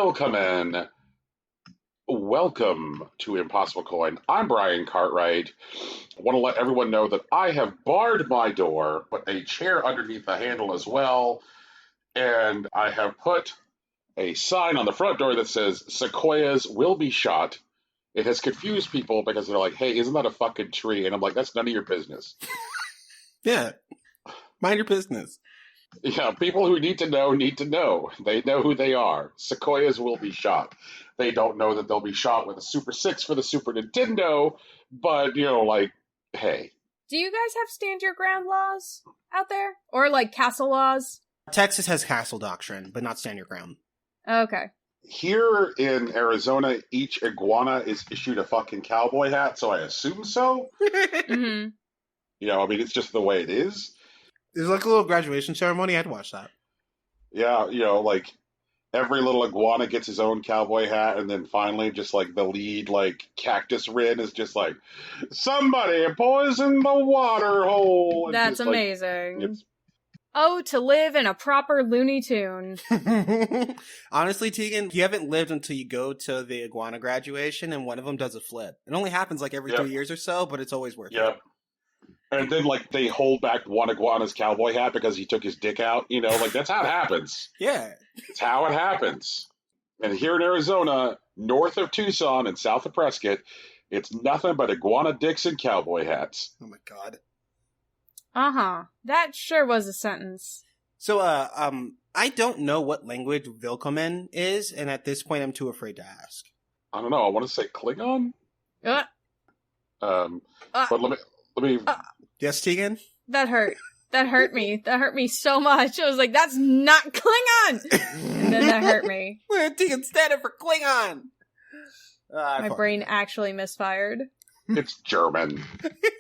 Willkommen. Welcome to Impossible Coin. I'm Brian Cartwright. I want to let everyone know that I have barred my door, put a chair underneath the handle as well, and I have put a sign on the front door that says, Sequoias will be shot. It has confused people because they're like, hey, isn't that a fucking tree? And I'm like, that's none of your business. Yeah. Mind your business. Yeah, people who need to know need to know. They know who they are. Sequoias will be shot. They don't know that they'll be shot with a Super 6 for the Super Nintendo, but, hey. Do you guys have stand your ground laws out there? Or, castle laws? Texas has castle doctrine, but not stand your ground. Okay. Here in Arizona, each iguana is issued a fucking cowboy hat, so I assume so. Mm-hmm. It's just the way it is. There's a little graduation ceremony. I'd watch that. Yeah, every little iguana gets his own cowboy hat, and then finally, just the lead, Cactus Rin is just somebody poisoned the water hole. And that's amazing. Oh, to live in a proper Looney Tune. Honestly, Tegan, you haven't lived until you go to the iguana graduation, and one of them does a flip. It only happens every 3 years or so, but it's always worth it. And then, they hold back one iguana's cowboy hat because he took his dick out. That's how it happens. Yeah. It's how it happens. And here in Arizona, north of Tucson and south of Prescott, it's nothing but iguana dicks and cowboy hats. Oh, my God. Uh-huh. That sure was a sentence. So, I don't know what language Willkommen is, and at this point, I'm too afraid to ask. I don't know. I want to say Klingon? But let me... Yes, Tegan? That hurt. That hurt me. That hurt me so much. I was like, that's not Klingon! And then that hurt me. Tegan standing for Klingon! My brain actually misfired. It's German.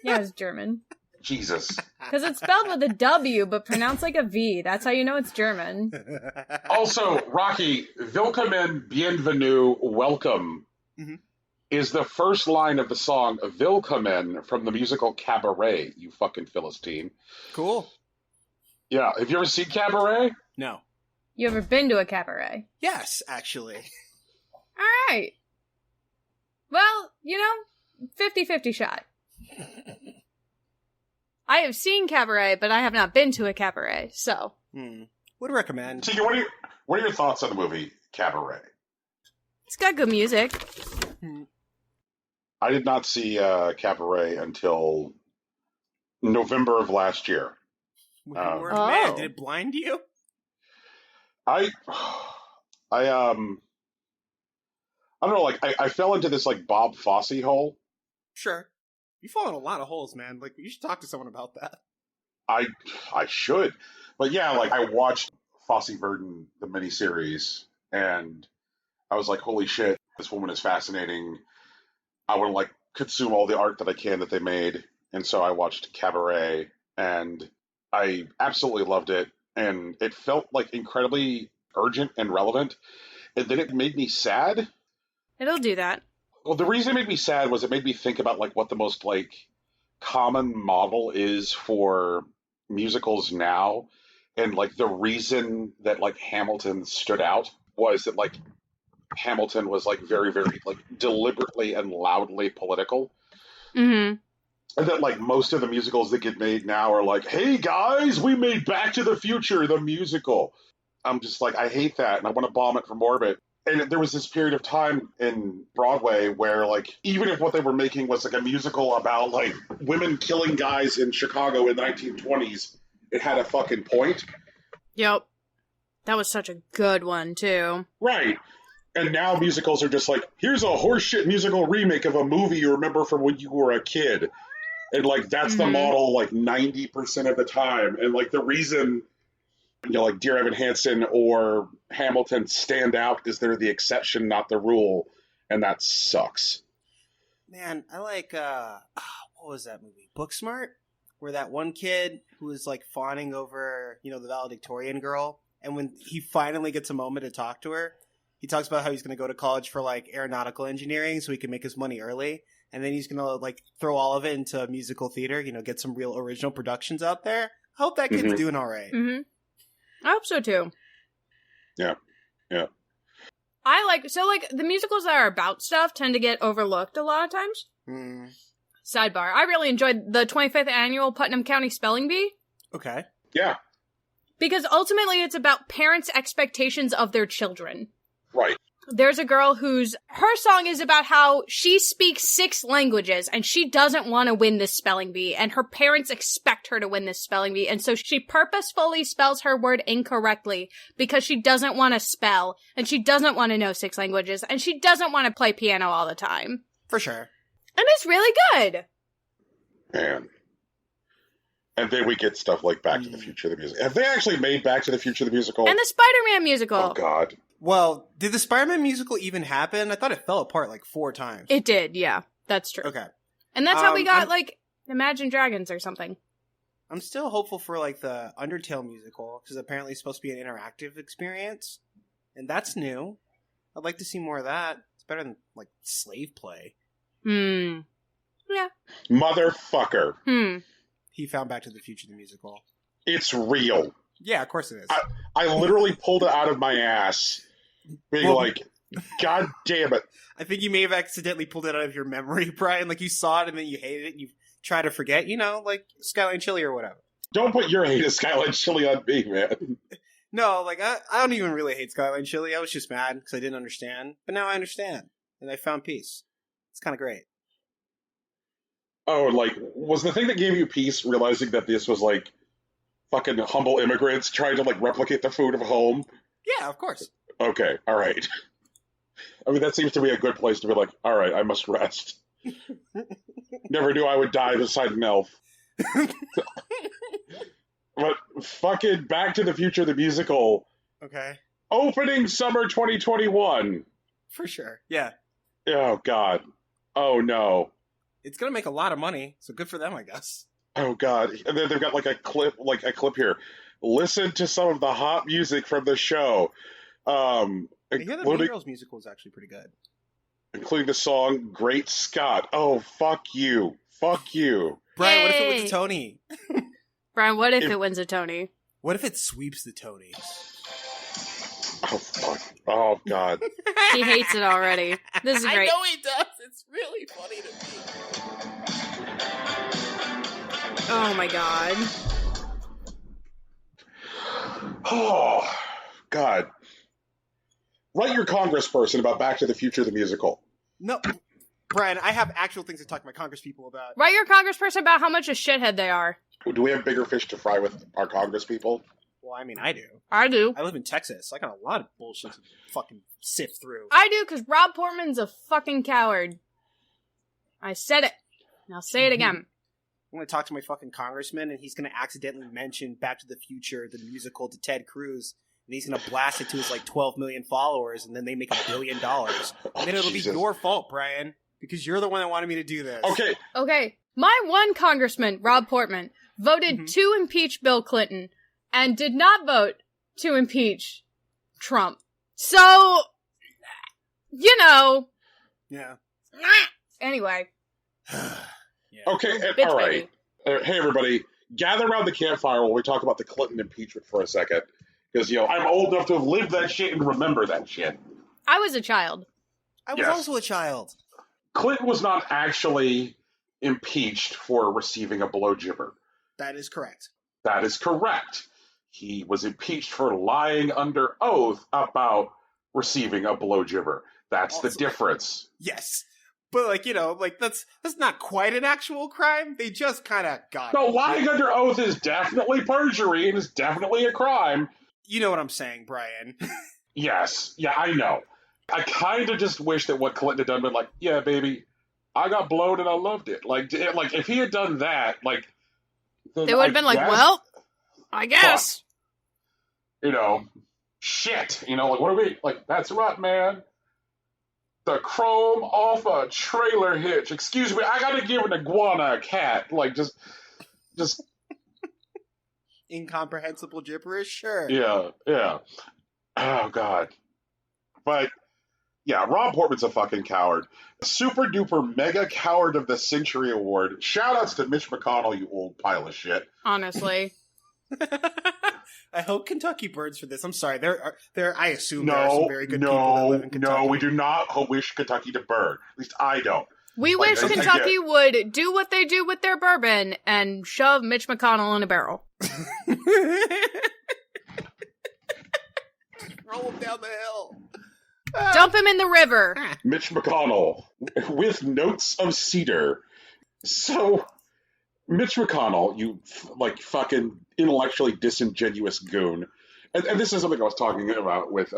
Yeah, it's German. Jesus. Because it's spelled with a W, but pronounced like a V. That's how you know it's German. Also, Rocky, Willkommen, bienvenue, welcome, is the first line of the song Willkommen from the musical Cabaret, you fucking Philistine. Cool. Yeah, have you ever seen Cabaret? No. You ever been to a cabaret? Yes, actually. Alright. Well, 50-50 shot. I have seen cabaret, but I have not been to a cabaret, so. Would recommend. So, what are your thoughts on the movie Cabaret? It's got good music. I did not see Cabaret until November of last year. Man, did it blind you? I don't know, I fell into this Bob Fosse hole. Sure. You fall in a lot of holes, man. You should talk to someone about that. I should. But yeah, I watched Fosse Verdon, the miniseries, and I was like, holy shit, this woman is fascinating. I want to consume all the art that I can that they made. And so I watched Cabaret, and I absolutely loved it. And it felt incredibly urgent and relevant. And then it made me sad. It'll do that. Well, the reason it made me sad was it made me think about what the most common model is for musicals now. And the reason that Hamilton stood out was that Hamilton was very, very deliberately and loudly political. Mm-hmm. And that most of the musicals that get made now are hey guys, we made Back to the Future, the musical. I'm just I hate that, and I want to bomb it from orbit. And there was this period of time in Broadway where even if what they were making was a musical about women killing guys in Chicago in the 1920s, it had a fucking point. Yep. That was such a good one too. Right. And now musicals are just here's a horseshit musical remake of a movie you remember from when you were a kid. And that's the model 90% of the time. And the reason Dear Evan Hansen or Hamilton stand out is they're the exception, not the rule. And that sucks. Man, I what was that movie? Booksmart? Where that one kid who was fawning over, the valedictorian girl. And when he finally gets a moment to talk to her, he talks about how he's going to go to college for aeronautical engineering so he can make his money early. And then he's going to throw all of it into musical theater, get some real original productions out there. I hope that kid's doing all right. Mm-hmm. I hope so too. Yeah. Yeah. The musicals that are about stuff tend to get overlooked a lot of times. Sidebar. I really enjoyed the 25th annual Putnam County Spelling Bee. Okay. Yeah. Because ultimately it's about parents' expectations of their children. Right. There's a girl her song is about how she speaks 6 languages and she doesn't want to win this spelling bee and her parents expect her to win this spelling bee. And so she purposefully spells her word incorrectly because she doesn't want to spell and she doesn't want to know 6 languages and she doesn't want to play piano all the time. For sure. And it's really good. Man. And then we get stuff like Back to the Future, the musical. Have they actually made Back to the Future, the musical? And the Spider-Man musical. Oh, God. Well, did the Spider-Man musical even happen? I thought it fell apart like 4 times. It did, yeah. That's true. Okay. And that's how we got, Imagine Dragons or something. I'm still hopeful for, the Undertale musical, because apparently it's supposed to be an interactive experience. And that's new. I'd like to see more of that. It's better than, slave play. Yeah. Motherfucker. He found Back to the Future, the musical. It's real. Yeah, of course it is. I literally pulled it out of my ass, being God damn it. I think you may have accidentally pulled it out of your memory, Brian. You saw it and then you hated it and you try to forget, Skyline Chili or whatever. Don't put your hate of Skyline Chili on me, man. No, I don't even really hate Skyline Chili. I was just mad because I didn't understand. But now I understand. And I found peace. It's kind of great. Oh, was the thing that gave you peace realizing that this was, fucking humble immigrants trying to, replicate the food of home? Yeah, of course. Okay, all right. I mean, that seems to be a good place to be all right, I must rest. Never knew I would die beside an elf. But fucking Back to the Future, the musical. Okay. Opening summer 2021. For sure, yeah. Oh, God. Oh, no. It's going to make a lot of money, so good for them, I guess. Oh, God. And then they've got, a clip here. Listen to some of the hot music from the show. I hear the Mean Girls musical is actually pretty good. Including the song Great Scott. Oh, fuck you. Fuck you. Brian, what if it wins a Tony? Brian, what if it wins a Tony? What if it sweeps the Tonys? Oh, fuck. Oh, God. He hates it already. This is great. I know he does. It's really funny to me. Oh, my God. Oh, God. Write your congressperson about Back to the Future, the musical. No, Brian, I have actual things to talk to my congresspeople about. Write your congressperson about how much a shithead they are. Do we have bigger fish to fry with our congresspeople? Well, I mean, I do. I do. I live in Texas. I got a lot of bullshit to fucking sift through. I do, because Rob Portman's a fucking coward. I said it. And I'll say it again. I'm going to talk to my fucking congressman, and he's going to accidentally mention Back to the Future, the musical, to Ted Cruz. And he's going to blast it to his 12 million followers, and then they make $1 billion. And then it'll be your fault, Brian, because you're the one that wanted me to do this. Okay. My one congressman, Rob Portman, voted to impeach Bill Clinton and did not vote to impeach Trump. So, Yeah. Anyway. Yeah. Okay, all right. Hey, everybody. Gather around the campfire while we talk about the Clinton impeachment for a second. Because, I'm old enough to have lived that shit and remember that shit. I was a child. I was also a child. Clinton was not actually impeached for receiving a blowjibber. That is correct. That is correct. He was impeached for lying under oath about receiving a blowjibber. That's the difference. Yes. But, that's not quite an actual crime. They just kind of got No, lying under oath is definitely perjury and is definitely a crime. You know what I'm saying, Brian. Yes. Yeah, I know. I kind of just wish that what Clinton had done been yeah, baby, I got blown and I loved it. If he had done that, they would have been well, I guess. Shit. What are we, that's right, man. The chrome off a trailer hitch. Excuse me, I gotta give an iguana a cat. Just... Incomprehensible gibberish? Sure. Yeah. Oh, God. But, yeah, Rob Portman's a fucking coward. Super duper mega coward of the century award. Shout outs to Mitch McConnell, you old pile of shit. Honestly. I hope Kentucky burns for this. I'm sorry. I assume there are some very good people that live in Kentucky. No, we do not wish Kentucky to burn. At least I don't. We wish Kentucky would do what they do with their bourbon and shove Mitch McConnell in a barrel. Roll him down the hill. Dump him in the river. Mitch McConnell with notes of cedar. So, Mitch McConnell, you fucking intellectually disingenuous goon. And this is something I was talking about with,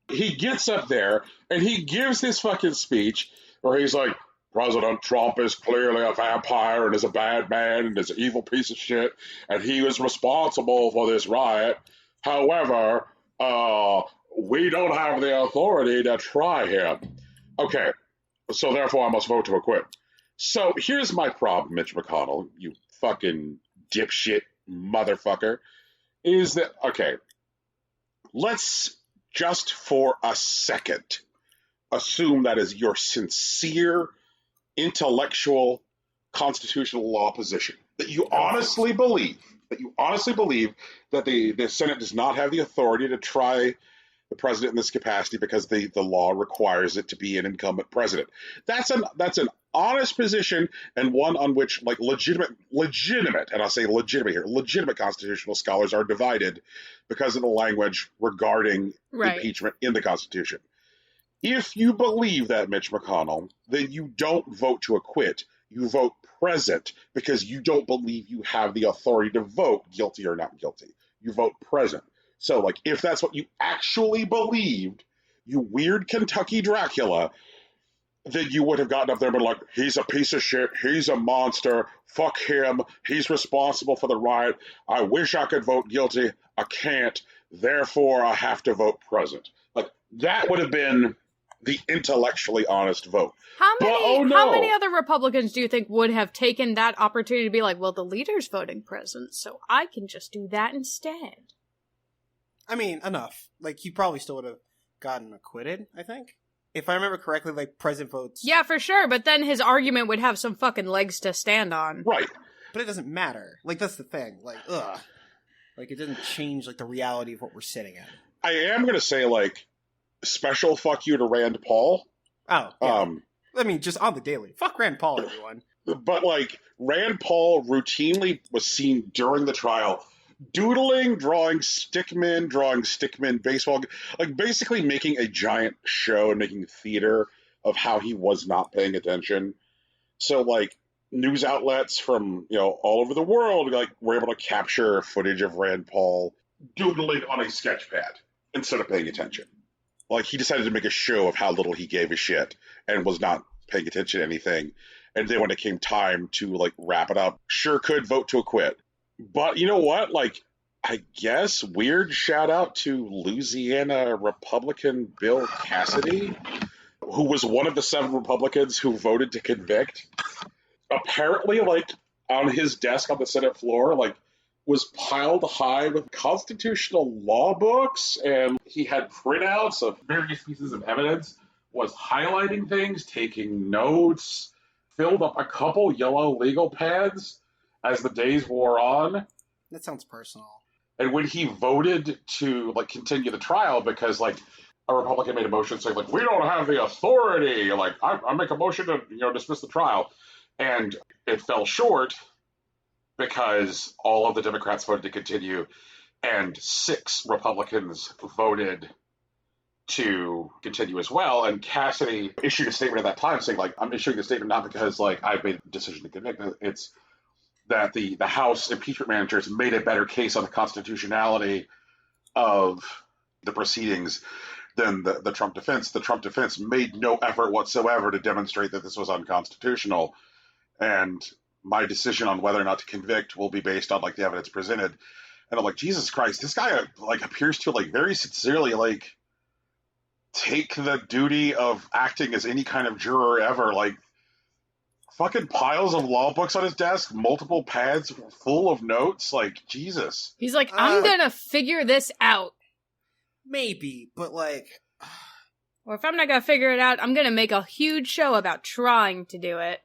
he gets up there and he gives this fucking speech where he's like, President Trump is clearly a vampire and is a bad man and is an evil piece of shit, and he was responsible for this riot. However, we don't have the authority to try him. Okay, so therefore I must vote to acquit. So here's my problem, Mitch McConnell, you fucking dipshit motherfucker, is that, okay, let's just for a second assume that is your sincere intellectual constitutional law position, that you honestly believe that the Senate does not have the authority to try the president in this capacity because the law requires it to be an incumbent president. That's an honest position, and one on which legitimate, and I'll say legitimate here, legitimate constitutional scholars are divided because of the language regarding impeachment in the Constitution. If you believe that, Mitch McConnell, then you don't vote to acquit. You vote present because you don't believe you have the authority to vote guilty or not guilty. You vote present. So, if that's what you actually believed, you weird Kentucky Dracula, then you would have gotten up there and been like, he's a piece of shit, he's a monster, fuck him, he's responsible for the riot, I wish I could vote guilty, I can't, therefore I have to vote present. That would have been the intellectually honest vote. How many other Republicans do you think would have taken that opportunity to be like, well, the leader's voting present, so I can just do that instead? I mean, enough. He probably still would have gotten acquitted, I think. If I remember correctly, present votes. Yeah, for sure, but then his argument would have some fucking legs to stand on. Right. But it doesn't matter. That's the thing. Ugh. It doesn't change, the reality of what we're sitting at. I am going to say, special fuck you to Rand Paul. Oh, yeah. I mean, just on the daily. Fuck Rand Paul, everyone. But, Rand Paul routinely was seen during the trial doodling, drawing stickmen baseball, basically making a giant show and making theater of how he was not paying attention. So, news outlets from, all over the world, were able to capture footage of Rand Paul doodling on a sketch pad instead of paying attention. He decided to make a show of how little he gave a shit and was not paying attention to anything. And then when it came time to, wrap it up, sure could vote to acquit. But you know what? I guess weird shout out to Louisiana Republican Bill Cassidy, who was one of the 7 Republicans who voted to convict. Apparently, on his desk on the Senate floor, was piled high with constitutional law books, and he had printouts of various pieces of evidence, was highlighting things, taking notes, filled up a couple yellow legal pads as the days wore on. That sounds personal. And when he voted to continue the trial, because a Republican made a motion saying we don't have the authority, I make a motion to dismiss the trial, and it fell short because all of the Democrats voted to continue, and 6 Republicans voted to continue as well. And Cassidy issued a statement at that time saying I'm issuing a statement not because I've made a decision to convict, it's that the House impeachment managers made a better case on the constitutionality of the proceedings than the Trump defense. The Trump defense made no effort whatsoever to demonstrate that this was unconstitutional. And my decision on whether or not to convict will be based on the evidence presented. And I'm like, Jesus Christ, this guy appears to very sincerely take the duty of acting as any kind of juror ever. Fucking piles of law books on his desk, multiple pads full of notes. Jesus. He's I'm gonna figure this out. Maybe, but or if I'm not gonna figure it out, I'm gonna make a huge show about trying to do it.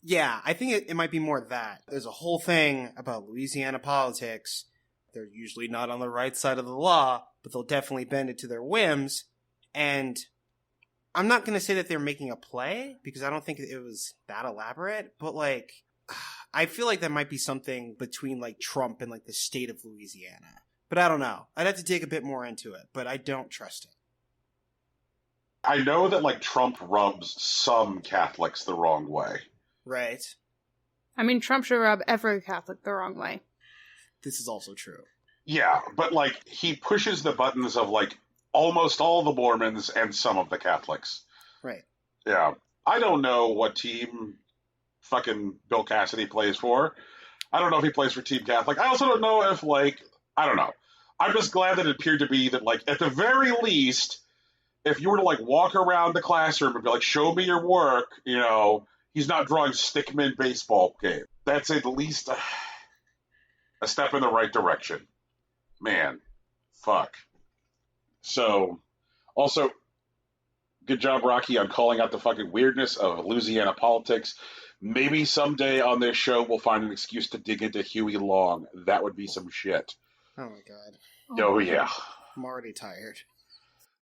Yeah, I think it might be more that. There's a whole thing about Louisiana politics they're usually not on the right side of the law, but they'll definitely bend it to their whims. And I'm not going to say that they're making a play, because I don't think it was that elaborate, but, like, I feel like that might be something between, like, Trump and, like, the state of Louisiana. But I don't know. I'd have to dig a bit more into it, but I don't trust it. I know that, like, Trump rubs some Catholics the wrong way. Right. I mean, Trump should rub every Catholic the wrong way. This is also true. Yeah, but, like, he pushes the buttons of, like, almost all the Mormons and some of the Catholics. Right. Yeah. I don't know what team fucking Bill Cassidy plays for. I don't know if he plays for Team Catholic. I also don't know if, like, I don't know. I'm just glad that it appeared to be that, like, at the very least, if you were to, like, walk around the classroom and be like, show me your work, you know, he's not drawing stickman baseball game. That's at least a step in the right direction. Man, fuck. So, also, good job, Rocky, on calling out the fucking weirdness of Louisiana politics. Maybe someday on this show we'll find an excuse to dig into Huey Long. That would be some shit. Oh my god. Oh, yeah. I'm already tired.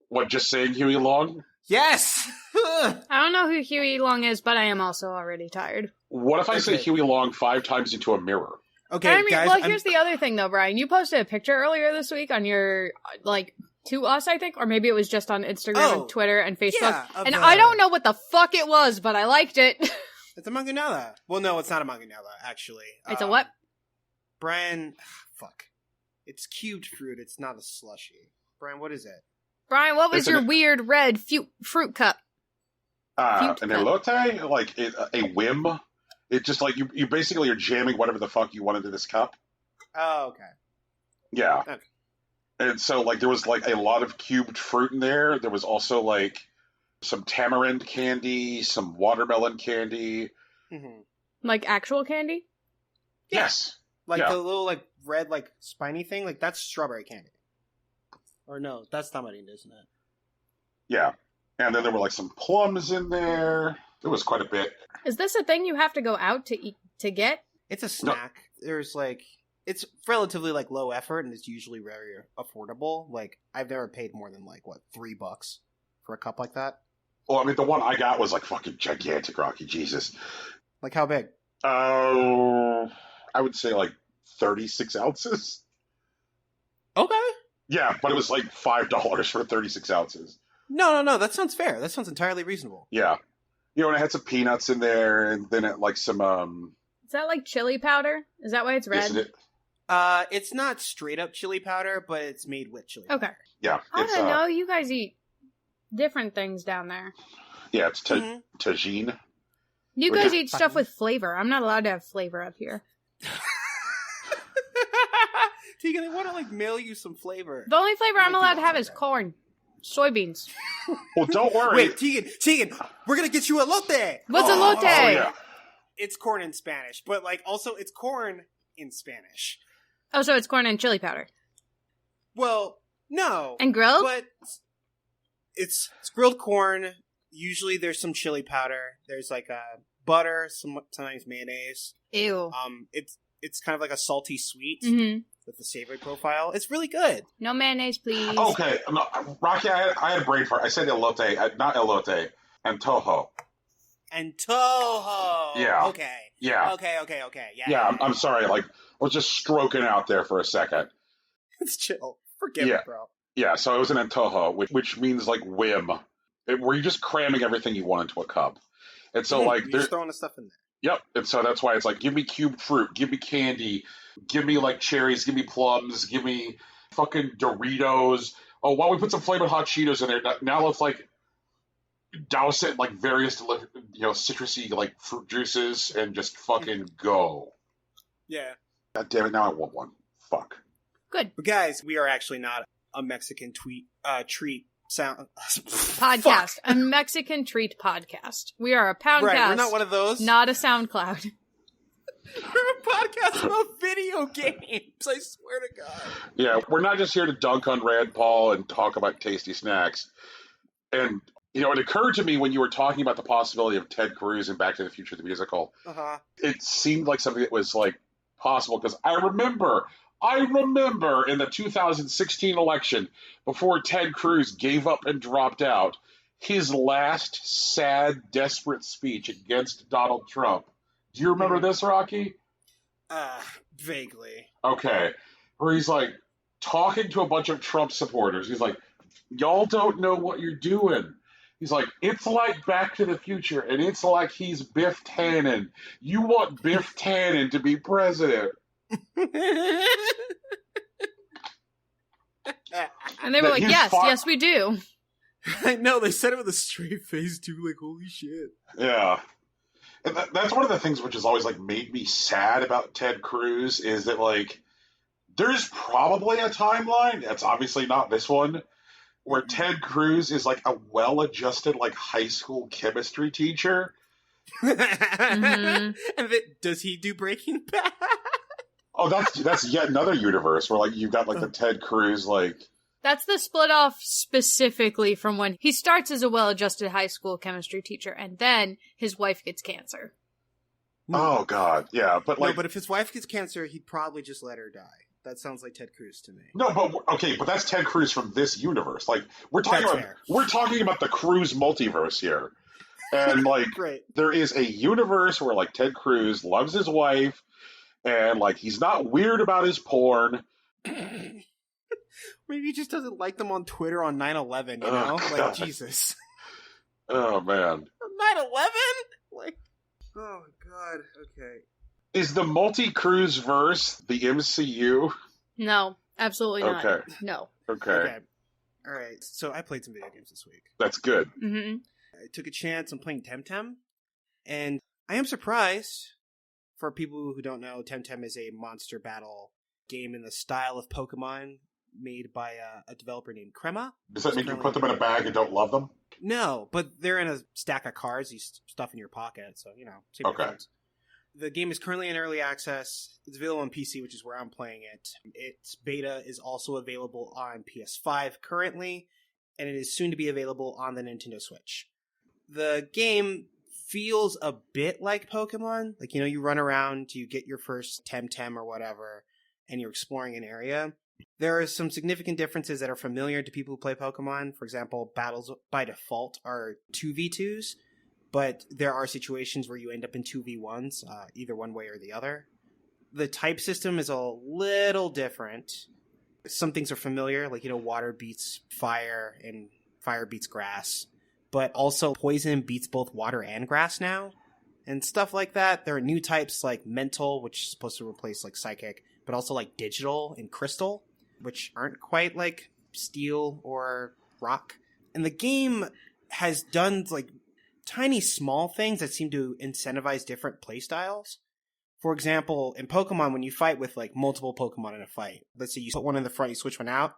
What, just saying Huey Long? Yes! I don't know who Huey Long is, but I am also already tired. What if I say Okay. Huey Long 5 times into a mirror? Okay, I mean, guys. well, here's the other thing, though, Brian. You posted a picture earlier this week on your, like, to us, I think, or maybe it was just on Instagram and Twitter and Facebook. Yeah, and I don't know what the fuck it was, but I liked it. It's a mangonella. Well, no, it's not a mangonella, actually. It's a what? Brian, fuck. It's cubed fruit. It's not a slushy. Brian, what is it? Brian, what was It's your an- weird red fruit cup? An elote? Like a whim? It's just like you basically are jamming whatever the fuck you want into this cup. Oh, okay. Yeah. Okay. And so, like, there was, like, a lot of cubed fruit in there. There was also, like, some tamarind candy, some watermelon candy. Mm-hmm. Like actual candy? Yes. Like Yeah. the little, like, red, like, spiny thing? Like, that's strawberry candy. Or no, that's tamarind, isn't it? Yeah. And then there were, like, some plums in there. There was quite a bit. Is this a thing you have to go out to eat to get? It's a snack. There's, like... It's relatively, like, low effort, and it's usually very affordable. Like, I've never paid more than, like, what, $3 for a cup like that? Well, I mean, the one I got was, like, fucking gigantic, Rocky. Jesus. Like, how big? I would say, like, 36 ounces. Okay. Yeah, but it was, like, $5 for 36 ounces. No, that sounds fair. That sounds entirely reasonable. Yeah. You know, and it had some peanuts in there, and then it, like, some, Is that like chili powder? Is that why it's red? Yes, it, It's not straight up chili powder, but it's made with chili Okay. powder. yeah. I It's, don't know. You guys eat different things down there. Yeah, it's Mhm. tagine. You We're guys just eat stuff with flavor. I'm not allowed to have flavor up here. Tegan, they want to, like, mail you some flavor. The only flavor I'm allowed to have is corn. Soybeans. Well, don't worry. Wait, Tegan, we're gonna get you elote! What's elote? Oh, yeah. It's corn in Spanish, but, like, also, it's corn in Spanish. Oh, so it's corn and chili powder. Well, no. And grilled? But it's grilled corn. Usually there's some chili powder. There's, like, butter, sometimes mayonnaise. Ew. It's kind of like a salty sweet Mm-hmm. with the savory profile. It's really good. No mayonnaise, please. Okay, no, Rocky, I had a brain fart. I said elote, not elote, and toho. And Toho. Yeah. Okay. Yeah. Okay. Yeah. Yeah, I'm sorry. Like, I was just stroking out there for a second. It's chill. Forgive Yeah. me, bro. Yeah, so it was an antojo, which means, like, whim. Where you're just cramming everything you want into a cup. And so, like, You're there's... just throwing the stuff in there. Yep, and so that's why it's like, give me cubed fruit, give me candy, give me, like, cherries, give me plums, give me fucking Doritos. Oh, why don't we put some flavored hot Cheetos in there? Now let's, like, douse it in, like, various, citrusy, like, fruit juices and just fucking go. Yeah. God damn it, now I want one. Fuck. Good. But guys, we are actually not a Mexican treat sound Podcast. A Mexican treat podcast. We are a poundcast. Right, we're not one of those. Not a SoundCloud. We're a podcast about video games. I swear to God. Yeah, we're not just here to dunk on Rand Paul and talk about tasty snacks. And, it occurred to me when you were talking about the possibility of Ted Cruz in Back to the Future, the musical, Uh-huh. it seemed like something that was, like, possible, because I remember I remember in the 2016 election, before Ted Cruz gave up and dropped out, his last sad, desperate speech against Donald Trump. Do you remember this, Rocky? Vaguely. Okay. Where he's like talking to a bunch of Trump supporters. He's like, y'all don't know what you're doing. He's like, it's like Back to the Future, and it's like he's Biff Tannen. You want Biff Tannen to be president. And they were like, yes, we do. I know, they said it with a straight face, too, like, holy shit. Yeah. And that's one of the things which has always, like, made me sad about Ted Cruz, is that, like, there's probably a timeline, that's obviously not this one, where Ted Cruz is, like, a well-adjusted, like, high school chemistry teacher. And does he do Breaking Bad? Oh, that's yet another universe where, like, you've got, like, the Ted Cruz, like... That's the split off specifically from when he starts as a well-adjusted high school chemistry teacher, and then his wife gets cancer. Oh, God, yeah, but, like... No, but if his wife gets cancer, he'd probably just let her die. That sounds like Ted Cruz to me. No, but that's Ted Cruz from this universe. Like, we're talking about the Cruz multiverse here. And, like, there is a universe where, like, Ted Cruz loves his wife, and, like, he's not weird about his porn. Maybe he just doesn't like them on Twitter on 9/11, you know? God. Like, Jesus. Oh, man. 9/11? Like, oh, God, okay. Is the multi-Cruz verse the MCU? No, absolutely not. Okay. No. Okay. All right, so I played some video games this week. That's good. Mm-hmm. I took a chance on playing TemTem, and I am surprised. For people who don't know, TemTem is a monster battle game in the style of Pokemon, made by a developer named Crema. Does that mean you put them in a bag and don't love them? No, but they're in a stack of cards you stuff in your pocket, so, you know. Okay. Difference. The game is currently in early access. It's available on PC, which is where I'm playing it. Its beta is also available on PS5 currently, and it is soon to be available on the Nintendo Switch. The game feels a bit like Pokemon. Like, you know, you run around, you get your first TemTem or whatever, and you're exploring an area. There are some significant differences that are familiar to people who play Pokemon. For example, battles by default are 2v2s, but there are situations where you end up in 2v1s, either one way or the other. The type system is a little different. Some things are familiar, like, you know, water beats fire and fire beats grass. But also poison beats both water and grass now, and stuff like that. There are new types like mental, which is supposed to replace like psychic, but also like digital and crystal, which aren't quite like steel or rock. And the game has done like tiny small things that seem to incentivize different playstyles. For example, in Pokemon, when you fight with like multiple Pokemon in a fight, let's say you put one in the front, you switch one out,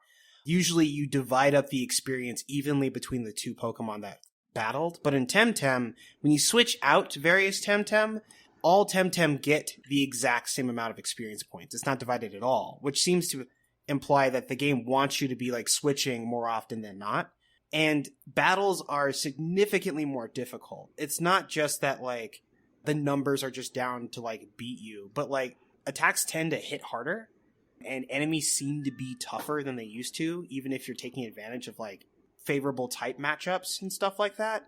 usually you divide up the experience evenly between the two Pokemon that battled. But in TemTem, when you switch out various TemTem, all TemTem get the exact same amount of experience points. It's not divided at all, which seems to imply that the game wants you to be like switching more often than not. And battles are significantly more difficult. It's not just that like the numbers are just down to like beat you, but like attacks tend to hit harder. And enemies seem to be tougher than they used to, even if you're taking advantage of, like, favorable type matchups and stuff like that.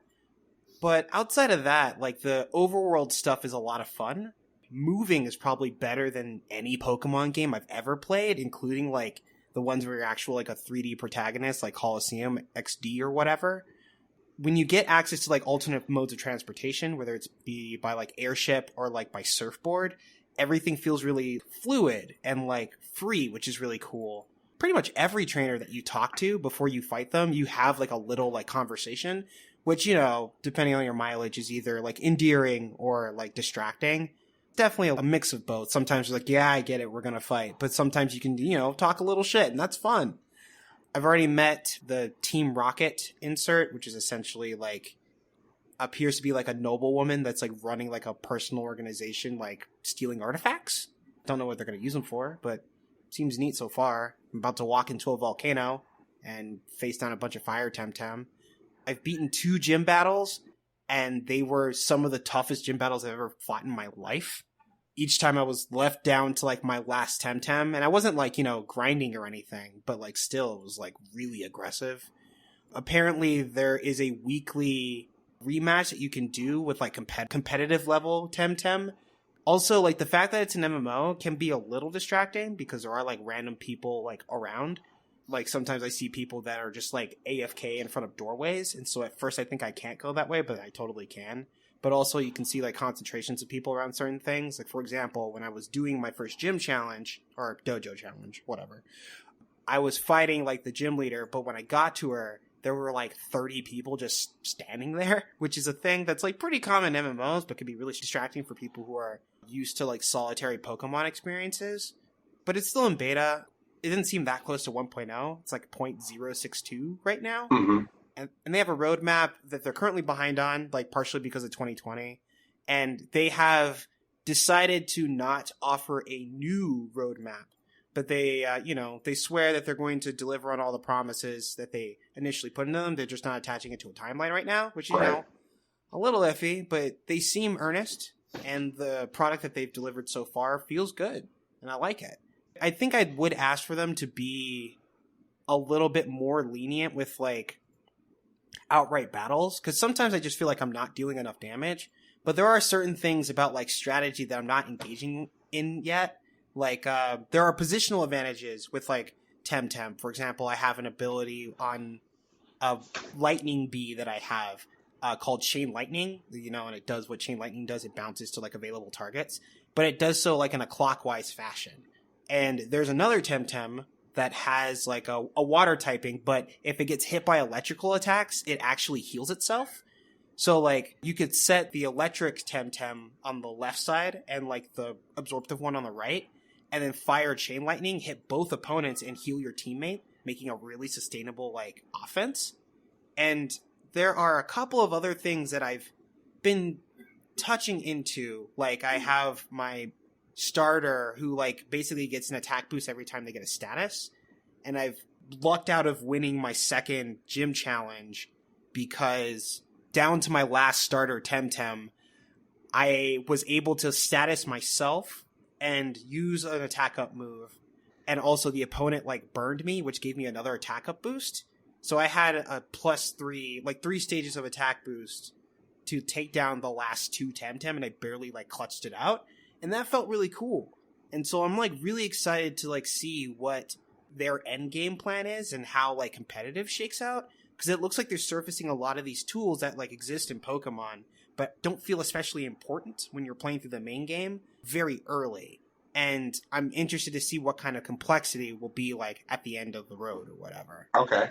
But outside of that, like, the overworld stuff is a lot of fun. Moving is probably better than any Pokemon game I've ever played, including, like, the ones where you're actual, like, a 3D protagonist, like Coliseum XD or whatever. When you get access to, like, alternate modes of transportation, whether it's be by, like, airship or, like, by surfboard, everything feels really fluid and like free, which is really cool. Pretty much every trainer that you talk to before you fight them, you have like a little like conversation, which, you know, depending on your mileage is either like endearing or like distracting. Definitely a mix of both. Sometimes you're like, yeah, I get it, we're going to fight. But sometimes you can, you know, talk a little shit and that's fun. I've already met the Team Rocket insert, which is essentially like appears to be like a noblewoman that's like running like a personal organization, like stealing artifacts. Don't know what they're going to use them for, but seems neat so far. I'm about to walk into a volcano and face down a bunch of fire TemTem. I've beaten 2 gym battles, and they were some of the toughest gym battles I've ever fought in my life. each time I was left down to like my last TemTem, and I wasn't like, grinding or anything, but like still it was like really aggressive. Apparently there is a weekly rematch that you can do with like competitive level TemTem. Also, like the fact that it's an MMO can be a little distracting because there are like random people like around. Like sometimes I see people that are just like AFK in front of doorways, and so at first I think I can't go that way, but I totally can. But also you can see like concentrations of people around certain things. Like for example, when I was doing my first gym challenge, or dojo challenge, whatever, I was fighting like the gym leader, but when I got to her, there were like 30 people just standing there, which is a thing that's like pretty common in MMOs, but can be really distracting for people who are used to like solitary Pokemon experiences. But it's still in beta. It didn't seem that close to 1.0. It's like 0.062 right now. Mm-hmm. And they have a roadmap that they're currently behind on, like partially because of 2020. And they have decided to not offer a new roadmap. But they, they swear that they're going to deliver on all the promises that they initially put into them. They're just not attaching it to a timeline right now, which, a little iffy, but they seem earnest. And the product that they've delivered so far feels good. And I like it. I think I would ask for them to be a little bit more lenient with, like, outright battles. Because sometimes I just feel like I'm not dealing enough damage. But there are certain things about, like, strategy that I'm not engaging in yet. Like, there are positional advantages with, like, TemTem. For example, I have an ability on a lightning bee that I have called Chain Lightning, and it does what Chain Lightning does. It bounces to, like, available targets. But it does so, like, in a clockwise fashion. And there's another TemTem that has, like, a water typing, but if it gets hit by electrical attacks, it actually heals itself. So, like, you could set the electric TemTem on the left side and, like, the absorptive one on the right, and then fire Chain Lightning, hit both opponents, and heal your teammate, making a really sustainable, like, offense. And there are a couple of other things that I've been touching into. Like, I have my starter who, like, basically gets an attack boost every time they get a status. And I've lucked out of winning my second gym challenge because down to my last starter TemTem, I was able to status myself and use an attack up move. And also the opponent, like, burned me, which gave me another attack up boost. So I had a +3, like 3 stages of attack boost to take down the last 2 TemTem, and I barely, like, clutched it out. And that felt really cool. And so I'm, like, really excited to, like, see what their end game plan is and how, like, competitive shakes out. Because it looks like they're surfacing a lot of these tools that, like, exist in Pokemon, but don't feel especially important when you're playing through the main game very early. And I'm interested to see what kind of complexity will be, like, at the end of the road or whatever. Okay.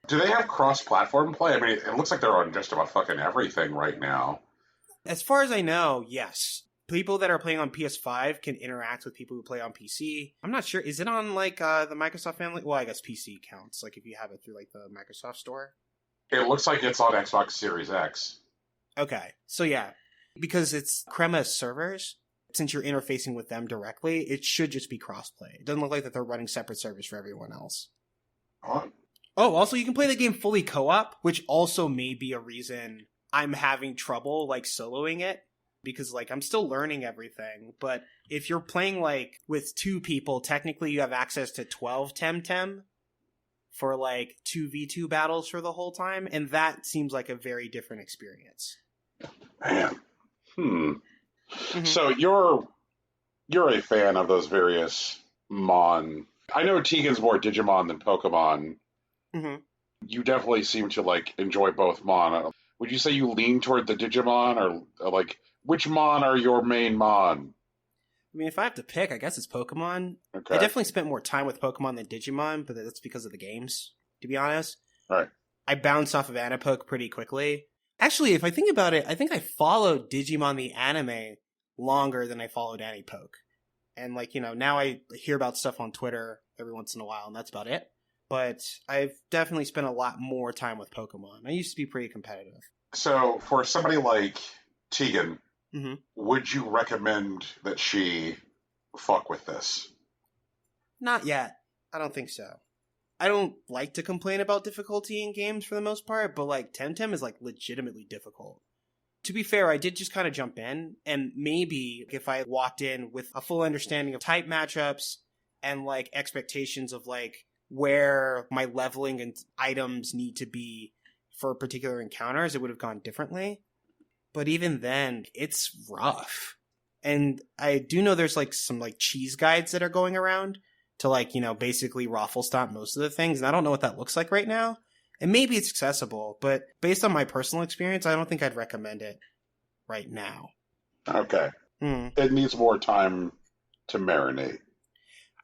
Do they have cross-platform play? I mean, it looks like they're on just about fucking everything right now. As far as I know, yes. People that are playing on PS5 can interact with people who play on PC. I'm not sure. Is it on, like, the Microsoft family? Well, I guess PC counts, like, if you have it through, like, the Microsoft store. It looks like it's on Xbox Series X. Okay. So, yeah. Because it's Crema servers, since you're interfacing with them directly, it should just be crossplay. It doesn't look like that they're running separate servers for everyone else. What? Oh, also, you can play the game fully co-op, which also may be a reason I'm having trouble, like, soloing it. Because, like, I'm still learning everything. But if you're playing, like, with 2 people, technically you have access to 12 TemTem for, like, 2v2 battles for the whole time. And that seems like a very different experience. Man. Mm-hmm. So you're a fan of those various Mon. I know Tegan's more Digimon than Pokemon. Mm-hmm. You definitely seem to, like, enjoy both Mon. Would you say you lean toward the Digimon, or like, which Mon are your main Mon? I mean, if I have to pick, I guess it's Pokemon. Okay. I definitely spent more time with Pokemon than Digimon, but that's because of the games, to be honest. All right. I bounced off of Anipoke pretty quickly. Actually, if I think about it, I think I followed Digimon the anime longer than I followed Anipoke. And, like, now I hear about stuff on Twitter every once in a while, and that's about it. But I've definitely spent a lot more time with Pokemon. I used to be pretty competitive. So for somebody like Tegan, mm-hmm. would you recommend that she fuck with this? Not yet. I don't think so. I don't like to complain about difficulty in games for the most part, but, like, TemTem is, like, legitimately difficult. To be fair, I did just kind of jump in, and maybe if I walked in with a full understanding of type matchups and like expectations of like where my leveling and items need to be for particular encounters, it would have gone differently. But even then, it's rough. And I do know there's like some like cheese guides that are going around to like, basically raffle stomp most of the things. And I don't know what that looks like right now. And maybe it's accessible, but based on my personal experience, I don't think I'd recommend it right now. Okay. It needs more time to marinate.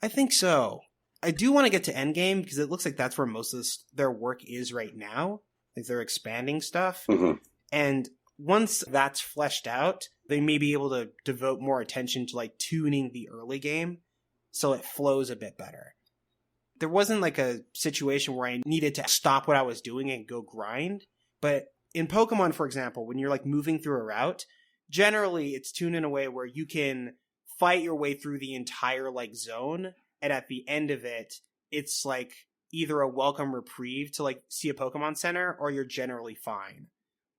I think so. I do want to get to Endgame because it looks like that's where most of their work is right now. Like they're expanding stuff. Mm-hmm. And once that's fleshed out, they may be able to devote more attention to like tuning the early game so it flows a bit better. There wasn't like a situation where I needed to stop what I was doing and go grind. But in Pokemon, for example, when you're like moving through a route, generally it's tuned in a way where you can fight your way through the entire like zone. And at the end of it, it's like either a welcome reprieve to like see a Pokemon Center or you're generally fine.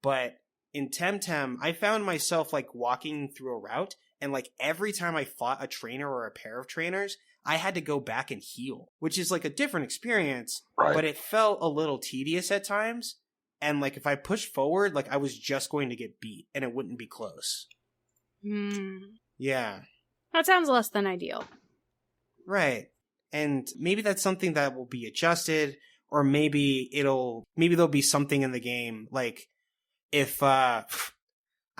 But in TemTem, I found myself like walking through a route and like every time I fought a trainer or a pair of trainers, I had to go back and heal, which is like a different experience, Right. But it felt a little tedious at times. And like if I pushed forward, like I was just going to get beat and it wouldn't be close. Yeah. That sounds less than ideal. Right. And maybe that's something that will be adjusted, or maybe there'll be something in the game like if I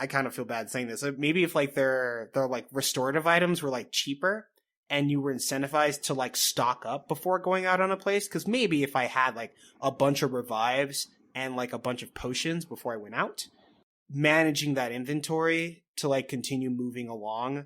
kind of feel bad saying this. Maybe if like their like restorative items were like cheaper and you were incentivized to like stock up before going out on a place, because maybe if I had like a bunch of revives and like a bunch of potions before I went out, managing that inventory to like continue moving along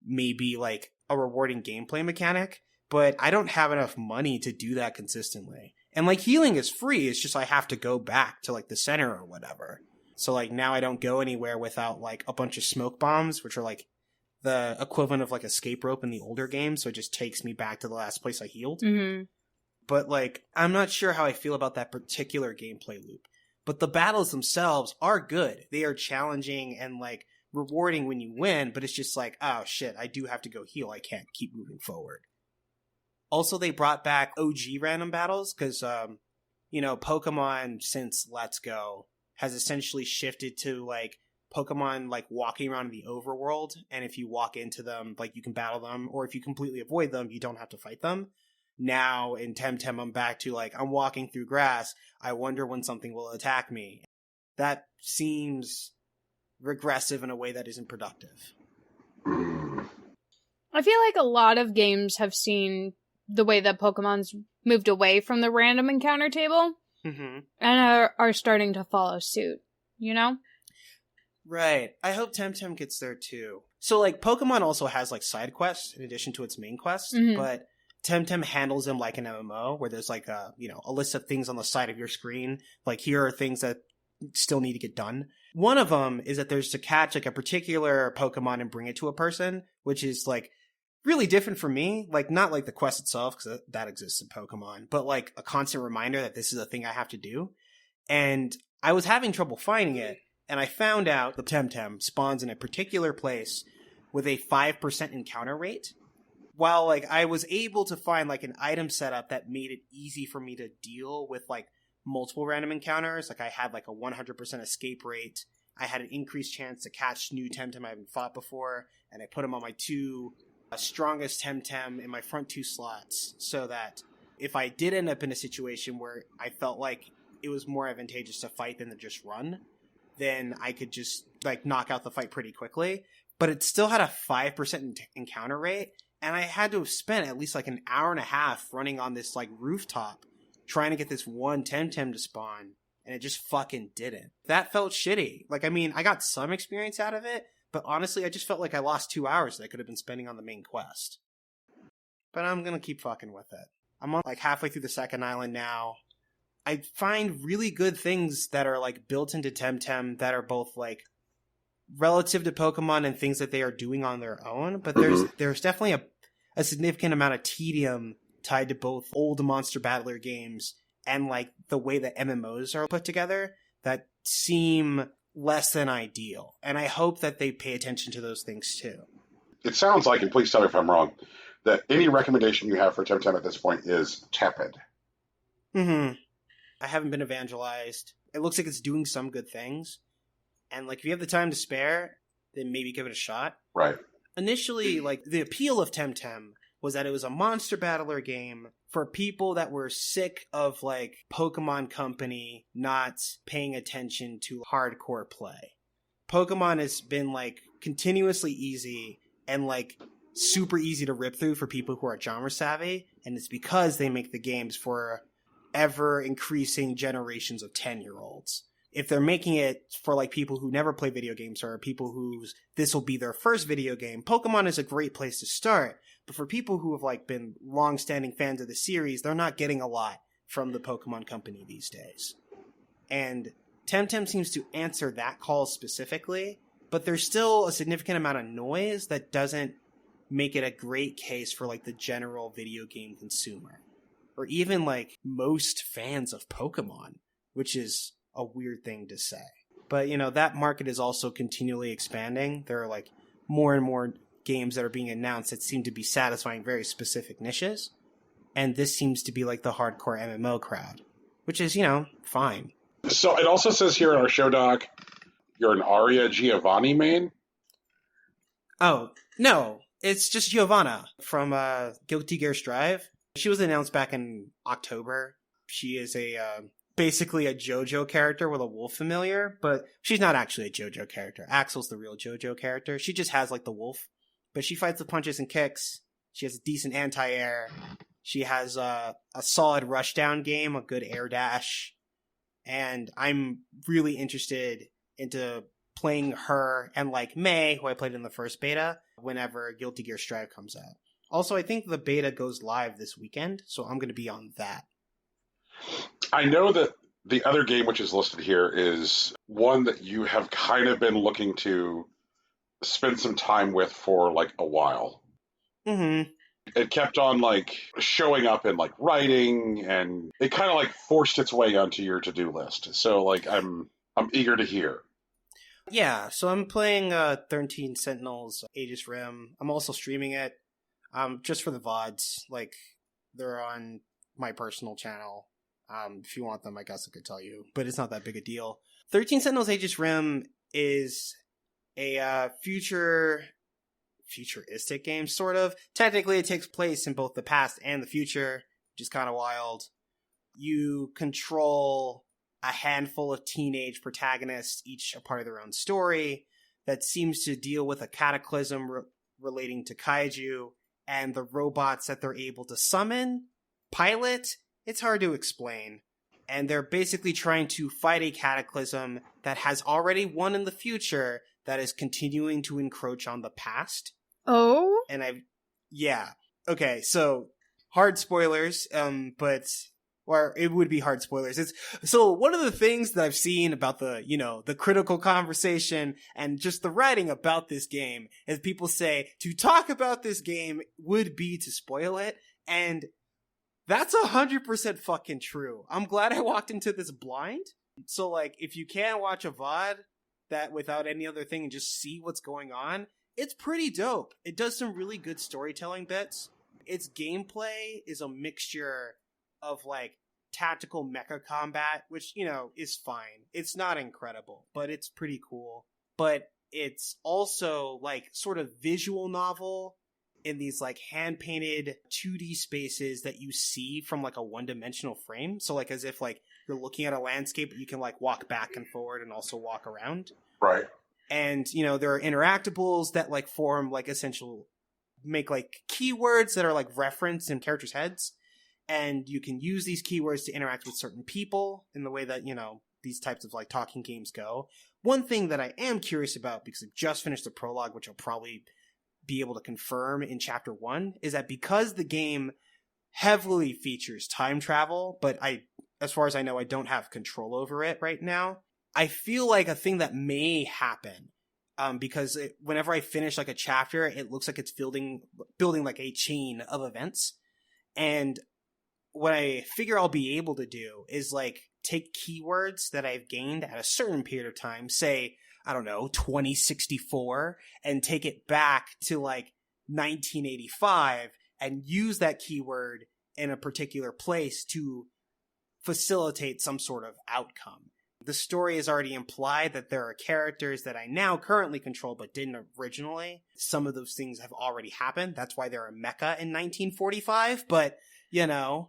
may be like a rewarding gameplay mechanic. But I don't have enough money to do that consistently. And like healing is free, it's just I have to go back to like the center or whatever. So like now I don't go anywhere without like a bunch of smoke bombs, which are like the equivalent of like escape rope in the older games. So it just takes me back to the last place I healed. Mm-hmm. But like, I'm not sure how I feel about that particular gameplay loop. But the battles themselves are good. They are challenging and like rewarding when you win, but it's just like, oh shit, I do have to go heal. I can't keep moving forward. Also, they brought back OG random battles because, Pokemon since Let's Go has essentially shifted to like Pokemon like walking around in the overworld. And if you walk into them, like you can battle them, or if you completely avoid them, you don't have to fight them. Now in TemTem, I'm back to like, I'm walking through grass. I wonder when something will attack me. That seems regressive in a way that isn't productive. I feel like a lot of games have seen the way that Pokemon's moved away from the random encounter table and are starting to follow suit, Right. I hope TemTem gets there too. So like Pokemon also has like side quests in addition to its main quest, but TemTem handles them like an MMO where there's like a list of things on the side of your screen. Like here are things that still need to get done. One of them is that there's to catch like a particular Pokemon and bring it to a person, which is like really different for me. Like not like the quest itself, because that exists in Pokemon, but like a constant reminder that this is a thing I have to do. And I was having trouble finding it, and I found out the TemTem spawns in a particular place with a 5% encounter rate. While like I was able to find like an item setup that made it easy for me to deal with like multiple random encounters. Like I had like a 100% escape rate. I had an increased chance to catch new TemTem I haven't fought before, and I put them on my two strongest TemTem in my front two slots, so that if I did end up in a situation where I felt like it was more advantageous to fight than to just run, then I could just like knock out the fight pretty quickly. But it still had a 5% encounter rate, and I had to have spent at least like an hour and a half running on this like rooftop trying to get this one TemTem to spawn, and it just fucking didn't. That felt shitty. Like, I mean, I got some experience out of it, but honestly, I just felt like I lost 2 hours that I could have been spending on the main quest. But I'm gonna keep fucking with it. I'm on like halfway through the second island now. I find really good things that are like built into TemTem that are both like relative to Pokemon and things that they are doing on their own, but there's definitely a significant amount of tedium tied to both old Monster Battler games and like the way that MMOs are put together that seem less than ideal. And I hope that they pay attention to those things too. It sounds like, and please tell me if I'm wrong, that any recommendation you have for TemTem at this point is tepid. I haven't been evangelized. It looks like it's doing some good things. And like, if you have the time to spare, then maybe give it a shot. Right. Initially, like, the appeal of TemTem was that it was a monster battler game for people that were sick of, like, Pokemon Company not paying attention to hardcore play. Pokemon has been, like, continuously easy and, like, super easy to rip through for people who are genre savvy, and it's because they make the games for ever-increasing generations of 10-year-olds. If they're making it for, like, people who never play video games or people whose this will be their first video game, Pokemon is a great place to start. But for people who have, like, been long-standing fans of the series, they're not getting a lot from the Pokemon Company these days. And TemTem seems to answer that call specifically, but there's still a significant amount of noise that doesn't make it a great case for, like, the general video game consumer. Or even, like, most fans of Pokemon, which is a weird thing to say. But, you know, that market is also continually expanding. There are, like, more and more games that are being announced that seem to be satisfying very specific niches. And this seems to be, like, the hardcore MMO crowd, which is, you know, fine. So it also says here in our show doc, you're an Aria Giovanni main? Oh, no. It's just Giovanna from Guilty Gear Strive. She was announced back in October. She is basically a JoJo character with a wolf familiar, but she's not actually a JoJo character. Axel's the real JoJo character. She just has, like, the wolf, but she fights with punches and kicks. She has a decent anti-air. She has a solid rushdown game, a good air dash, and I'm really interested into playing her and, like, May, who I played in the first beta, whenever Guilty Gear Strive comes out. Also, I think the beta goes live this weekend, so I'm going to be on that. I know that the other game which is listed here is one that you have kind of been looking to spend some time with for, like, a while. Mm-hmm. It kept on, like, showing up in, like, writing, and it kind of, like, forced its way onto your to-do list. So, like, I'm eager to hear. Yeah, so I'm playing 13 Sentinels, Aegis Rim. I'm also streaming it, just for the VODs. Like, they're on my personal channel. If you want them, I guess I could tell you, but it's not that big a deal. 13 Sentinels Aegis Rim is a futuristic game, sort of. Technically, it takes place in both the past and the future, which is kind of wild. You control a handful of teenage protagonists, each a part of their own story, that seems to deal with a cataclysm relating to kaiju, and the robots that they're able to summon, pilot. It's hard to explain. And they're basically trying to fight a cataclysm that has already won in the future that is continuing to encroach on the past. Oh? And yeah. Okay, so hard spoilers, or it would be hard spoilers. So one of the things that I've seen about the critical conversation and just the writing about this game is people say to talk about this game would be to spoil it. And that's 100% fucking true. I'm glad I walked into this blind. So, like, if you can watch a VOD that without any other thing and just see what's going on, it's pretty dope. It does some really good storytelling bits. Its gameplay is a mixture of, like, tactical mecha combat, which, you know, is fine. It's not incredible, but it's pretty cool. But it's also, like, sort of visual novel in these, like, hand-painted 2D spaces that you see from, like, a one-dimensional frame. So, like, as if, like, you're looking at a landscape, but you can, like, walk back and forward and also walk around. Right. And, you know, there are interactables that, like, form, like, make, like, keywords that are, like, referenced in characters' heads. And you can use these keywords to interact with certain people in the way that, you know, these types of, like, talking games go. One thing that I am curious about, because I've just finished the prologue, which I'll probably be able to confirm in Chapter 1, is that because the game heavily features time travel, but as far as I know, I don't have control over it right now, I feel like a thing that may happen, because whenever I finish, like, a chapter, it looks like it's building like a chain of events. And what I figure I'll be able to do is, like, take keywords that I've gained at a certain period of time, say, I don't know, 2064, and take it back to like 1985 and use that keyword in a particular place to facilitate some sort of outcome. The story has already implied that there are characters that I now currently control but didn't originally. Some of those things have already happened. That's why they're a mecha in 1945. But, you know,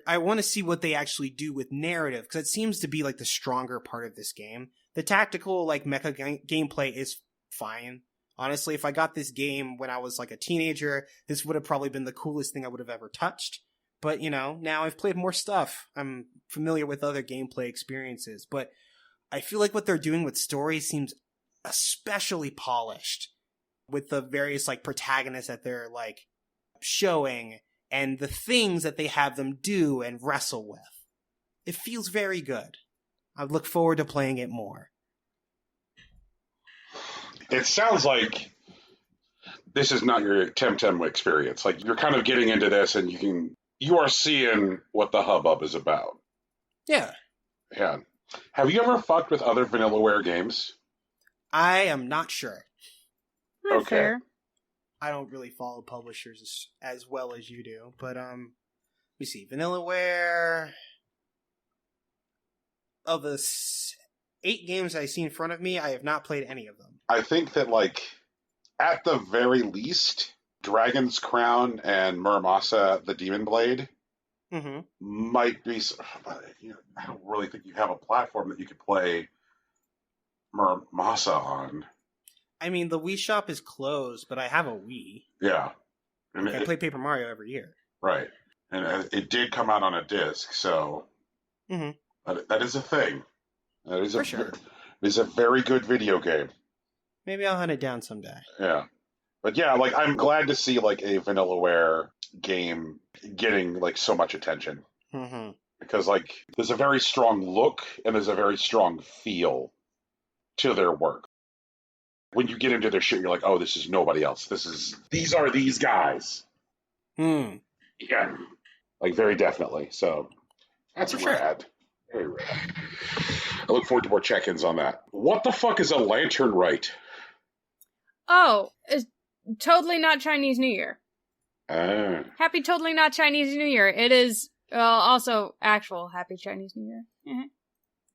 I want to see what they actually do with narrative, because it seems to be like the stronger part of this game. The tactical, like, mecha gameplay is fine. Honestly, if I got this game when I was like a teenager, this would have probably been the coolest thing I would have ever touched. But, you know, now I've played more stuff. I'm familiar with other gameplay experiences. But I feel like what they're doing with story seems especially polished, with the various, like, protagonists that they're, like, showing and the things that they have them do and wrestle with. It feels very good. I look forward to playing it more. It sounds like this is not your TemTem experience. Like, you're kind of getting into this and you are seeing what the hubbub is about. Yeah. Yeah. Have you ever fucked with other Vanillaware games? I am not sure. Not Okay. fair. I don't really follow publishers as well as you do, but let me see. Vanillaware, of the 8 games I see in front of me, I have not played any of them. I think that, like, at the very least, Dragon's Crown and Muramasa the Demon Blade Mm-hmm. might be. You know, I don't really think you have a platform that you could play Muramasa on. I mean, the Wii shop is closed, but I have a Wii. Yeah. And I play Paper Mario every year. right. And it did come out on a disc, so that is a thing. That is For sure. It is a very good video game. Maybe I'll hunt it down someday. Yeah. But yeah, like, I'm glad to see, like, a Vanillaware game getting, like, so much attention. Mm-hmm. Because, like, there's a very strong look and there's a very strong feel to their work. When you get into their shit, you're like, oh, this is nobody else. These are these guys. Hmm. Yeah. Like, very definitely. So, that's For sure. rad. Very rad. I look forward to more check-ins on that. What the fuck is a lantern rite? Oh, it's totally not Chinese New Year. Ah. Happy totally not Chinese New Year. It is also actual Happy Chinese New Year.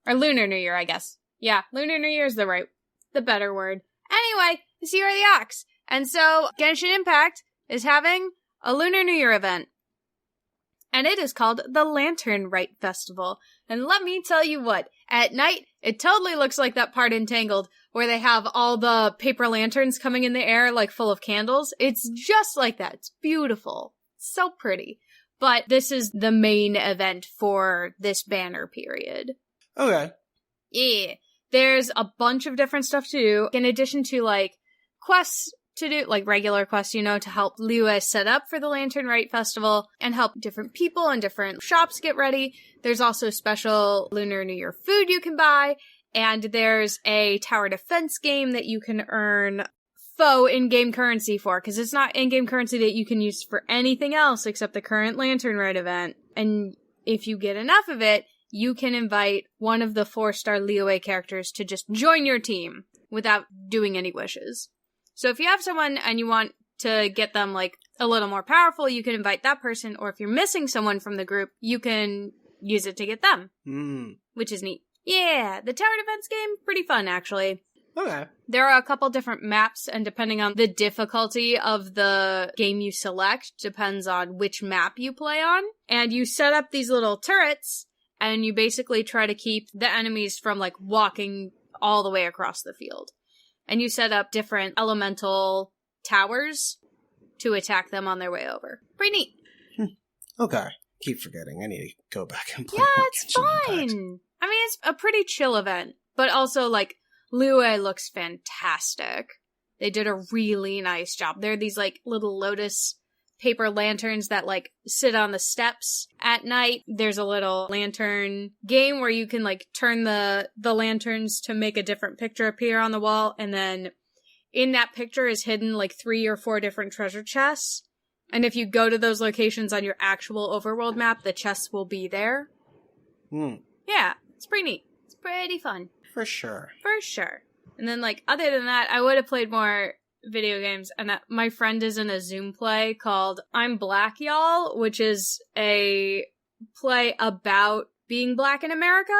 Or Lunar New Year, I guess. Yeah, Lunar New Year is the better word. Anyway, it's Year of the Ox. And so, Genshin Impact is having a Lunar New Year event. And it is called the Lantern Rite Festival. And let me tell you what, at night, it totally looks like that part in Tangled, where they have all the paper lanterns coming in the air, like full of candles. It's just like that. It's beautiful. So pretty. But this is the main event for this banner period. Okay. Yeah. There's a bunch of different stuff to do, in addition to, like, quests to do, like regular quests, you know, to help Liyue set up for the Lantern Rite Festival and help different people and different shops get ready. There's also special Lunar New Year food you can buy, and there's a tower defense game that you can earn faux in-game currency for, because it's not in-game currency that you can use for anything else except the current Lantern Rite event. And if you get enough of it, you can invite one of the 4-star Liyue characters to just join your team without doing any wishes. So if you have someone and you want to get them, like, a little more powerful, you can invite that person, or if you're missing someone from the group, you can use it to get them. Which is neat. Yeah, the tower defense game, pretty fun, actually. Okay. There are a couple different maps, and depending on the difficulty of the game you select, depends on which map you play on. And you set up these little turrets, and you basically try to keep the enemies from, like, walking all the way across the field. And you set up different elemental towers to attack them on their way over. Pretty neat. Okay. Keep forgetting. I need to go back and play. Yeah, it's fine. I mean, it's a pretty chill event. But also, like, Liyue looks fantastic. They did a really nice job. They're these, like, little lotus paper lanterns that, like, sit on the steps at night. There's a little lantern game where you can, like, turn the lanterns to make a different picture appear on the wall, and then in that picture is hidden, like, 3 or 4 different treasure chests. And if you go to those locations on your actual overworld map, the chests will be there. Yeah, it's pretty neat. It's pretty fun. For sure. For sure. And then, like, other than that, I would have played more video games. And my friend is in a Zoom play called I'm Black, Y'all, which is a play about being black in America.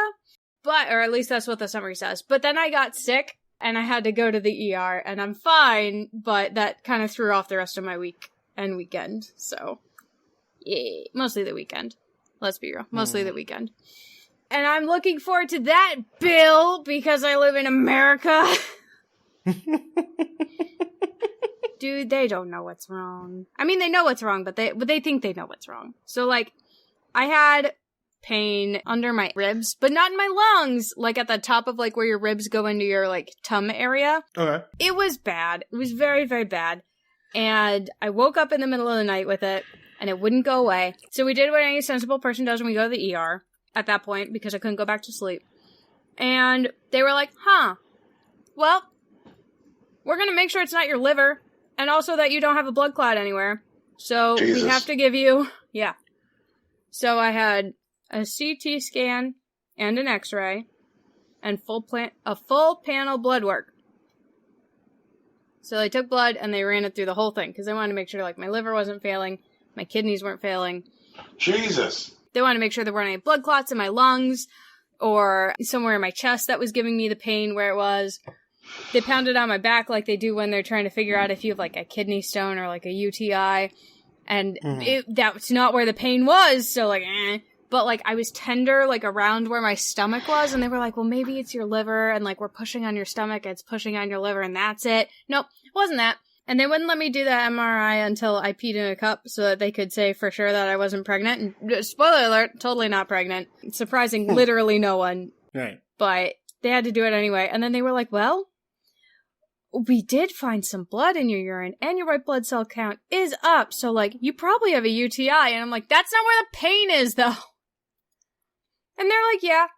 Or at least that's what the summary says. But then I got sick, and I had to go to the ER, and I'm fine, but that kind of threw off the rest of my week and weekend. So, yeah, mostly the weekend. Let's be real. Mostly the weekend. And I'm looking forward to that, Bill, because I live in America. Dude, they don't know what's wrong. I mean, they know what's wrong, but they think they know what's wrong. So, like, I had pain under my ribs, but not in my lungs, like at the top of, like, where your ribs go into your, like, tum area. Okay. It was bad. It was very, very bad. And I woke up in the middle of the night with it, and it wouldn't go away. So we did what any sensible person does when we go to the ER at that point, because I couldn't go back to sleep. And they were like, well, we're going to make sure it's not your liver, and also that you don't have a blood clot anywhere. So Jesus. We have to give you, So I had a CT scan and an X-ray and a full panel blood work. So they took blood and they ran it through the whole thing because they wanted to make sure, like, my liver wasn't failing, my kidneys weren't failing. Jesus. They wanted to make sure there weren't any blood clots in my lungs or somewhere in my chest that was giving me the pain where it was. They pounded on my back like they do when they're trying to figure out if you have, like, a kidney stone or, like, a UTI. And that's not where the pain was, so, like, But, like, I was tender, like, around where my stomach was, and they were like, well, maybe it's your liver, and, like, we're pushing on your stomach, it's pushing on your liver, and that's it. Nope, it wasn't that. And they wouldn't let me do the MRI until I peed in a cup so that they could say for sure that I wasn't pregnant. And spoiler alert, totally not pregnant. Surprising literally no one. Right. But they had to do it anyway. And then they were like, well, we did find some blood in your urine, and your white blood cell count is up, so, like, you probably have a UTI. And I'm like, that's not where the pain is, though. And they're like, yeah,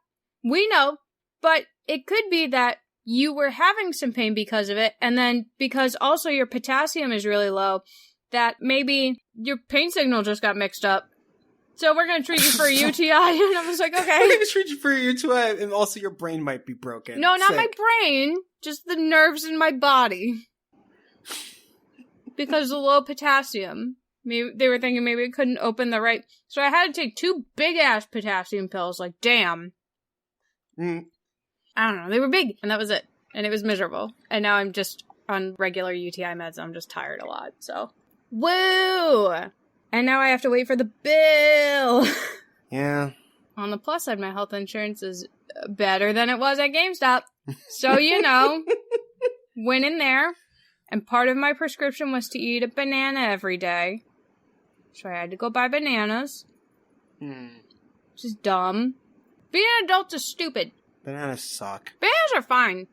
we know, but it could be that you were having some pain because of it, and then because also your potassium is really low, that maybe your pain signal just got mixed up. So we're going to treat you for a UTI. And I was like, okay. We're going to treat you for a UTI, and also your brain might be broken. No, not Sick. my brain, just the nerves in my body. Because of the low potassium. Maybe they were thinking maybe it couldn't open the right. So I had to take 2 big-ass potassium pills. Like, damn. I don't know. They were big, and that was it. And it was miserable. And now I'm just on regular UTI meds. I'm just tired a lot, so. Woo! And now I have to wait for the bill. Yeah. On the plus side, my health insurance is better than it was at GameStop. So, you know, went in there, and part of my prescription was to eat a banana every day. So I had to go buy bananas. Which is dumb. Being an adult is stupid. Bananas suck. Bananas are fine.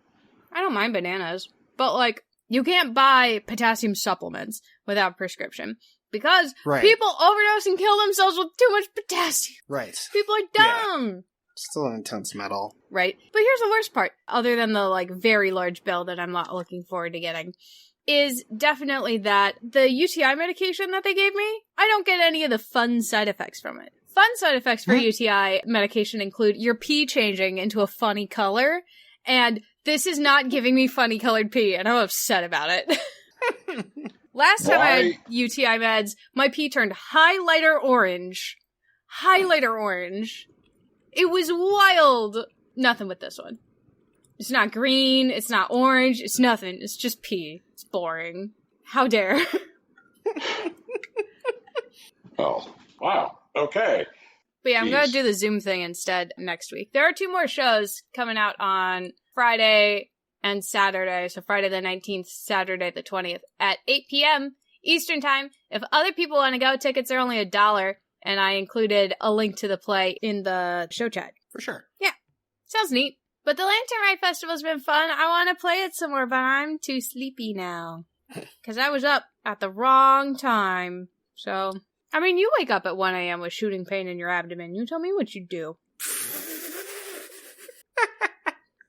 I don't mind bananas. But, like, you can't buy potassium supplements without prescription. Because people overdose and kill themselves with too much potassium. Right. People are dumb. Yeah. Still an intense metal. Right. But here's the worst part, other than the, like, very large bill that I'm not looking forward to getting, is definitely that the UTI medication that they gave me, I don't get any of the fun side effects from it. Fun side effects for UTI medication include your pee changing into a funny color, and this is not giving me funny colored pee, and I'm upset about it. Last time I had UTI meds, my pee turned highlighter orange. Highlighter orange. It was wild. Nothing with this one. It's not green, it's not orange, it's nothing. It's just pee. It's boring. How dare. Oh, wow. Okay. But yeah, I'm going to do the Zoom thing instead next week. There are 2 more shows coming out on Friday and Saturday. So Friday the 19th, Saturday the 20th at 8 p.m. Eastern Time. If other people want to go, tickets are only $1. And I included a link to the play in the show chat. For sure. Yeah. Sounds neat. But the Lantern Ride Festival's been fun. I want to play it some more, but I'm too sleepy now. Because I was up at the wrong time. So, I mean, you wake up at 1 a.m. with shooting pain in your abdomen. You tell me what you do.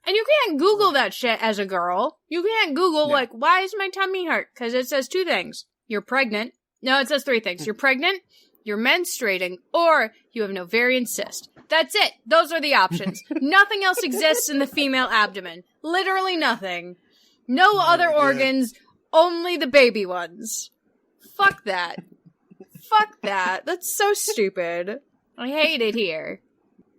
And you can't Google that shit as a girl. You can't Google, like, why is my tummy hurt? Because it says 2 things. You're pregnant. No, it says 3 things. You're pregnant, you're menstruating, or you have an ovarian cyst. That's it. Those are the options. Nothing else exists in the female abdomen. Literally nothing. No other organs, only the baby ones. Fuck that. Fuck that. That's so stupid. I hate it here.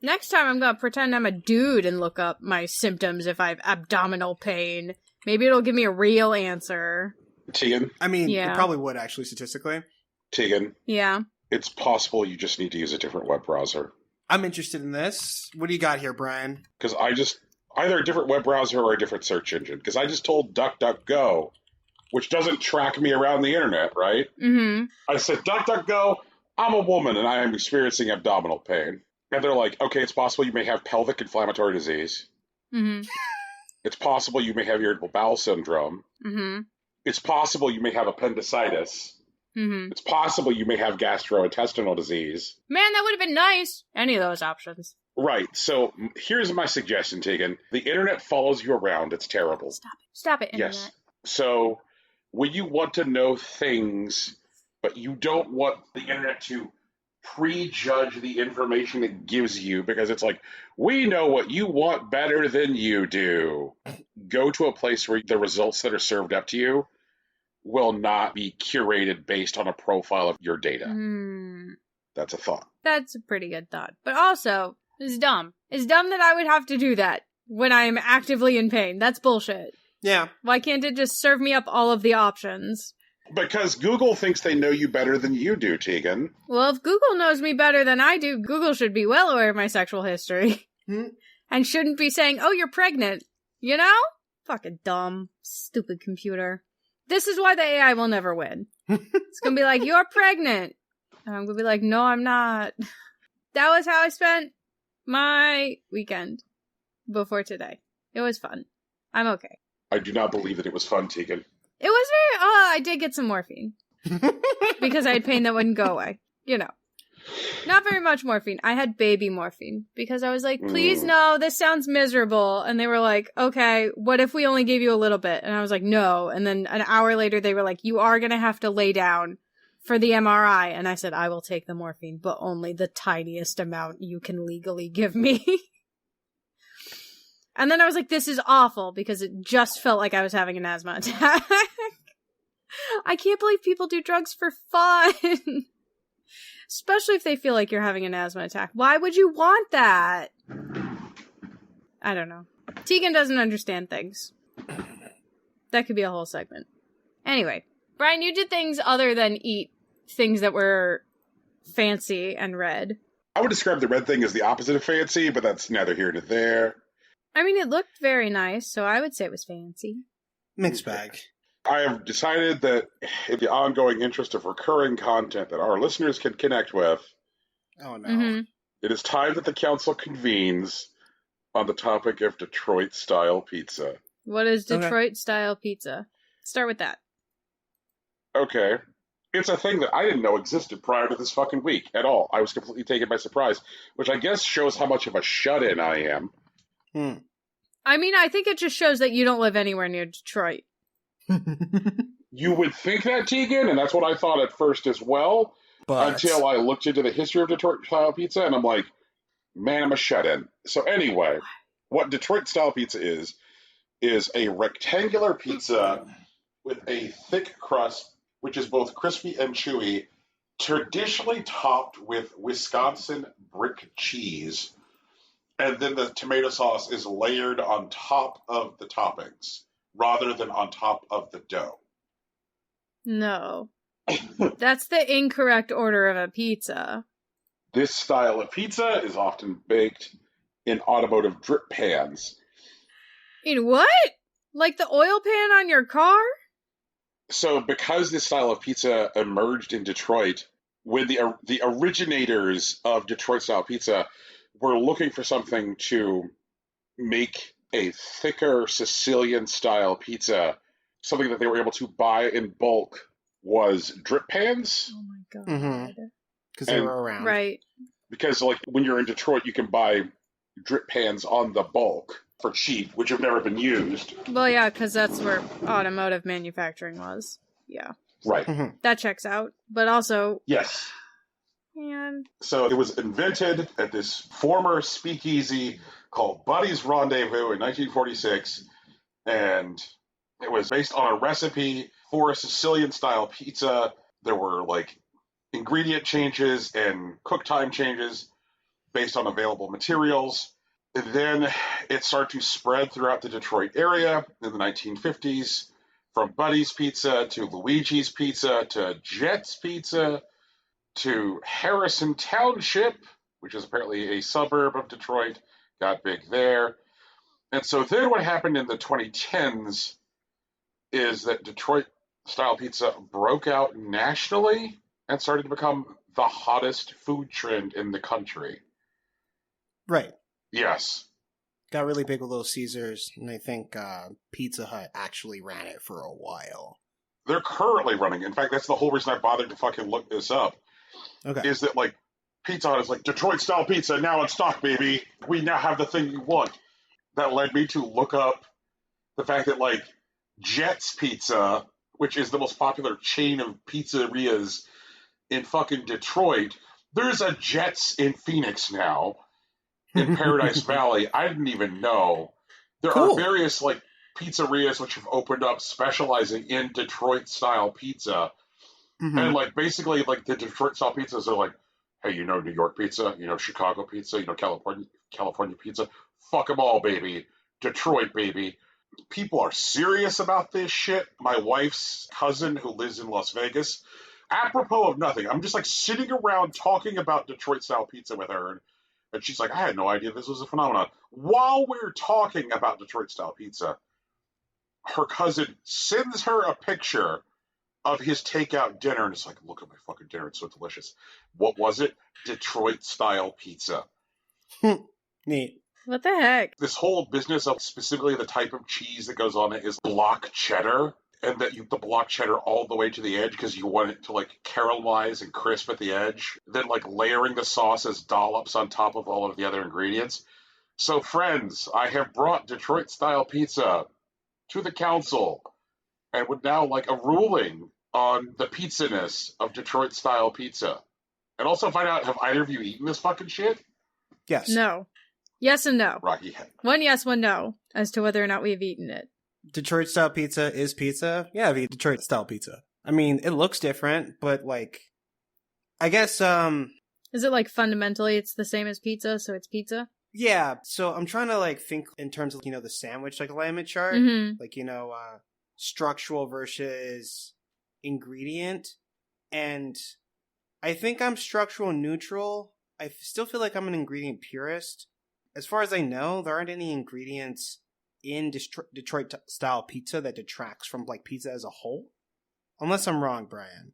Next time I'm gonna pretend I'm a dude and look up my symptoms if I have abdominal pain. Maybe it'll give me a real answer. Tegan? I mean, Yeah. it probably would, actually, statistically. Tegan? Yeah. It's possible you just need to use a different web browser. I'm interested in this. What do you got here, Brian? Because either a different web browser or a different search engine. Because I just told DuckDuckGo, which doesn't track me around the internet, right? Mm-hmm. I said, DuckDuckGo, I'm a woman and I am experiencing abdominal pain. And they're like, okay, it's possible you may have pelvic inflammatory disease. Mm-hmm. It's possible you may have irritable bowel syndrome. Mm-hmm. It's possible you may have appendicitis. Mm-hmm. It's possible you may have gastrointestinal disease. Man, that would have been nice. Any of those options. Right. So here's my suggestion, Tegan. The internet follows you around. It's terrible. Stop it. Stop it, internet. Yes. So when you want to know things, but you don't want the internet to prejudge the information it gives you because it's like, we know what you want better than you do. Go to a place where the results that are served up to you will not be curated based on a profile of your data. That's a thought. That's a pretty good thought. But also, it's dumb. It's dumb that I would have to do that when I am actively in pain. That's bullshit. Yeah. Why can't it just serve me up all of the options? Because Google thinks they know you better than you do, Tegan. Well, if Google knows me better than I do, Google should be well aware of my sexual history. And shouldn't be saying, oh, you're pregnant. You know? Fucking dumb, stupid computer. This is why the AI will never win. It's gonna be like, you're pregnant. And I'm gonna be like, no, I'm not. That was how I spent my weekend before today. It was fun. I'm okay. I do not believe that it was fun, Tegan. It was very, I did get some morphine. Because I had pain that wouldn't go away. You know. Not very much morphine. I had baby morphine. Because I was like, please no, this sounds miserable. And they were like, okay, what if we only gave you a little bit? And I was like, no. And then an hour later, they were like, you are going to have to lay down for the MRI. And I said, I will take the morphine, but only the tiniest amount you can legally give me. And then I was like, this is awful, because it just felt like I was having an asthma attack. I can't believe people do drugs for fun. Especially if they feel like you're having an asthma attack. Why would you want that? I don't know. Tegan doesn't understand things. That could be a whole segment. Anyway, Brian, you did things other than eat things that were fancy and red. I would describe the red thing as the opposite of fancy, but that's neither here nor there. I mean, it looked very nice, so I would say it was fancy. Mixed bag. I have decided that in the ongoing interest of recurring content that our listeners can connect with, Oh, no. Mm-hmm. it is time that the council convenes on the topic of Detroit-style pizza. What is Detroit-style pizza? Start with that. Okay. It's a thing that I didn't know existed prior to this fucking week at all. I was completely taken by surprise, which I guess shows how much of a shut-in I am. I mean, I think it just shows that you don't live anywhere near Detroit. You would think that, Tegan, and that's what I thought at first as well, until I looked into the history of Detroit-style pizza, and I'm like, man, I'm a shut-in. So anyway, what Detroit-style pizza is a rectangular pizza with a thick crust, which is both crispy and chewy, traditionally topped with Wisconsin brick cheese, and then the tomato sauce is layered on top of the toppings, rather than on top of the dough. No. That's the incorrect order of a pizza. This style of pizza is often baked in automotive drip pans. In what? Like the oil pan on your car? So because this style of pizza emerged in Detroit, when the originators of Detroit-style pizza were looking for something to make a thicker Sicilian-style pizza, something that they were able to buy in bulk was drip pans. Oh my god. Mm-hmm. Because they were around. Right. Because like when you're in Detroit, you can buy drip pans on the bulk for cheap, which have never been used. Well, yeah, because that's where automotive manufacturing was. Yeah. Right. Mm-hmm. That checks out. But also, Yes. Man. So it was invented at this former speakeasy called Buddy's Rendezvous in 1946, and it was based on a recipe for a Sicilian-style pizza. There were, like, ingredient changes and cook time changes based on available materials. And then it started to spread throughout the Detroit area in the 1950s, from Buddy's Pizza to Luigi's Pizza to Jet's Pizza to Harrison Township, which is apparently a suburb of Detroit, got big there. And so then what happened in the 2010s is that Detroit-style pizza broke out nationally and started to become the hottest food trend in the country. Right. Yes. Got really big with Little Caesars, and I think Pizza Hut actually ran it for a while. They're currently running. In fact, that's the whole reason I bothered to fucking look this up. Okay. Is that, like, Pizza Hut is like, Detroit-style pizza now in stock, baby. We now have the thing you want. That led me to look up the fact that, like, Jet's Pizza, which is the most popular chain of pizzerias in fucking Detroit, there's a Jet's in Phoenix now, in Paradise Valley. I didn't even know. There Cool. are various, like, pizzerias which have opened up specializing in Detroit-style pizza. Mm-hmm. And, like, basically, like, the Detroit-style pizzas are like, hey, you know New York pizza? You know Chicago pizza? You know California pizza? Fuck them all, baby. Detroit, baby. People are serious about this shit. My wife's cousin, who lives in Las Vegas, apropos of nothing, I'm just, like, sitting around talking about Detroit-style pizza with her, and she's like, I had no idea this was a phenomenon. While we're talking about Detroit-style pizza, her cousin sends her a picture of his takeout dinner, and it's like, look at my fucking dinner, it's so delicious. What was it? Detroit-style pizza. Neat. What the heck? This whole business of specifically the type of cheese that goes on it is block cheddar, and that you the block cheddar all the way to the edge because you want it to, like, caramelize and crisp at the edge. Then, like, layering the sauce as dollops on top of all of the other ingredients. So, friends, I have brought Detroit-style pizza to the council and would now like a ruling on the pizzaness of Detroit-style pizza. And also find out, have either of you eaten this fucking shit? Yes. No. Yes and no. Rocky. One yes, one no, as to whether or not we've eaten it. Detroit-style pizza is pizza. Yeah, I've eaten Detroit-style pizza. I mean, it looks different, but, like, I guess, Is it, like, fundamentally it's the same as pizza, so it's pizza? yeah, so I'm trying to, like, think in terms of, you know, the sandwich, like, alignment chart. Mm-hmm. Like, you know, structural versus ingredient. And I think I'm structural neutral. I still feel like I'm an ingredient purist. As far as I know, there aren't any ingredients in Detroit-style pizza that detracts from, like, pizza as a whole. Unless I'm wrong, Brian.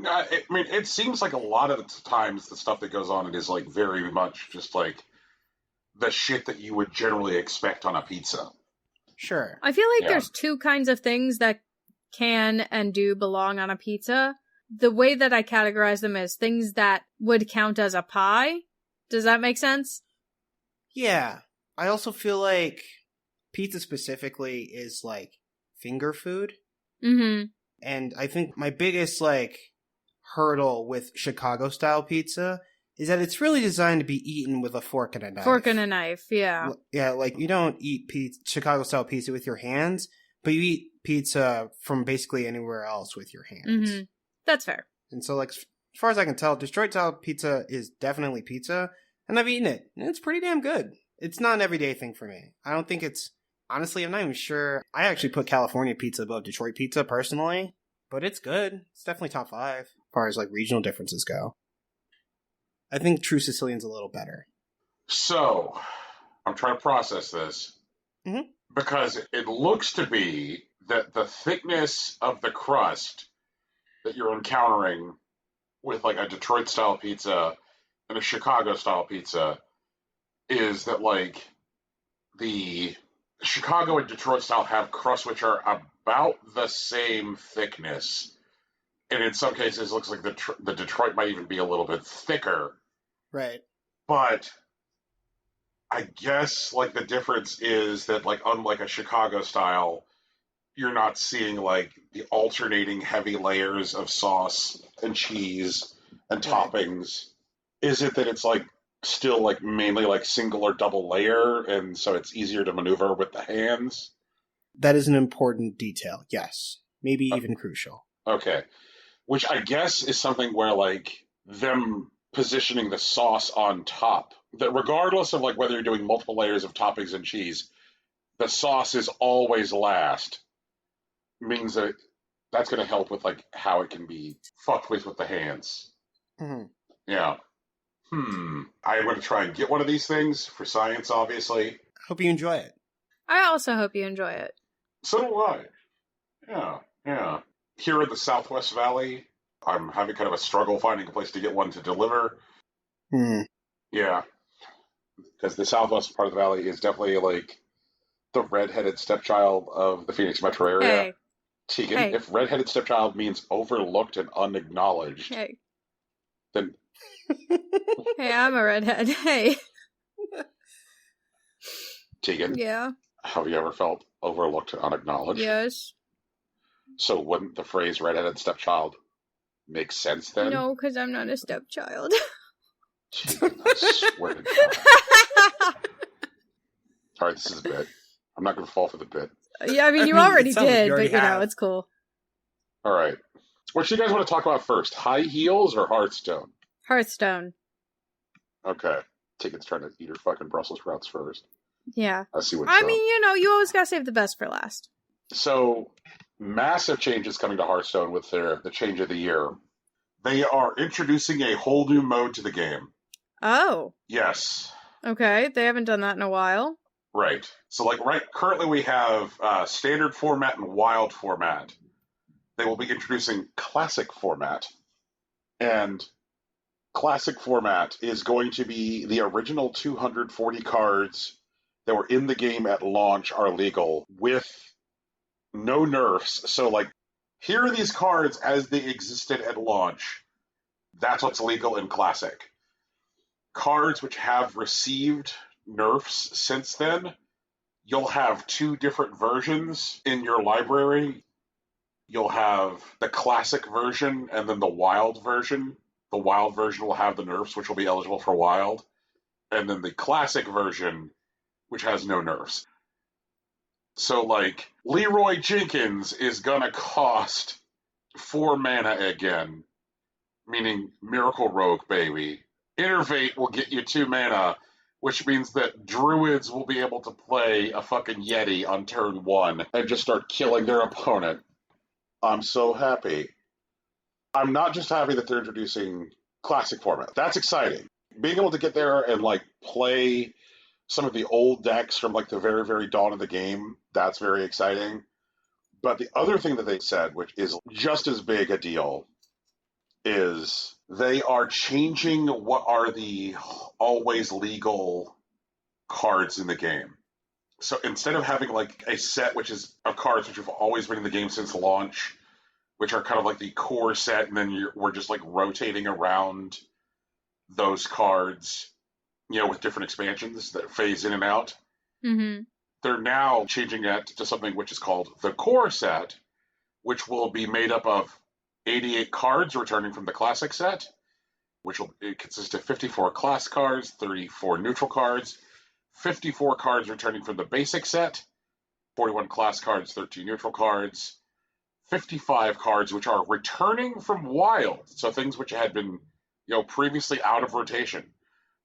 I mean, it seems like a lot of the times the stuff that goes on it is, like, very much just, like, the shit that you would generally expect on a pizza. Sure. I feel like Yeah. there's two kinds of things that can and do belong on a pizza. The way that I categorize them is things that would count as a pie. Does that make sense? Yeah. I also feel like pizza specifically is, like, finger food. Mm-hmm. And I think my biggest, like, hurdle with Chicago-style pizza is that it's really designed to be eaten with a fork and a knife. Fork and a knife, yeah. Yeah, like, you don't eat Chicago-style pizza with your hands, but you eat pizza from basically anywhere else with your hands. Mm-hmm. That's fair. And so, like, as far as I can tell, Detroit-style pizza is definitely pizza, and I've eaten it, and it's pretty damn good. It's not an everyday thing for me. I don't think it's... Honestly, I'm not even sure. I actually put California pizza above Detroit pizza, personally, but it's good. It's definitely top 5, as far as, like, regional differences go. I think True Sicilian's a little better. So, I'm trying to process this. Mhm. Because it looks to be that the thickness of the crust that you're encountering with, like, a Detroit-style pizza and a Chicago-style pizza is that, like, the Chicago and Detroit style have crusts which are about the same thickness. And in some cases, it looks like the Detroit might even be a little bit thicker. Right. But I guess, like, the difference is that, like, unlike a Chicago style, you're not seeing, like, the alternating heavy layers of sauce and cheese and toppings, is it that it's like still like mainly like single or double layer, and so it's easier to maneuver with the hands? That is an important detail, yes. Maybe even crucial. Okay. Which I guess is something where like them positioning the sauce on top, that regardless of like whether you're doing multiple layers of toppings and cheese, the sauce is always last, means that that's going to help with like how it can be fucked with the hands. Mm-hmm. Yeah. I'm going to try and get one of these things for science, obviously. Hope you enjoy it. I also hope you enjoy it. So do I. Yeah. Here in the Southwest Valley, I'm having kind of a struggle finding a place to get one to deliver. Yeah. Because the southwest part of the valley is definitely like the redheaded stepchild of the Phoenix metro area. Hey. Tegan, Hey. if redheaded stepchild means overlooked and unacknowledged, Hey. then Hey, I'm a redhead. Hey. Tegan, Yeah. have you ever felt overlooked and unacknowledged? Yes. So wouldn't the phrase redheaded stepchild make sense then? No, because I'm not a stepchild. Tegan, I swear to God. Alright, this is a bit. I'm not going to fall for the bit. Yeah, I mean, you it already sounds like did, you already but have. it's cool. Alright. What do you guys want to talk about first? High heels or Hearthstone? Hearthstone. Okay. Tegan's trying to eat her fucking Brussels sprouts first. Yeah. I see what's I up. mean, you always gotta save the best for last. So, massive changes coming to Hearthstone with the change of the year. They are introducing a whole new mode to the game. Oh. Yes. Okay, they haven't done that in a while. Right. So, currently we have standard format and wild format. They will be introducing classic format. And classic format is going to be the original 240 cards that were in the game at launch are legal with no nerfs. So, here are these cards as they existed at launch. That's what's legal in Classic. Cards which have received nerfs since then, you'll have two different versions in your library. You'll have the Classic version and then the Wild version. The Wild version will have the nerfs, which will be eligible for Wild. And then the Classic version, which has no nerfs. So, Leroy Jenkins is gonna cost 4 mana again, meaning Miracle Rogue, baby. Innervate will get you 2 mana, which means that Druids will be able to play a fucking Yeti on turn 1 and just start killing their opponent. I'm so happy. I'm not just happy that they're introducing Classic format. That's exciting. Being able to get there and, play some of the old decks from the very, very dawn of the game, that's very exciting. But the other thing that they said, which is just as big a deal, is they are changing what are the always legal cards in the game. So instead of having a set which is of cards which have always been in the game since launch, which are kind of the core set, and then we're just rotating around those cards, with different expansions that phase in and out. Mm-hmm. They're now changing that to something which is called the core set, which will be made up of 88 cards returning from the classic set, which will consist of 54 class cards, 34 neutral cards, 54 cards returning from the basic set, 41 class cards, 13 neutral cards, 55 cards which are returning from wild, so things which had been previously out of rotation.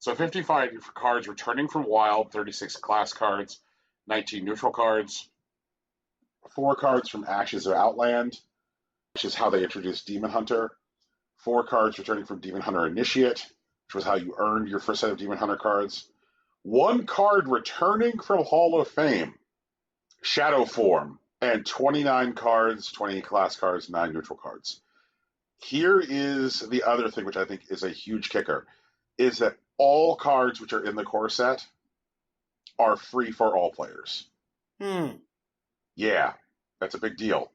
So 55 cards returning from wild, 36 class cards, 19 neutral cards, 4 cards from Ashes of Outland, which is how they introduced Demon Hunter, 4 cards returning from Demon Hunter Initiate, which was how you earned your first set of Demon Hunter cards, 1 card returning from Hall of Fame, Shadow Form, and 29 cards, 28 class cards, 9 neutral cards. Here is the other thing which I think is a huge kicker, is that all cards which are in the core set are free for all players. Yeah, that's a big deal.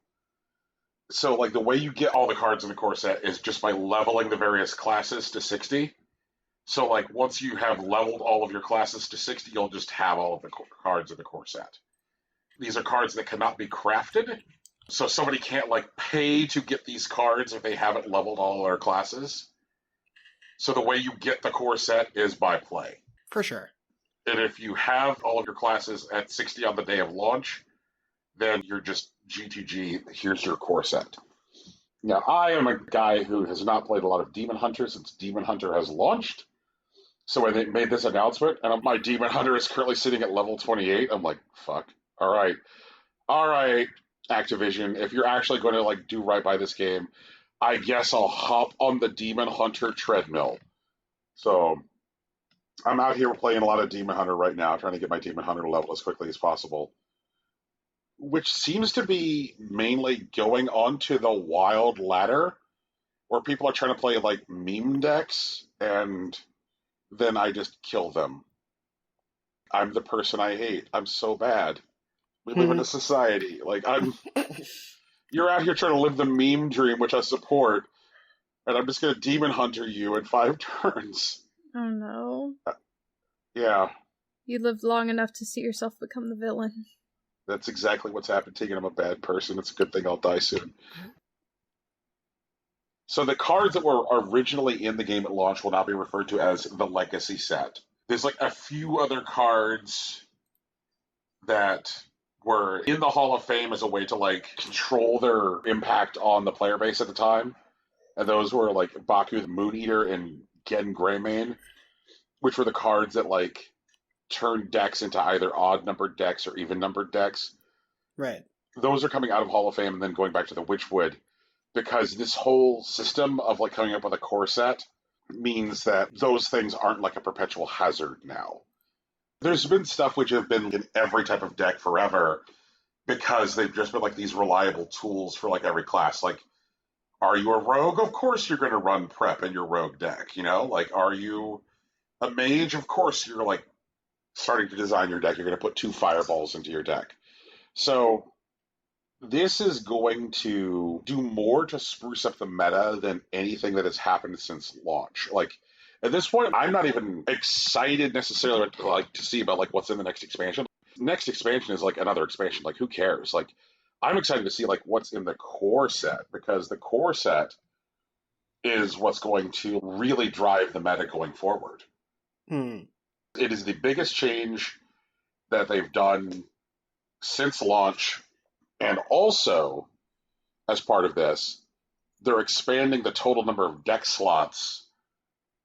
So, the way you get all the cards in the core set is just by leveling the various classes to 60. So, once you have leveled all of your classes to 60, you'll just have all of the cards in the core set. These are cards that cannot be crafted, so somebody can't, pay to get these cards if they haven't leveled all their classes. So the way you get the core set is by play. For sure. And if you have all of your classes at 60 on the day of launch, then you're just GTG, here's your core set. Now, I am a guy who has not played a lot of Demon Hunter since Demon Hunter has launched. So when they made this announcement, and my Demon Hunter is currently sitting at level 28, I'm like, fuck. All right, Activision, if you're actually going to like do right by this game, I guess I'll hop on the Demon Hunter treadmill. So I'm out here playing a lot of Demon Hunter right now, trying to get my Demon Hunter level as quickly as possible, which seems to be mainly going onto the wild ladder, where people are trying to play like meme decks, and then I just kill them. I'm the person I hate. I'm so bad. We live in a society. Like, you're out here trying to live the meme dream, which I support, and I'm just going to Demon Hunter you in 5 turns. Oh no. Yeah. You lived long enough to see yourself become the villain. That's exactly what's happened. Taking I'm a bad person. It's a good thing I'll die soon. So the cards that were originally in the game at launch will now be referred to as the Legacy set. There's like a few other cards that were in the Hall of Fame as a way to like control their impact on the player base at the time. And those were like Baku the Moon Eater and Gen Greymane, which were the cards that like turned decks into either odd numbered decks or even numbered decks. Right. Those are coming out of Hall of Fame and then going back to the Witchwood, because this whole system of like coming up with a core set means that those things aren't like a perpetual hazard now. There's been stuff which have been in every type of deck forever because they've just been like these reliable tools for like every class. Like, are you a rogue? Of course you're going to run prep in your rogue deck, you know? Like, are you a mage? Of course you're like starting to design your deck. You're going to put 2 fireballs into your deck. So this is going to do more to spruce up the meta than anything that has happened since launch. Like, at this point, I'm not even excited necessarily to see about like what's in the next expansion. Next expansion is like another expansion. Like, who cares? Like, I'm excited to see like what's in the core set, because the core set is what's going to really drive the meta going forward. It is the biggest change that they've done since launch. And also, as part of this, they're expanding the total number of deck slots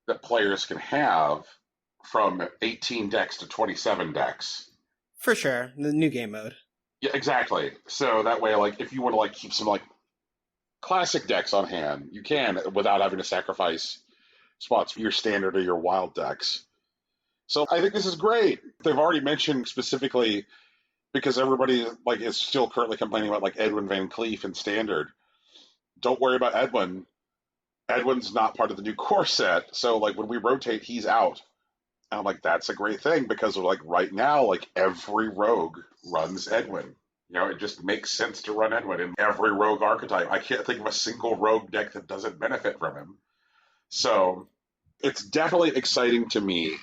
that players can have from 18 decks to 27 decks. For sure. The new game mode. Yeah, exactly. So that way, like, if you want to like keep some like classic decks on hand, you can without having to sacrifice spots for your standard or your wild decks. So I think this is great. They've already mentioned specifically, because everybody like is still currently complaining about like Edwin Van Cleef in standard. Don't worry about Edwin. Edwin's not part of the new core set, so like when we rotate, he's out. And I'm like, that's a great thing, because like right now, like every rogue runs Edwin. You know, it just makes sense to run Edwin in every rogue archetype. I can't think of a single rogue deck that doesn't benefit from him. So it's definitely exciting to me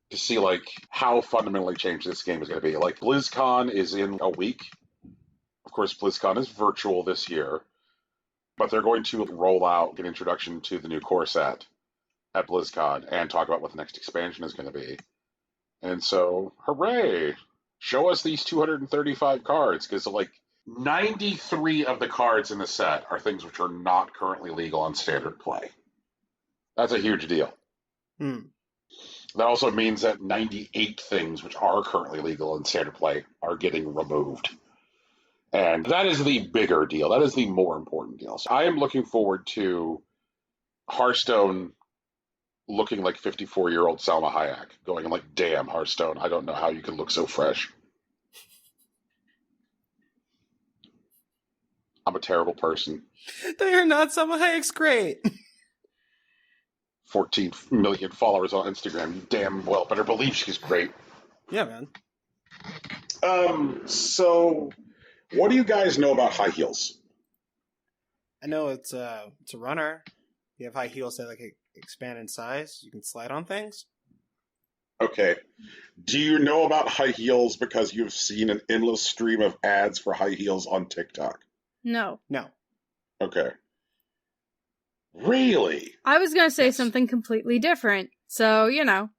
to see like how fundamentally changed this game is going to be. Like, BlizzCon is in a week. Of course, BlizzCon is virtual this year, but they're going to roll out an introduction to the new core set at BlizzCon and talk about what the next expansion is going to be. And so, hooray! Show us these 235 cards, because like 93 of the cards in the set are things which are not currently legal on standard play. That's a huge deal. That also means that 98 things which are currently legal in standard play are getting removed. And that is the bigger deal. That is the more important deal. So I am looking forward to Hearthstone looking like 54-year-old Salma Hayek, going like, damn, Hearthstone, I don't know how you can look so fresh. I'm a terrible person. No, you're not. Salma Hayek's great. 14 million followers on Instagram. You damn well better believe she's great. Yeah, man. So what do you guys know about high heels? I know it's a runner. You have high heels that like expand in size. You can slide on things. Okay. Do you know about high heels because you've seen an endless stream of ads for high heels on TikTok? No. No. Okay. Really? I was going to say Yes. something completely different. So, you know.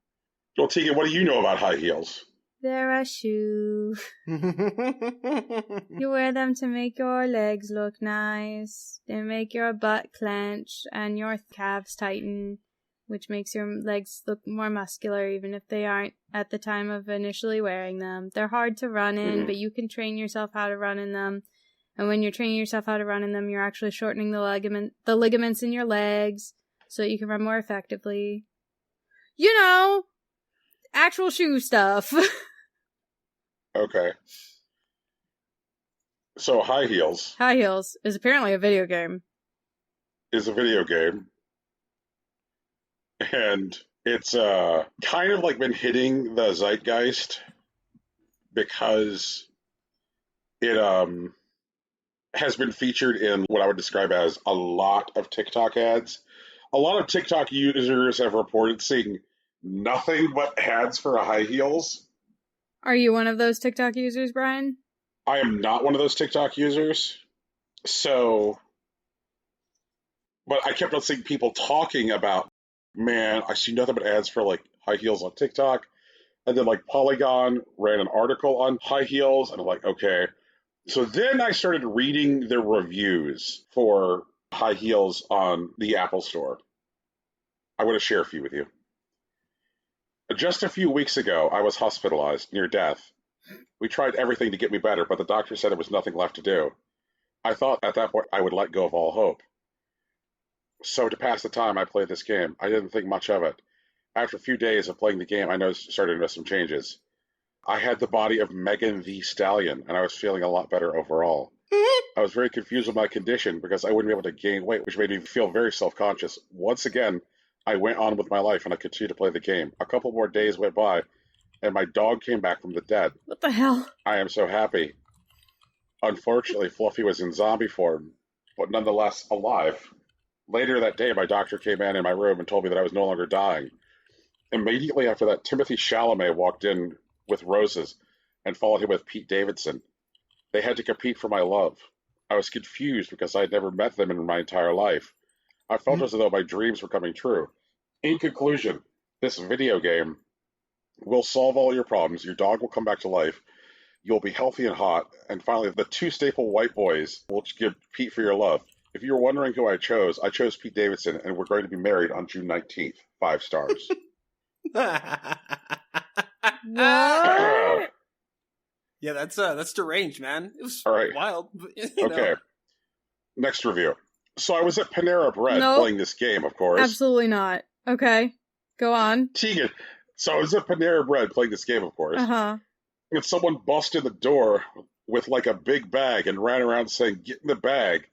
Well, Tegan, what do you know about high heels? They're a shoe. You wear them to make your legs look nice. They make your butt clench and your calves tighten, which makes your legs look more muscular even if they aren't at the time of initially wearing them. They're hard to run in, but you can train yourself how to run in them. And when you're training yourself how to run in them, you're actually shortening the ligaments in your legs so that you can run more effectively. You know, actual shoe stuff. Okay. So High Heels High Heels is apparently a video game. is a video game. And it's kind of like been hitting the zeitgeist because it has been featured in what I would describe as a lot of TikTok ads. A lot of TikTok users have reported seeing nothing but ads for High Heels. Are you one of those TikTok users, Brian? I am not one of those TikTok users. So, but I kept on seeing people talking about, man, I see nothing but ads for like high heels on TikTok. And then like Polygon ran an article on high heels, and I'm like, okay. So then I started reading the reviews for high heels on the Apple Store. I want to share a few with you. Just a few weeks ago, I was hospitalized near death. We tried everything to get me better, but the doctor said there was nothing left to do. I thought at that point I would let go of all hope. So to pass the time, I played this game. I didn't think much of it. After a few days of playing the game, I started to notice some changes. I had the body of Megan Thee Stallion, and I was feeling a lot better overall. I was very confused with my condition because I wouldn't be able to gain weight, which made me feel very self-conscious. Once again, I went on with my life and I continued to play the game. A couple more days went by, and my dog came back from the dead. What the hell? I am so happy. Unfortunately, Fluffy was in zombie form, but nonetheless alive. Later that day, my doctor came in my room and told me that I was no longer dying. Immediately after that, Timothy Chalamet walked in with roses and followed him with Pete Davidson. They had to compete for my love. I was confused because I had never met them in my entire life. I felt as though my dreams were coming true. In conclusion, this video game will solve all your problems. Your dog will come back to life. You'll be healthy and hot. And finally, the two staple white boys will give Pete for your love. If you're wondering who I chose Pete Davidson, and we're going to be married on June 19th. 5 stars. What? Yeah, that's deranged, man. It was All right. wild. But, Okay. Next review. So I was at Panera Bread playing this game, of course. Absolutely not. Okay. Go on. Tegan. So I was at Panera Bread playing this game, of course. Uh-huh. And someone busted the door with like a big bag and ran around saying, "Get in the bag."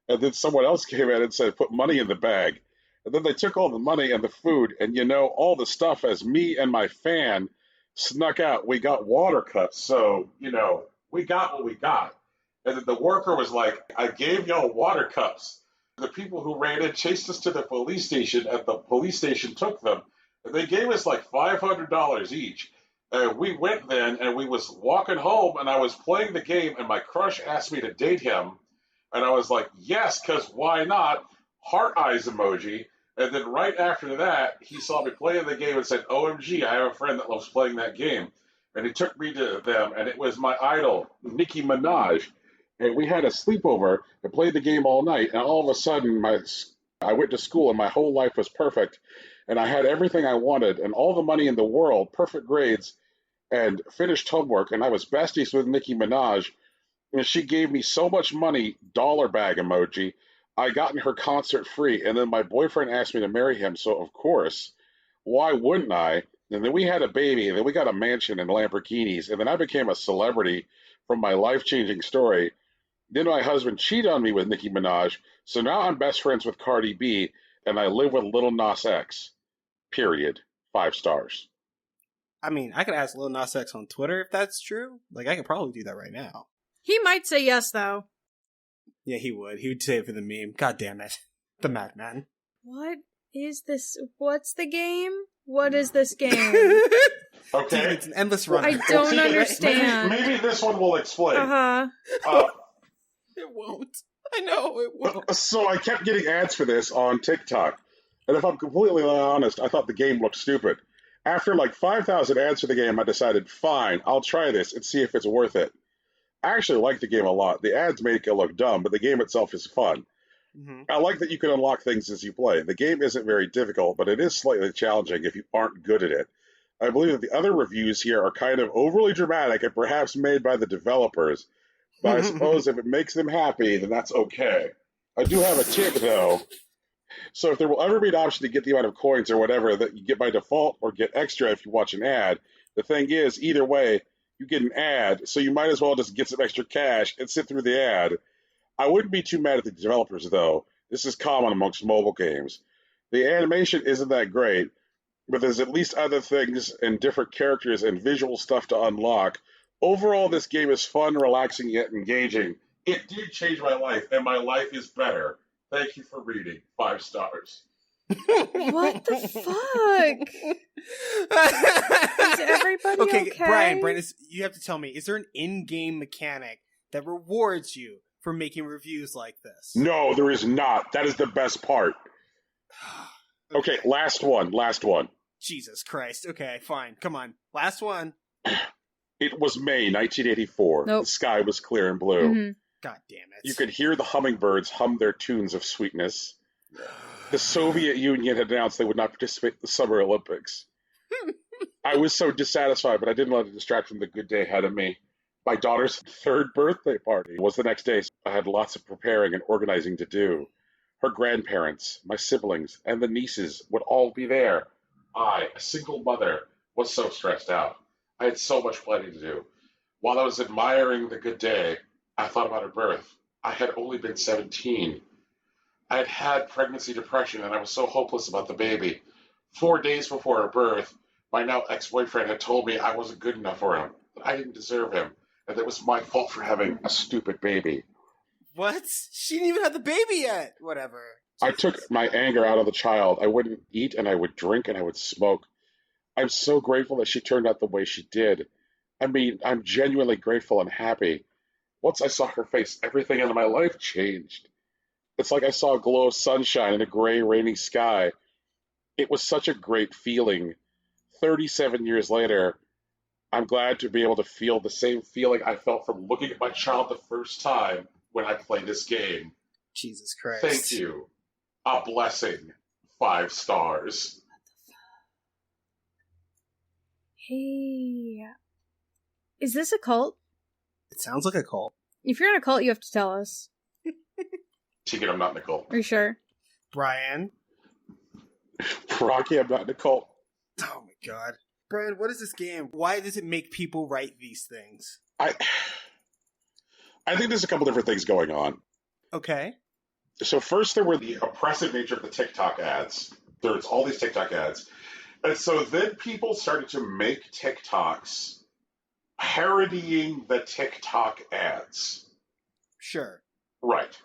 And then someone else came in and said, "Put money in the bag." And then they took all the money and the food and, all the stuff as me and my fan snuck out. We got water cups. So, we got what we got. And then the worker was like, "I gave y'all water cups." The people who ran in chased us to the police station, and the police station took them. And they gave us like $500 each. We went then, and we was walking home, and I was playing the game, and my crush asked me to date him. And I was like, yes, because why not? Heart eyes emoji. And then right after that, he saw me playing the game and said, OMG, I have a friend that loves playing that game. And he took me to them, and it was my idol, Nicki Minaj. And we had a sleepover and played the game all night. And all of a sudden, I went to school, and my whole life was perfect. And I had everything I wanted and all the money in the world, perfect grades, and finished homework. And I was besties with Nicki Minaj. And she gave me so much money, dollar bag emoji. I got in her concert free. And then my boyfriend asked me to marry him. So, of course, why wouldn't I? And then we had a baby. And then we got a mansion and Lamborghinis. And then I became a celebrity from my life-changing story. Then my husband cheated on me with Nicki Minaj. So now I'm best friends with Cardi B. And I live with Lil Nas X. Period. 5 stars. I mean, I could ask Lil Nas X on Twitter if that's true. Like, I could probably do that right now. He might say yes, though. Yeah, he would. He would say it for the meme. God damn it. The madman. What is this? What's the game? What is this game? Okay. Dude, it's an endless run. I don't understand. Maybe this one will explain. Uh-huh. It won't. I know. It was. So I kept getting ads for this on TikTok. And if I'm completely honest, I thought the game looked stupid. After like 5,000 ads for the game, I decided, fine, I'll try this and see if it's worth it. I actually like the game a lot. The ads make it look dumb, but the game itself is fun. Mm-hmm. I like that you can unlock things as you play. The game isn't very difficult, but it is slightly challenging if you aren't good at it. I believe that the other reviews here are kind of overly dramatic and perhaps made by the developers, but I suppose if it makes them happy, then that's okay. I do have a tip, though. So if there will ever be an option to get the amount of coins or whatever that you get by default or get extra if you watch an ad, the thing is, either way, you get an ad, so you might as well just get some extra cash and sit through the ad. I wouldn't be too mad at the developers, though. This is common amongst mobile games. The animation isn't that great, but there's at least other things and different characters and visual stuff to unlock. Overall, this game is fun, relaxing, yet engaging. It did change my life, and my life is better. Thank you for reading. 5 stars. What the fuck? Is everybody okay? Brian, you have to tell me, is there an in-game mechanic that rewards you for making reviews like this? No, there is not. That is the best part. Okay, last one. Jesus Christ. Okay, fine. Come on. Last one. It was May 1984. Nope. The sky was clear and blue. Mm-hmm. God damn it. You could hear the hummingbirds hum their tunes of sweetness. The Soviet Union had announced they would not participate in the Summer Olympics. I was so dissatisfied, but I didn't let it distract from the good day ahead of me. My daughter's 3rd birthday party was the next day, so I had lots of preparing and organizing to do. Her grandparents, my siblings, and the nieces would all be there. I, a single mother, was so stressed out. I had so much planning to do. While I was admiring the good day, I thought about her birth. I had only been 17. I had had pregnancy depression, and I was so hopeless about the baby. 4 days before her birth, my now ex-boyfriend had told me I wasn't good enough for him, that I didn't deserve him, and that it was my fault for having a stupid baby. What? She didn't even have the baby yet. Whatever. I took my anger out of the child. I wouldn't eat, and I would drink, and I would smoke. I'm so grateful that she turned out the way she did. I mean, I'm genuinely grateful and happy. Once I saw her face, everything in my life changed. It's like I saw a glow of sunshine in a gray, rainy sky. It was such a great feeling. 37 years later, I'm glad to be able to feel the same feeling I felt from looking at my child the first time when I played this game. Jesus Christ. Thank you. A blessing. 5 stars. Hey. Is this a cult? It sounds like a cult. If you're in a cult, you have to tell us. Tegan, I'm not in a cult. Are you sure? Brian? Rocky, I'm not in a cult. Oh my god. Brian, what is this game? Why does it make people write these things? I think there's a couple different things going on. Okay. So first there were the oppressive nature of the TikTok ads. There's all these TikTok ads. And so then people started to make TikToks parodying the TikTok ads. Sure. Right.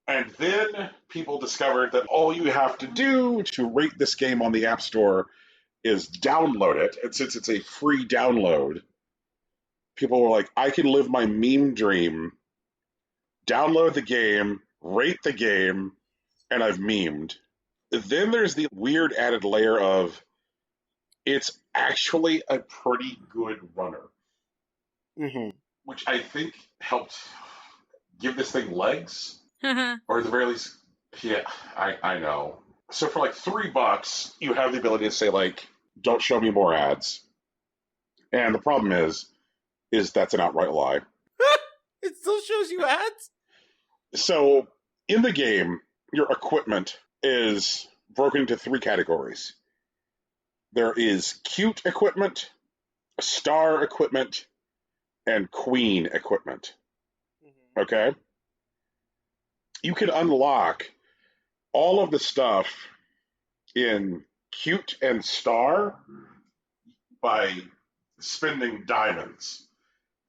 And then people discovered that all you have to do to rate this game on the App Store is download it. And since it's a free download, people were like, I can live my meme dream, download the game, rate the game, and I've memed. Then there's the weird added layer of it's actually a pretty good runner. Mm-hmm. Which I think helped give this thing legs. Or at the very least, yeah, I know. So for like $3, you have the ability to say like, don't show me more ads. And the problem is that's an outright lie. It still shows you ads? So in the game, your equipment is broken into 3 categories. There is cute equipment, star equipment, and queen equipment. Mm-hmm. Okay? You can unlock all of the stuff in cute and star by spending diamonds.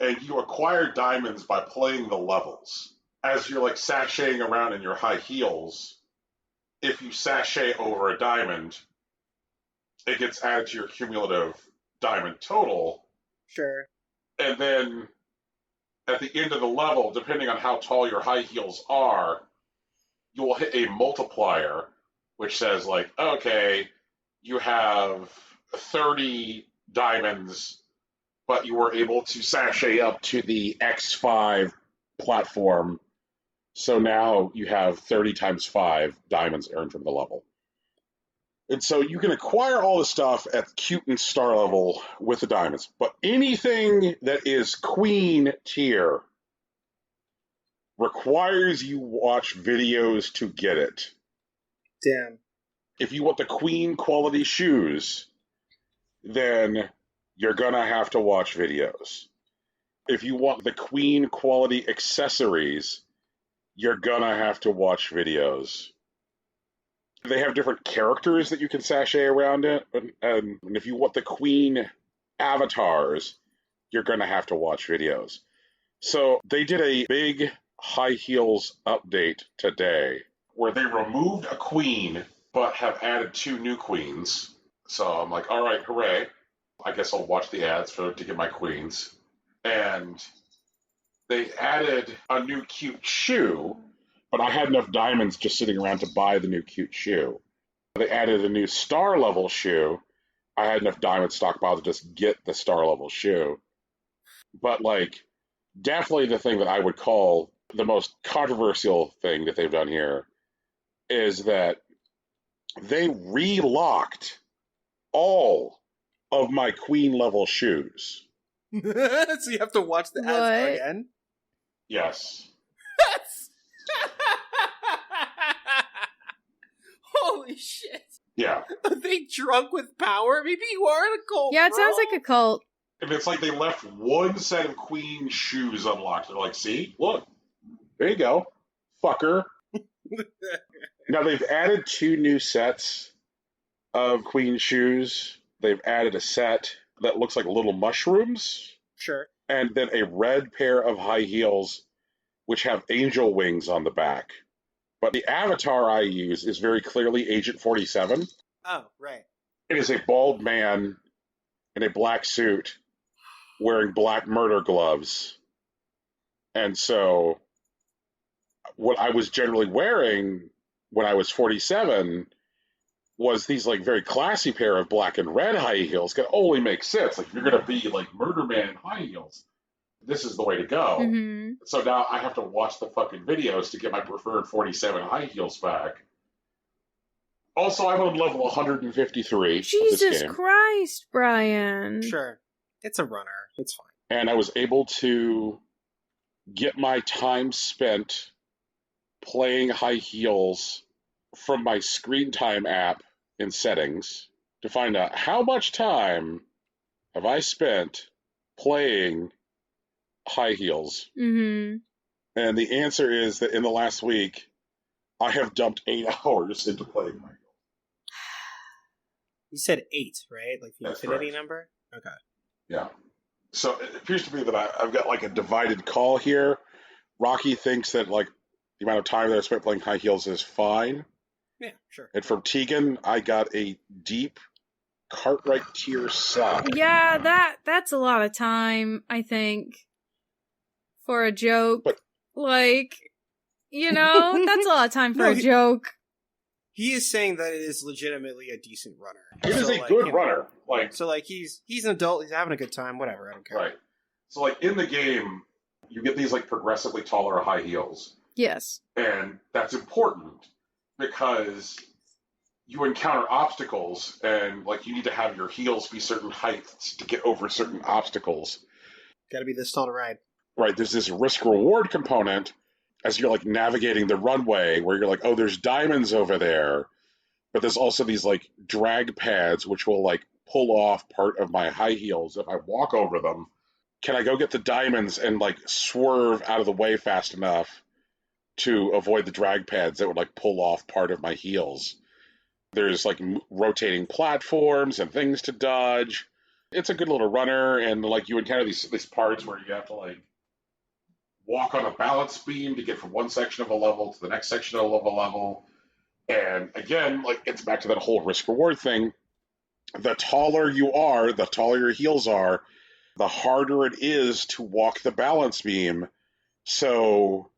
And you acquire diamonds by playing the levels. As you're like sashaying around in your high heels, if you sashay over a diamond, it gets added to your cumulative diamond total. Sure. And then at the end of the level, depending on how tall your high heels are, you will hit a multiplier, which says, like, okay, you have 30 diamonds, but you were able to sashay up to the X5 platform. So now you have 30 times 5 diamonds earned from the level. And so you can acquire all the stuff at cute and star level with the diamonds. But anything that is queen tier requires you watch videos to get it. Damn. If you want the queen quality shoes, then you're going to have to watch videos. If you want the queen quality accessories, you're going to have to watch videos. They have different characters that you can sashay around it. And if you want the queen avatars, you're going to have to watch videos. So they did a big high heels update today where they removed a queen but have added 2 new queens. So I'm like, all right, hooray. I guess I'll watch the ads to get my queens. And they added a new cute shoe, but I had enough diamonds just sitting around to buy the new cute shoe. They added a new star level shoe. I had enough diamonds stockpiled to just get the star level shoe. But, like, definitely the thing that I would call the most controversial thing that they've done here is that they relocked all of my queen level shoes. So you have to watch the ads again? Yes. Holy shit. Yeah. Are they drunk with power? Maybe you are in a cult. Yeah, it bro. sounds like a cult. And it's like they left one set of queen shoes unlocked. They're like, see, look, there you go, fucker. Now they've added 2 new sets of queen shoes. They've added a set that looks like little mushrooms. Sure. And then a red pair of high heels, which have angel wings on the back. But the avatar I use is very clearly Agent 47. Oh, right. It is a bald man in a black suit wearing black murder gloves. And so what I was generally wearing when I was 47 was these like very classy pair of black and red high heels. Can only make sense. Like, if you're going to be like Murder Man in high heels, this is the way to go. Mm-hmm. So now I have to watch the fucking videos to get my preferred 47 high heels back. Also, I'm on level 153. Jesus Christ, Brian. Sure. It's a runner. It's fine. And I was able to get my time spent playing high heels from my screen time app in settings to find out how much time have I spent playing high heels. Mm-hmm. And the answer is that in the last week, I have dumped 8 hours into playing high heels. You said 8, right? Like the That's infinity correct. number? Okay. Yeah. So it appears to me that I've got like a divided call here. Rocky thinks that like the amount of time that I spent playing high heels is fine. Yeah, sure. And from Tegan, I got a deep Cartwright tier sub. Yeah, that's a lot of time, I think, for a joke. But, like, you know, that's a lot of time for a joke. He is saying that it is legitimately a decent runner. it is So, a like, good you know, runner. Like, So, like, he's an adult, he's having a good time, whatever, I don't care. right. So like in the game, you get these like progressively taller high heels. Yes. And that's important because you encounter obstacles and like you need to have your heels be certain heights to get over certain obstacles. Gotta be this tall to ride. Right, there's this risk reward component as you're like navigating the runway where you're like, oh, there's diamonds over there. But there's also these like drag pads which will like pull off part of my high heels if I walk over them. Can I go get the diamonds and like swerve out of the way fast enough to avoid the drag pads that would like pull off part of my heels? There's like rotating platforms and things to dodge. It's a good little runner, and like you encounter these parts where you have to like walk on a balance beam to get from one section of a level to the next section of a level. And again, like it's back to that whole risk reward thing. The taller you are, the taller your heels are, the harder it is to walk the balance beam. So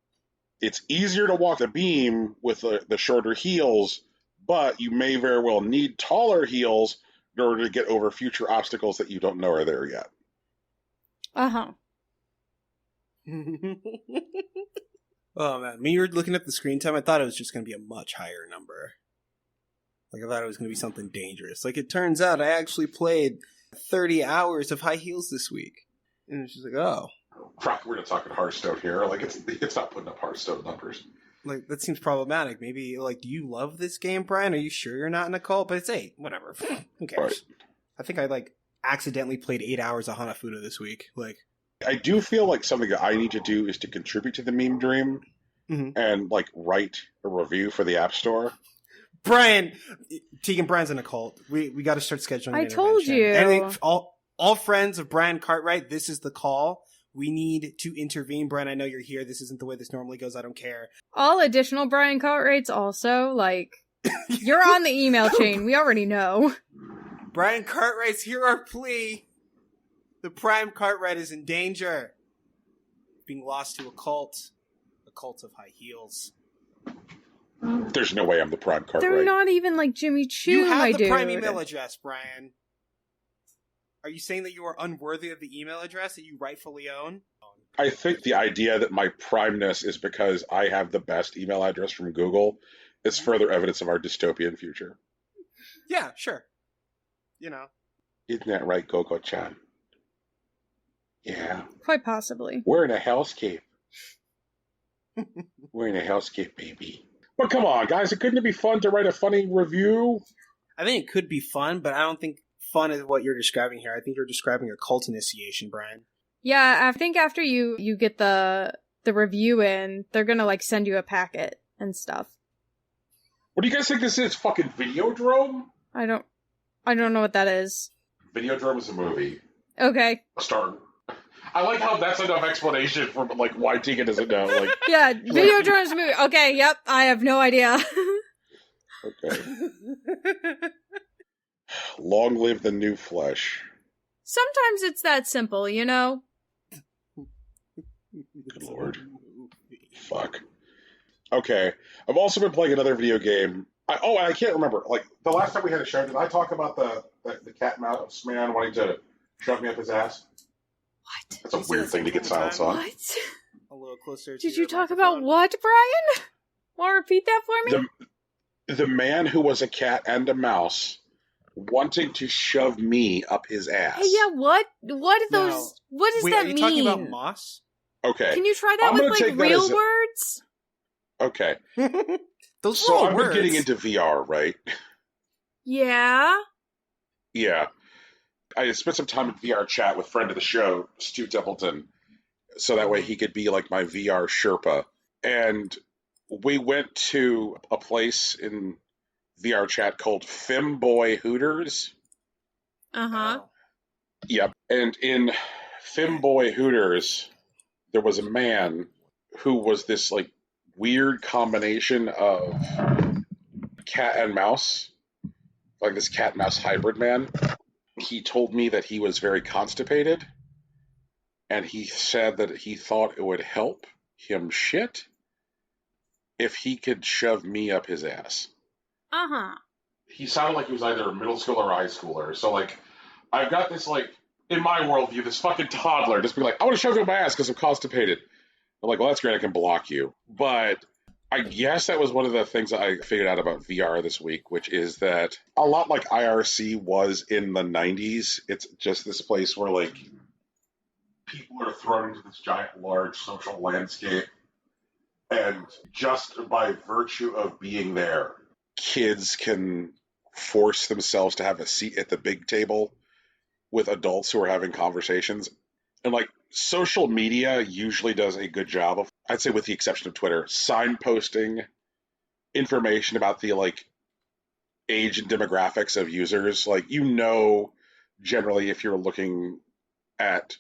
it's easier to walk the beam with the shorter heels, but you may very well need taller heels in order to get over future obstacles that you don't know are there yet. Uh-huh. Oh man, when you were looking at the screen time, I thought it was just going to be a much higher number. Like, I thought it was going to be something dangerous. Like, it turns out I actually played 30 hours of High Heels this week. And it's just like, oh. We're not talking Hearthstone here. Like, it's not putting up Hearthstone numbers. Like, that seems problematic. Maybe, like, do you love this game, Brian? Are you sure you're not in a cult? But it's 8. Whatever. Who cares? Right. I think I, like, accidentally played 8 hours of Hanafuda this week. Like, I do feel like something that I need to do is to contribute to the meme dream and, like, write a review for the App Store. Brian! Tegan, Brian's in a cult. We got to start scheduling an I told intervention. you. All friends of Brian Cartwright, this is the call. We need to intervene. Brian, I know you're here. This isn't the way this normally goes. I don't care. All additional Brian Cartwrights also, like, you're on the email chain. We already know. Brian Cartwright's hear our plea. The Prime Cartwright is in danger. Being lost to a cult of high heels. There's no way I'm the Prime Cartwright. They're not even like Jimmy Choo, You have my the dude. Prime email address, Brian. Are you saying that you are unworthy of the email address that you rightfully own? I think the idea that my primeness is because I have the best email address from Google is further evidence of our dystopian future. Yeah, sure. You know. Isn't that right, Gogo-chan? Yeah. Quite possibly. We're in a hellscape. We're in a hellscape, baby. But come on, guys, couldn't it be fun to write a funny review? I think it could be fun, but I don't think fun is what you're describing here. I think you're describing a cult initiation, Brian. Yeah, I think after you get the review in, they're gonna, like, send you a packet and stuff. What do you guys think this is? Fucking Videodrome? I don't know what that is. Videodrome is a movie. Okay. I like how that's enough explanation for like why Tegan doesn't know. Like, Yeah, Videodrome's movie. Okay, yep, I have no idea. Okay. Long live the new flesh. Sometimes it's that simple, you know? Good lord. Fuck. Okay. I've also been playing another video game. I can't remember. Like, the last time we had a show, did I talk about the cat and mouse man wanting to shove me up his ass? What? That's a weird thing to get silence on. What? A little closer to Did your you talk microphone. about what, Brian? Want to repeat that for me? The man who was a cat and a mouse wanting to shove me up his ass. Hey, yeah, what? What are those? Now, what does wait, that are you mean? talking about moss? Okay. Can you try that I'm with, gonna like, take that real as words? Okay. Those So little I've words. been getting into VR, right? Yeah? Yeah. I spent some time in VR chat with friend of the show, Stu Templeton, so that way he could be like my VR Sherpa. And we went to a place in VR chat called Femboy Hooters. Uh-huh. Oh. Yep. And in Femboy Hooters, there was a man who was this like weird combination of cat and mouse, like this cat and mouse hybrid man. He told me that he was very constipated, and he said that he thought it would help him shit if he could shove me up his ass. Uh-huh. he sounded like he was either a middle schooler or a high schooler. So, like, I've got this, like, in my worldview, this fucking toddler just be like, I want to shove you up my ass because I'm constipated. I'm like, well, that's great. I can block you. But I guess that was one of the things that I figured out about VR this week, which is that a lot like IRC was in the 90s, it's just this place where, like, people are thrown into this giant, large social landscape. And just by virtue of being there, kids can force themselves to have a seat at the big table with adults who are having conversations. And, like, social media usually does a good job of, I'd say with the exception of Twitter, signposting information about the, like, age and demographics of users. Like, you know, generally if you're looking at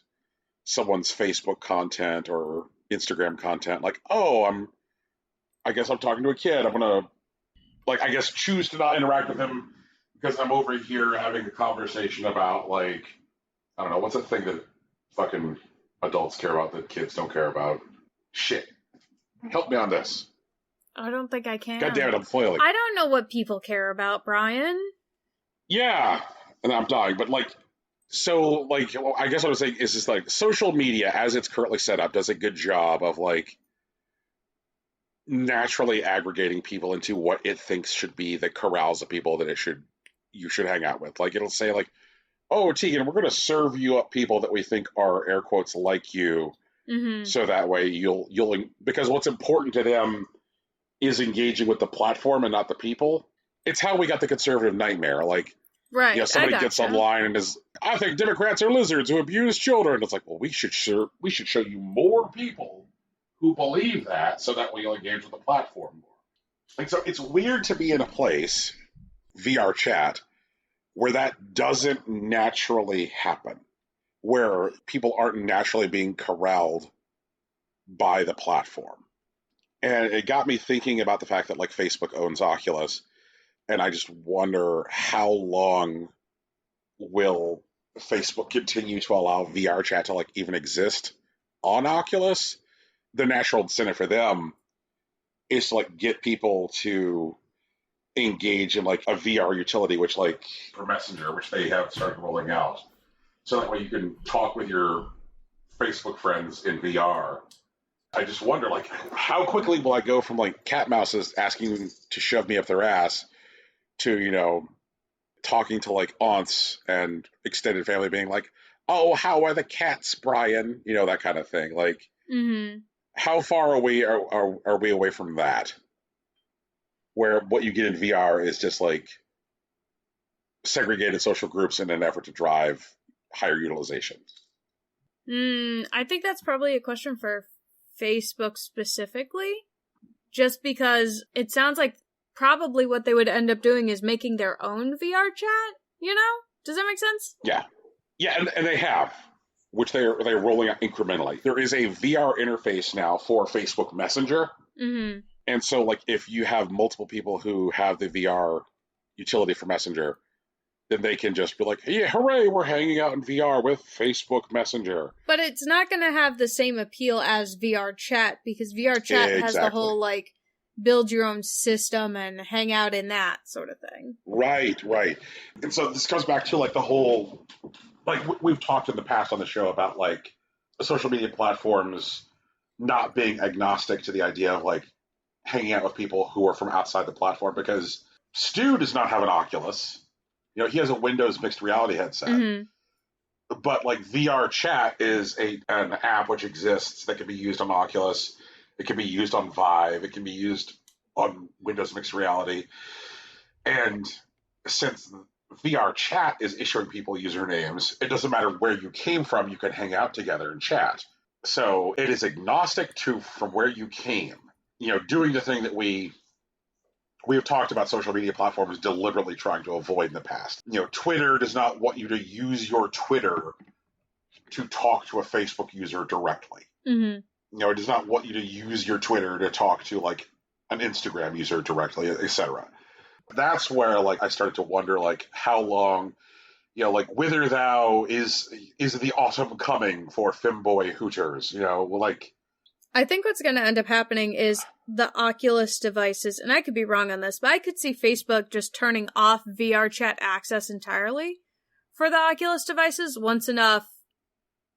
someone's Facebook content or Instagram content, like, oh, I guess I'm talking to a kid. I'm going to, like, I guess choose to not interact with him because I'm over here having a conversation about, like, I don't know, what's the thing that fucking adults care about that kids don't care about. Shit. Help me on this. I don't think I can. God damn it, I'm foiling. I don't know what people care about, Brian. Yeah, and I'm dying, but like, so like, well, I guess what I'm saying is just like social media as it's currently set up does a good job of like naturally aggregating people into what it thinks should be the corrals of people that you should hang out with. Like it'll say like, oh, Tegan, we're going to serve you up people that we think are air quotes like you. Mm-hmm. So that way you'll because what's important to them is engaging with the platform and not the people. It's how we got the conservative nightmare. Like, right, you know, somebody gets online and is, I think Democrats are lizards who abuse children. It's like, well, we should show you more people who believe that, so that way you'll engage with the platform more. Like, so it's weird to be in a place, VR chat, where that doesn't naturally happen, where people aren't naturally being corralled by the platform. And it got me thinking about the fact that like Facebook owns Oculus, and I just wonder how long will Facebook continue to allow VR chat to like even exist on Oculus. The natural incentive for them is to like get people to engage in like a VR utility, which like for Messenger, which they have started rolling out. So that way you can talk with your Facebook friends in VR. I just wonder, like, how quickly will I go from like cat mouses asking to shove me up their ass to, you know, talking to like aunts and extended family being like, oh, how are the cats, Brian? You know, that kind of thing. Like, how far away are we away from that? Where what you get in VR is just like segregated social groups in an effort to drive higher utilization. I think that's probably a question for Facebook specifically, just because it sounds like probably what they would end up doing is making their own VR chat, you know? Does that make sense? Yeah. Yeah, and they have, which they're rolling out incrementally. There is a VR interface now for Facebook Messenger. Mm-hmm. And so, like, if you have multiple people who have the VR utility for Messenger, then they can just be like, yeah, hooray, we're hanging out in VR with Facebook Messenger. But it's not going to have the same appeal as VR chat, because VR chat has the whole, like, build your own system and hang out in that sort of thing. Right. And so this comes back to, like, the whole, like, we've talked in the past on the show about, like, social media platforms not being agnostic to the idea of, like, hanging out with people who are from outside the platform, because Stu does not have an Oculus. You know, he has a Windows mixed reality headset. Mm-hmm. But, like, VR chat is an app which exists that can be used on Oculus. It can be used on Vive. It can be used on Windows mixed reality. And since VR chat is issuing people usernames, it doesn't matter where you came from, you can hang out together and chat. So it is agnostic to from where you came. You know, doing the thing that we have talked about social media platforms deliberately trying to avoid in the past. You know, Twitter does not want you to use your Twitter to talk to a Facebook user directly. Mm-hmm. You know, it does not want you to use your Twitter to talk to, like, an Instagram user directly, etc. That's where, like, I started to wonder, like, how long, you know, like, whither thou is the autumn coming for femboy hooters, you know, like... I think what's going to end up happening is the Oculus devices, and I could be wrong on this, but I could see Facebook just turning off VR chat access entirely for the Oculus devices once enough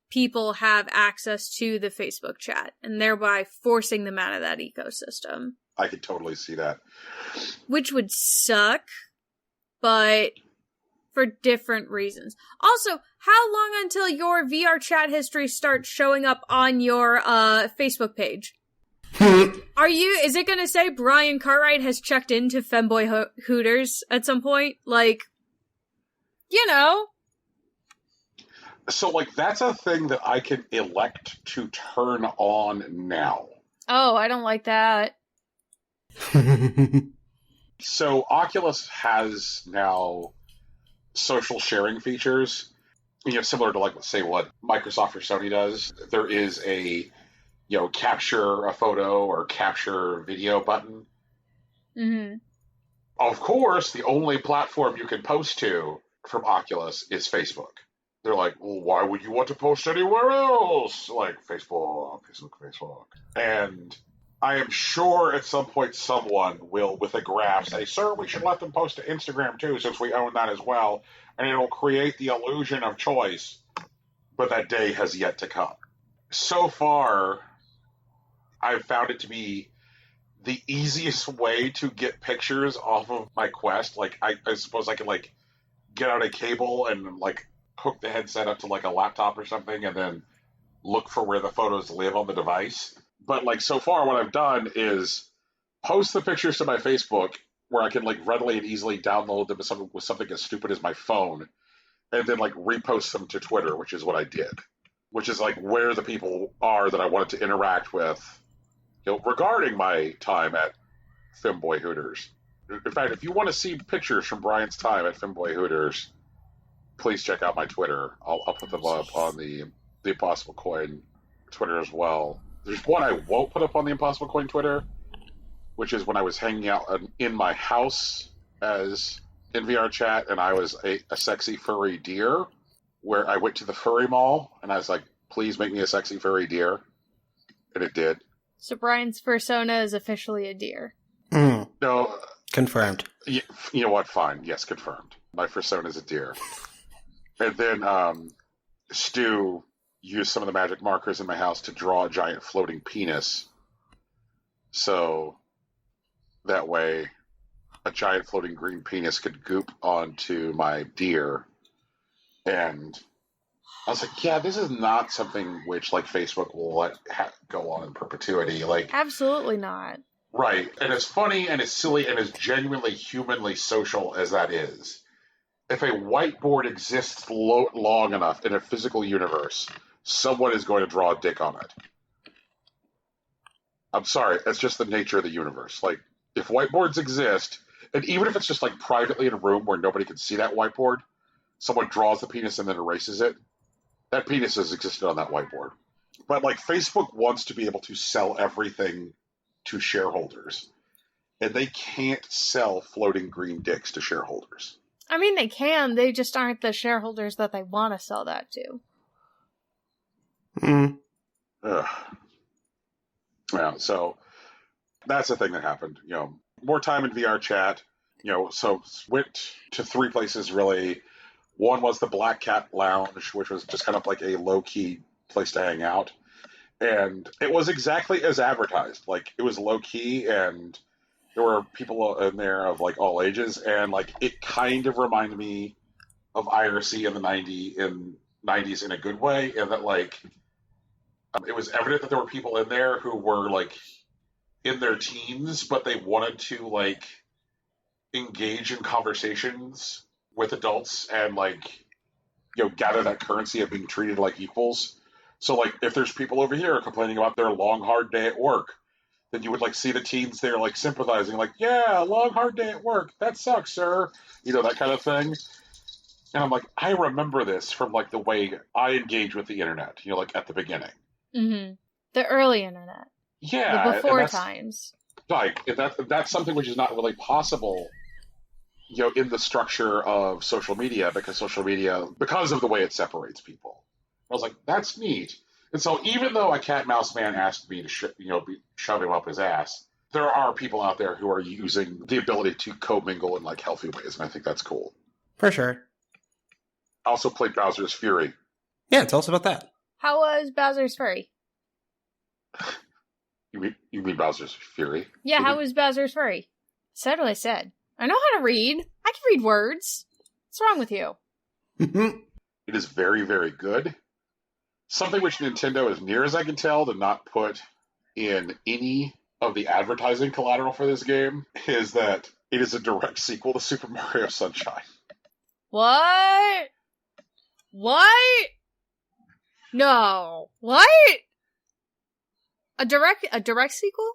people have access to the Facebook chat, and thereby forcing them out of that ecosystem. I could totally see that. Which would suck, but for different reasons. Also, how long until your VR chat history starts showing up on your Facebook page? Is it going to say Brian Cartwright has checked into Femboy Hooters at some point? Like, you know. So, like, that's a thing that I can elect to turn on now. Oh, I don't like that. So, Oculus has now social sharing features, you know, similar to, like, say, what Microsoft or Sony does. There is a, you know, capture a photo or capture video button. Mm-hmm. Of course, the only platform you can post to from Oculus is Facebook. they're like, well, why would you want to post anywhere else? Like Facebook. And I am sure at some point someone will, with a graph, say, sir, we should let them post to Instagram too, since we own that as well. And it'll create the illusion of choice. But that day has yet to come. So far, I've found it to be the easiest way to get pictures off of my Quest. Like, I suppose I could, like, get out a cable and, like, hook the headset up to, like, a laptop or something and then look for where the photos live on the device. But, like, so far what I've done is post the pictures to my Facebook where I can, like, readily and easily download them with something as stupid as my phone and then, like, repost them to Twitter, which is what I did. Which is, like, where the people are that I wanted to interact with, you know, regarding my time at Femboy Hooters. In fact, if you want to see pictures from Brian's time at Femboy Hooters, please check out my Twitter. I'll put them up on the Impossible Coin Twitter as well. There's one I won't put up on the Impossible Coin Twitter, which is when I was hanging out in my house as in VR chat, and I was a sexy furry deer, where I went to the furry mall, and I was like, please make me a sexy furry deer. And it did. So Brian's persona is officially a deer. No. Confirmed. You know what? Fine. Yes, confirmed. My persona is a deer. And then Stu used some of the magic markers in my house to draw a giant floating penis. So that way a giant floating green penis could goop onto my deer. And I was like, yeah, this is not something which, like, Facebook will let go on in perpetuity. Like, absolutely not. Right. And as funny and as silly and as genuinely humanly social as that is, if a whiteboard exists long enough in a physical universe, someone is going to draw a dick on it. I'm sorry. That's just the nature of the universe. Like, if whiteboards exist, and even if it's just, like, privately in a room where nobody can see that whiteboard, someone draws the penis and then erases it, that penis has existed on that whiteboard. But, like, Facebook wants to be able to sell everything to shareholders. And they can't sell floating green dicks to shareholders. I mean, they can. They just aren't the shareholders that they want to sell that to. Yeah, so that's the thing that happened. You know, more time in VR chat. You know, so went to 3 places, really. One was the Black Cat Lounge, which was just kind of like a low-key place to hang out. And it was exactly as advertised. Like, it was low-key, and there were people in there of, like, all ages. And, like, it kind of reminded me of IRC in the 90s in a good way. And that, like, it was evident that there were people in there who were, like, in their teens, but they wanted to, like, engage in conversations with adults and, like, you know, gather that currency of being treated like equals. So, like, if there's people over here complaining about their long, hard day at work, then you would, like, see the teens there, like, sympathizing, like, yeah, long, hard day at work. That sucks, sir. You know, that kind of thing. And I'm like, I remember this from, like, the way I engage with the internet, you know, like, at the beginning. Mm-hmm. The early internet. Yeah. The before times. Like, that's something which is not really possible, you know, in the structure of social media, because of the way it separates people. I was like, that's neat. And so even though a cat mouse man asked me to shove him up his ass, there are people out there who are using the ability to commingle in, like, healthy ways, and I think that's cool. For sure. I also played Bowser's Fury. Yeah, tell us about that. How was Bowser's Fury? You mean Bowser's Fury? Yeah, how was Bowser's Fury? Said what I said. I know how to read. I can read words. What's wrong with you? It is very, very good. Something which Nintendo, as near as I can tell, did not put in any of the advertising collateral for this game is that it is a direct sequel to Super Mario Sunshine. What? What? No. What? A direct sequel?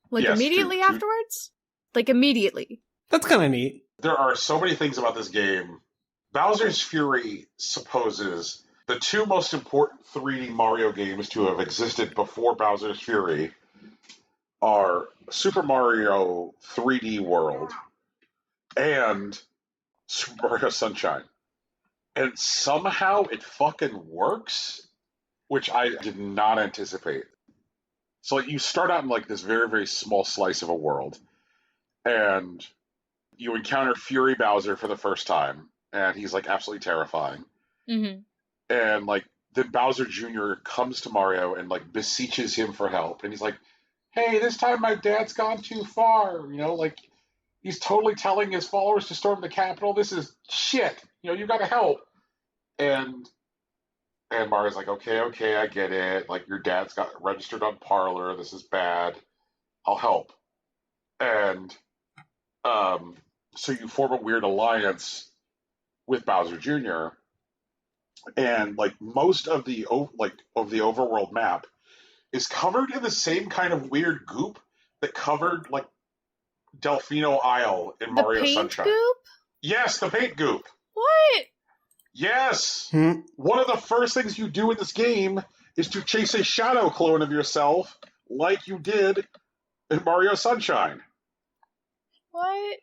Like, yes, immediately afterwards? Like, immediately. That's kind of neat. There are so many things about this game. Bowser's Fury supposes the 2 most important 3D Mario games to have existed before Bowser's Fury are Super Mario 3D World and Super Mario Sunshine. And somehow it fucking works, which I did not anticipate. So like, you start out in like this very, very small slice of a world, and you encounter Fury Bowser for the first time, and he's like absolutely terrifying. Mm-hmm. And like then Bowser Jr. comes to Mario and like beseeches him for help, and he's like, "Hey, this time my dad's gone too far. Like he's totally telling his followers to storm the Capitol. This is shit. You got to help." And Mario's like, "Okay, I get it. Like your dad's got registered on Parlor. This is bad. I'll help." And so you form a weird alliance with Bowser Jr. And like most of the overworld map is covered in the same kind of weird goop that covered like Delfino Isle in The Mario paint Sunshine. goop? Yes, the paint goop. What? Yes. One of the first things you do in this game is to chase a shadow clone of yourself like you did in Mario Sunshine. What?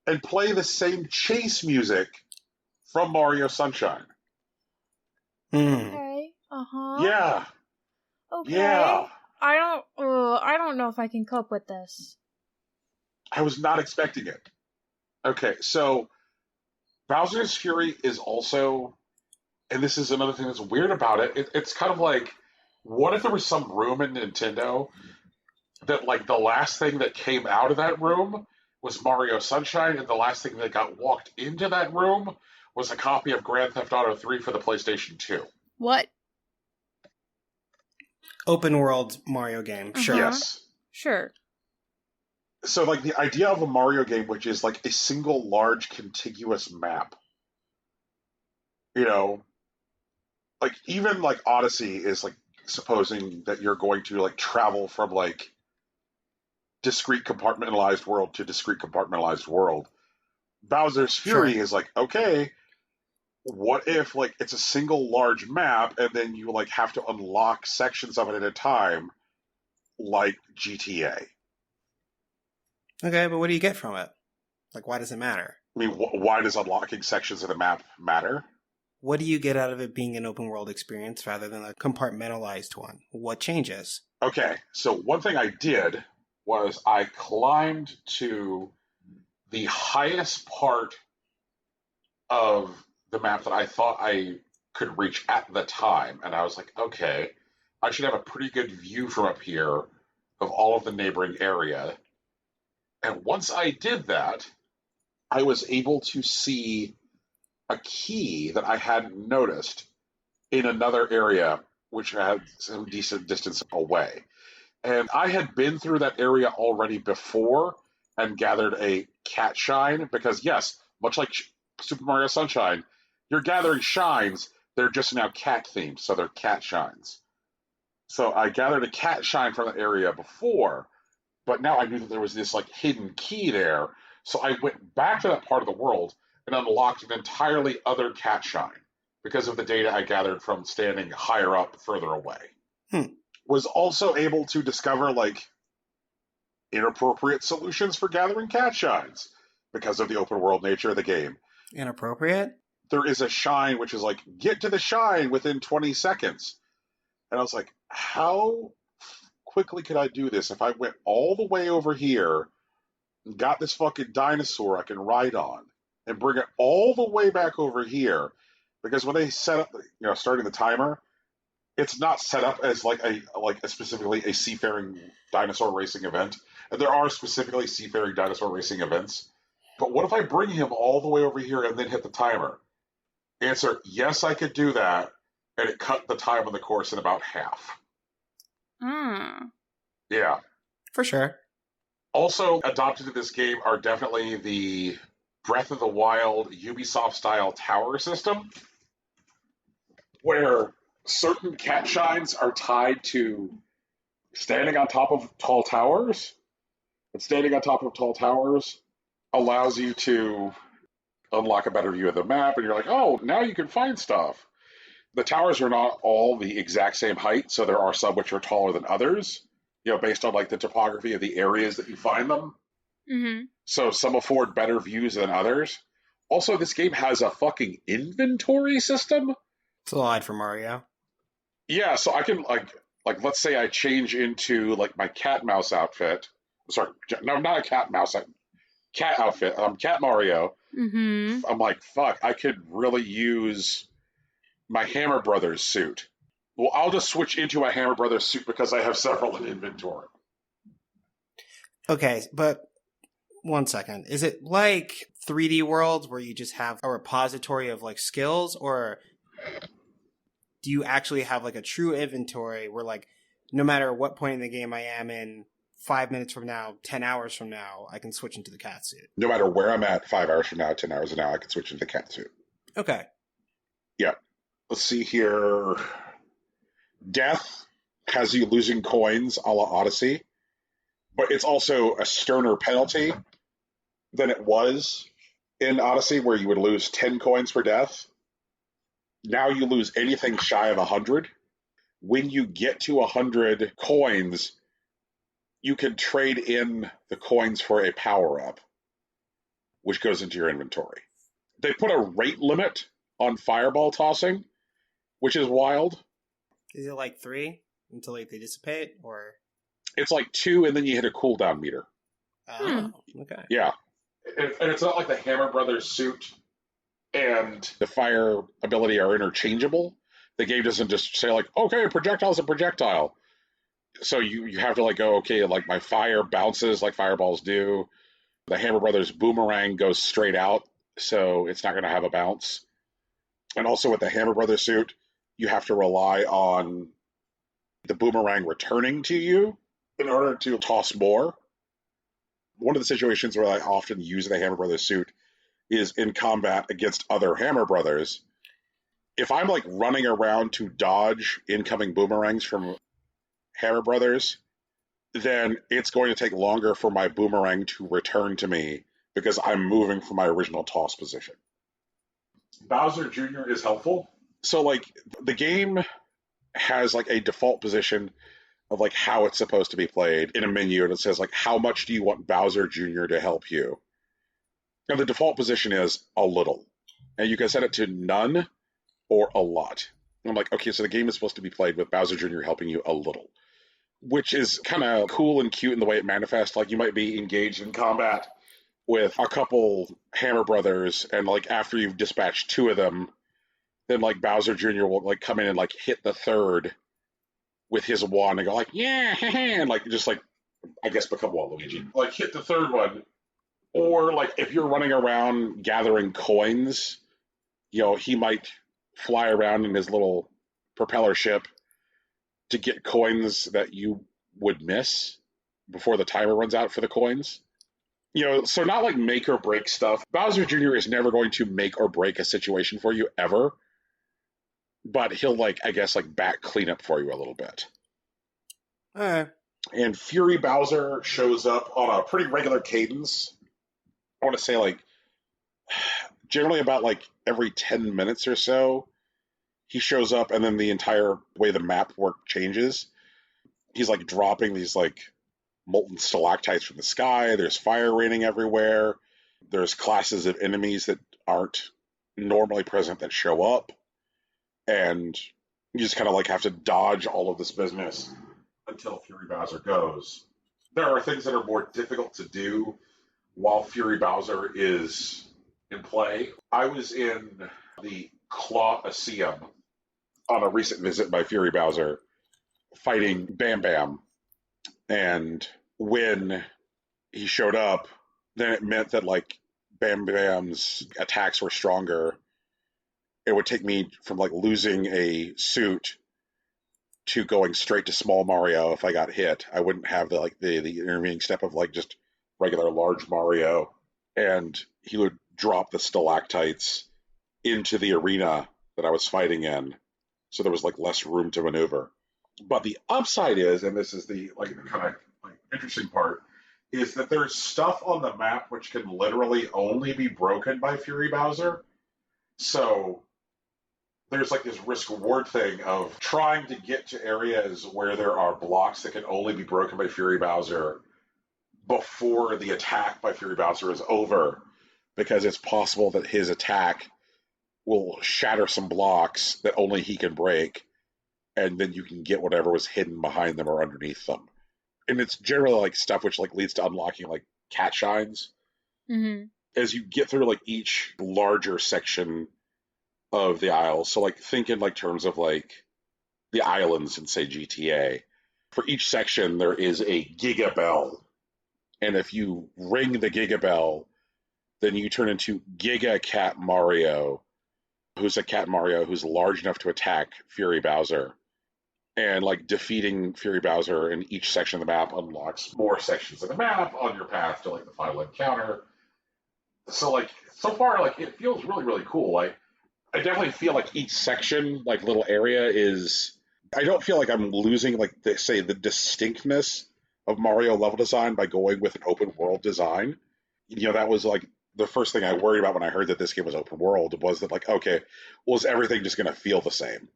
And play the same chase music from Mario Sunshine. Okay. Uh-huh. Yeah. Okay. Yeah. I don't know if I can cope with this. I was not expecting it. Okay, so Bowser's Fury is also, and this is another thing that's weird about it, it's kind of like, what if there was some room in Nintendo that like the last thing that came out of that room was Mario Sunshine, and the last thing that got walked into that room was a copy of Grand Theft Auto 3 for the PlayStation 2. What? Open world Mario game, sure. Yes. Sure. So, like, the idea of a Mario game, which is, like, a single large contiguous map, like, even, like, Odyssey is, like, supposing that you're going to, like, travel from, like, discrete compartmentalized world to discrete compartmentalized world. Bowser's Fury is like, okay, what if, like, it's a single large map, and then you, like, have to unlock sections of it at a time, like GTA? Okay, but what do you get from it? Like, why does it matter? I mean, why does unlocking sections of the map matter? What do you get out of it being an open world experience rather than a compartmentalized one? What changes? Okay, so one thing I did was I climbed to the highest part of the map that I thought I could reach at the time, and I was like, okay, I should have a pretty good view from up here of all of the neighboring area. And once I did that, I was able to see a key that I hadn't noticed in another area, which had some decent distance away. And I had been through that area already before and gathered a cat shine, because yes, much like Super Mario Sunshine, you're gathering shines, they're just now cat themed, so they're cat shines. So I gathered a cat shine from the area before, but now I knew that there was this like hidden key there, so I went back to that part of the world and unlocked an entirely other cat shine because of the data I gathered from standing higher up, further away. Was also able to discover like inappropriate solutions for gathering cat shines because of the open world nature of the game. Inappropriate? There is a shine which is like, get to the shine within 20 seconds. And I was like, how quickly could I do this if I went all the way over here and got this fucking dinosaur I can ride on and bring it all the way back over here? Because when they set up, starting the timer, it's not set up as like a specifically a seafaring dinosaur racing event. And there are specifically seafaring dinosaur racing events. But what if I bring him all the way over here and then hit the timer? Answer, yes, I could do that. And it cut the time on the course in about half. Yeah. For sure. Also adopted to this game are definitely the Breath of the Wild Ubisoft-style tower system, where certain cat shines are tied to standing on top of tall towers. And standing on top of tall towers allows you to unlock a better view of the map, and you're like, oh, now you can find stuff. The towers are not all the exact same height, so there are some which are taller than others, based on like the topography of the areas that you find them. Mm-hmm. So some afford better views than others. Also, this game has a fucking inventory system. It's a lot for Mario. Yeah, so I can like let's say I change into like my cat mouse outfit. Sorry, no, not a cat mouse. Cat outfit. Cat Mario. Mm-hmm. I'm like, fuck, I could really use my Hammer Brothers suit. Well, I'll just switch into a Hammer Brothers suit because I have several in inventory. Okay, but 1 second. Is it like 3D Worlds where you just have a repository of like skills, or do you actually have like a true inventory where like no matter what point in the game I am in, 5 minutes from now, 10 hours from now, I can switch into the cat suit? No matter where I'm at, 5 hours from now, 10 hours from now, I can switch into the cat suit. Okay. Yeah. Let's see here. Death has you losing coins a la Odyssey, but it's also a sterner penalty than it was in Odyssey, where you would lose 10 coins for death. Now you lose anything shy of 100. When you get to 100 coins, you can trade in the coins for a power-up, which goes into your inventory. They put a rate limit on fireball tossing, which is wild. Is it like 3 until like they dissipate, or? It's like 2, and then you hit a cooldown meter. Oh, okay. Yeah. And it's not like the Hammer Brothers suit and the fire ability are interchangeable. The game doesn't just say like, okay, projectile's a projectile. So you have to like go, okay, like my fire bounces like fireballs do. The Hammer Brothers boomerang goes straight out, so it's not going to have a bounce. And also with the Hammer Brothers suit, you have to rely on the boomerang returning to you in order to toss more. One of the situations where I often use the Hammer Brothers suit is in combat against other Hammer Brothers. If I'm like running around to dodge incoming boomerangs from Hammer Brothers, then it's going to take longer for my boomerang to return to me because I'm moving from my original toss position. Bowser Jr. is helpful. So like the game has like a default position of like how it's supposed to be played in a menu, and it says like, how much do you want Bowser Jr. to help you? And the default position is a little, and you can set it to none or a lot. And I'm like, okay, so the game is supposed to be played with Bowser Jr. helping you a little, which is kind of cool and cute in the way it manifests. Like you might be engaged in combat with a couple Hammer Brothers, and like after you've dispatched 2 of them, then like Bowser Jr. will like come in and like hit the third with his wand and go like, yeah, and like just like, I guess become Waluigi. Like hit the third one. Or like if you're running around gathering coins, you know, he might fly around in his little propeller ship to get coins that you would miss before the timer runs out for the coins. You know, so not like make or break stuff. Bowser Jr. is never going to make or break a situation for you ever. But he'll like, I guess, like back clean up for you a little bit. All right. And Fury Bowser shows up on a pretty regular cadence. I want to say like generally about like every 10 minutes or so, he shows up, and then the entire way the map work changes. He's like dropping these like molten stalactites from the sky. There's fire raining everywhere. There's classes of enemies that aren't normally present that show up. And you just kind of like have to dodge all of this business until Fury Bowser goes. There are things that are more difficult to do while Fury Bowser is in play. I was in the Claw-Aseum on a recent visit by Fury Bowser fighting Bam Bam. And when he showed up, then it meant that like Bam Bam's attacks were stronger. It would take me from like losing a suit to going straight to small Mario if I got hit. I wouldn't have the intervening step of like just regular large Mario, and he would drop the stalactites into the arena that I was fighting in, so there was like less room to maneuver. But the upside is, and this is the like kind of like interesting part, is that there's stuff on the map which can literally only be broken by Fury Bowser. So there's like this risk-reward thing of trying to get to areas where there are blocks that can only be broken by Fury Bowser before the attack by Fury Bowser is over. because it's possible that his attack will shatter some blocks that only he can break, and then you can get whatever was hidden behind them or underneath them. And it's generally like stuff which like leads to unlocking like cat shines. Mm-hmm. As you get through like each larger section of the isles. So like think in like terms of like the islands in say GTA. For each section there is a Giga Bell. And if you ring the Giga Bell, then you turn into Giga Cat Mario, who's a cat Mario who's large enough to attack Fury Bowser. And like defeating Fury Bowser in each section of the map unlocks more sections of the map on your path to like the final encounter. So like so far, like it feels really, really cool. Like I definitely feel like each section, like little area is. I don't feel like I'm losing like the distinctness of Mario level design by going with an open world design. You know, that was like the first thing I worried about when I heard that this game was open world was that like, okay, well, is everything just going to feel the same?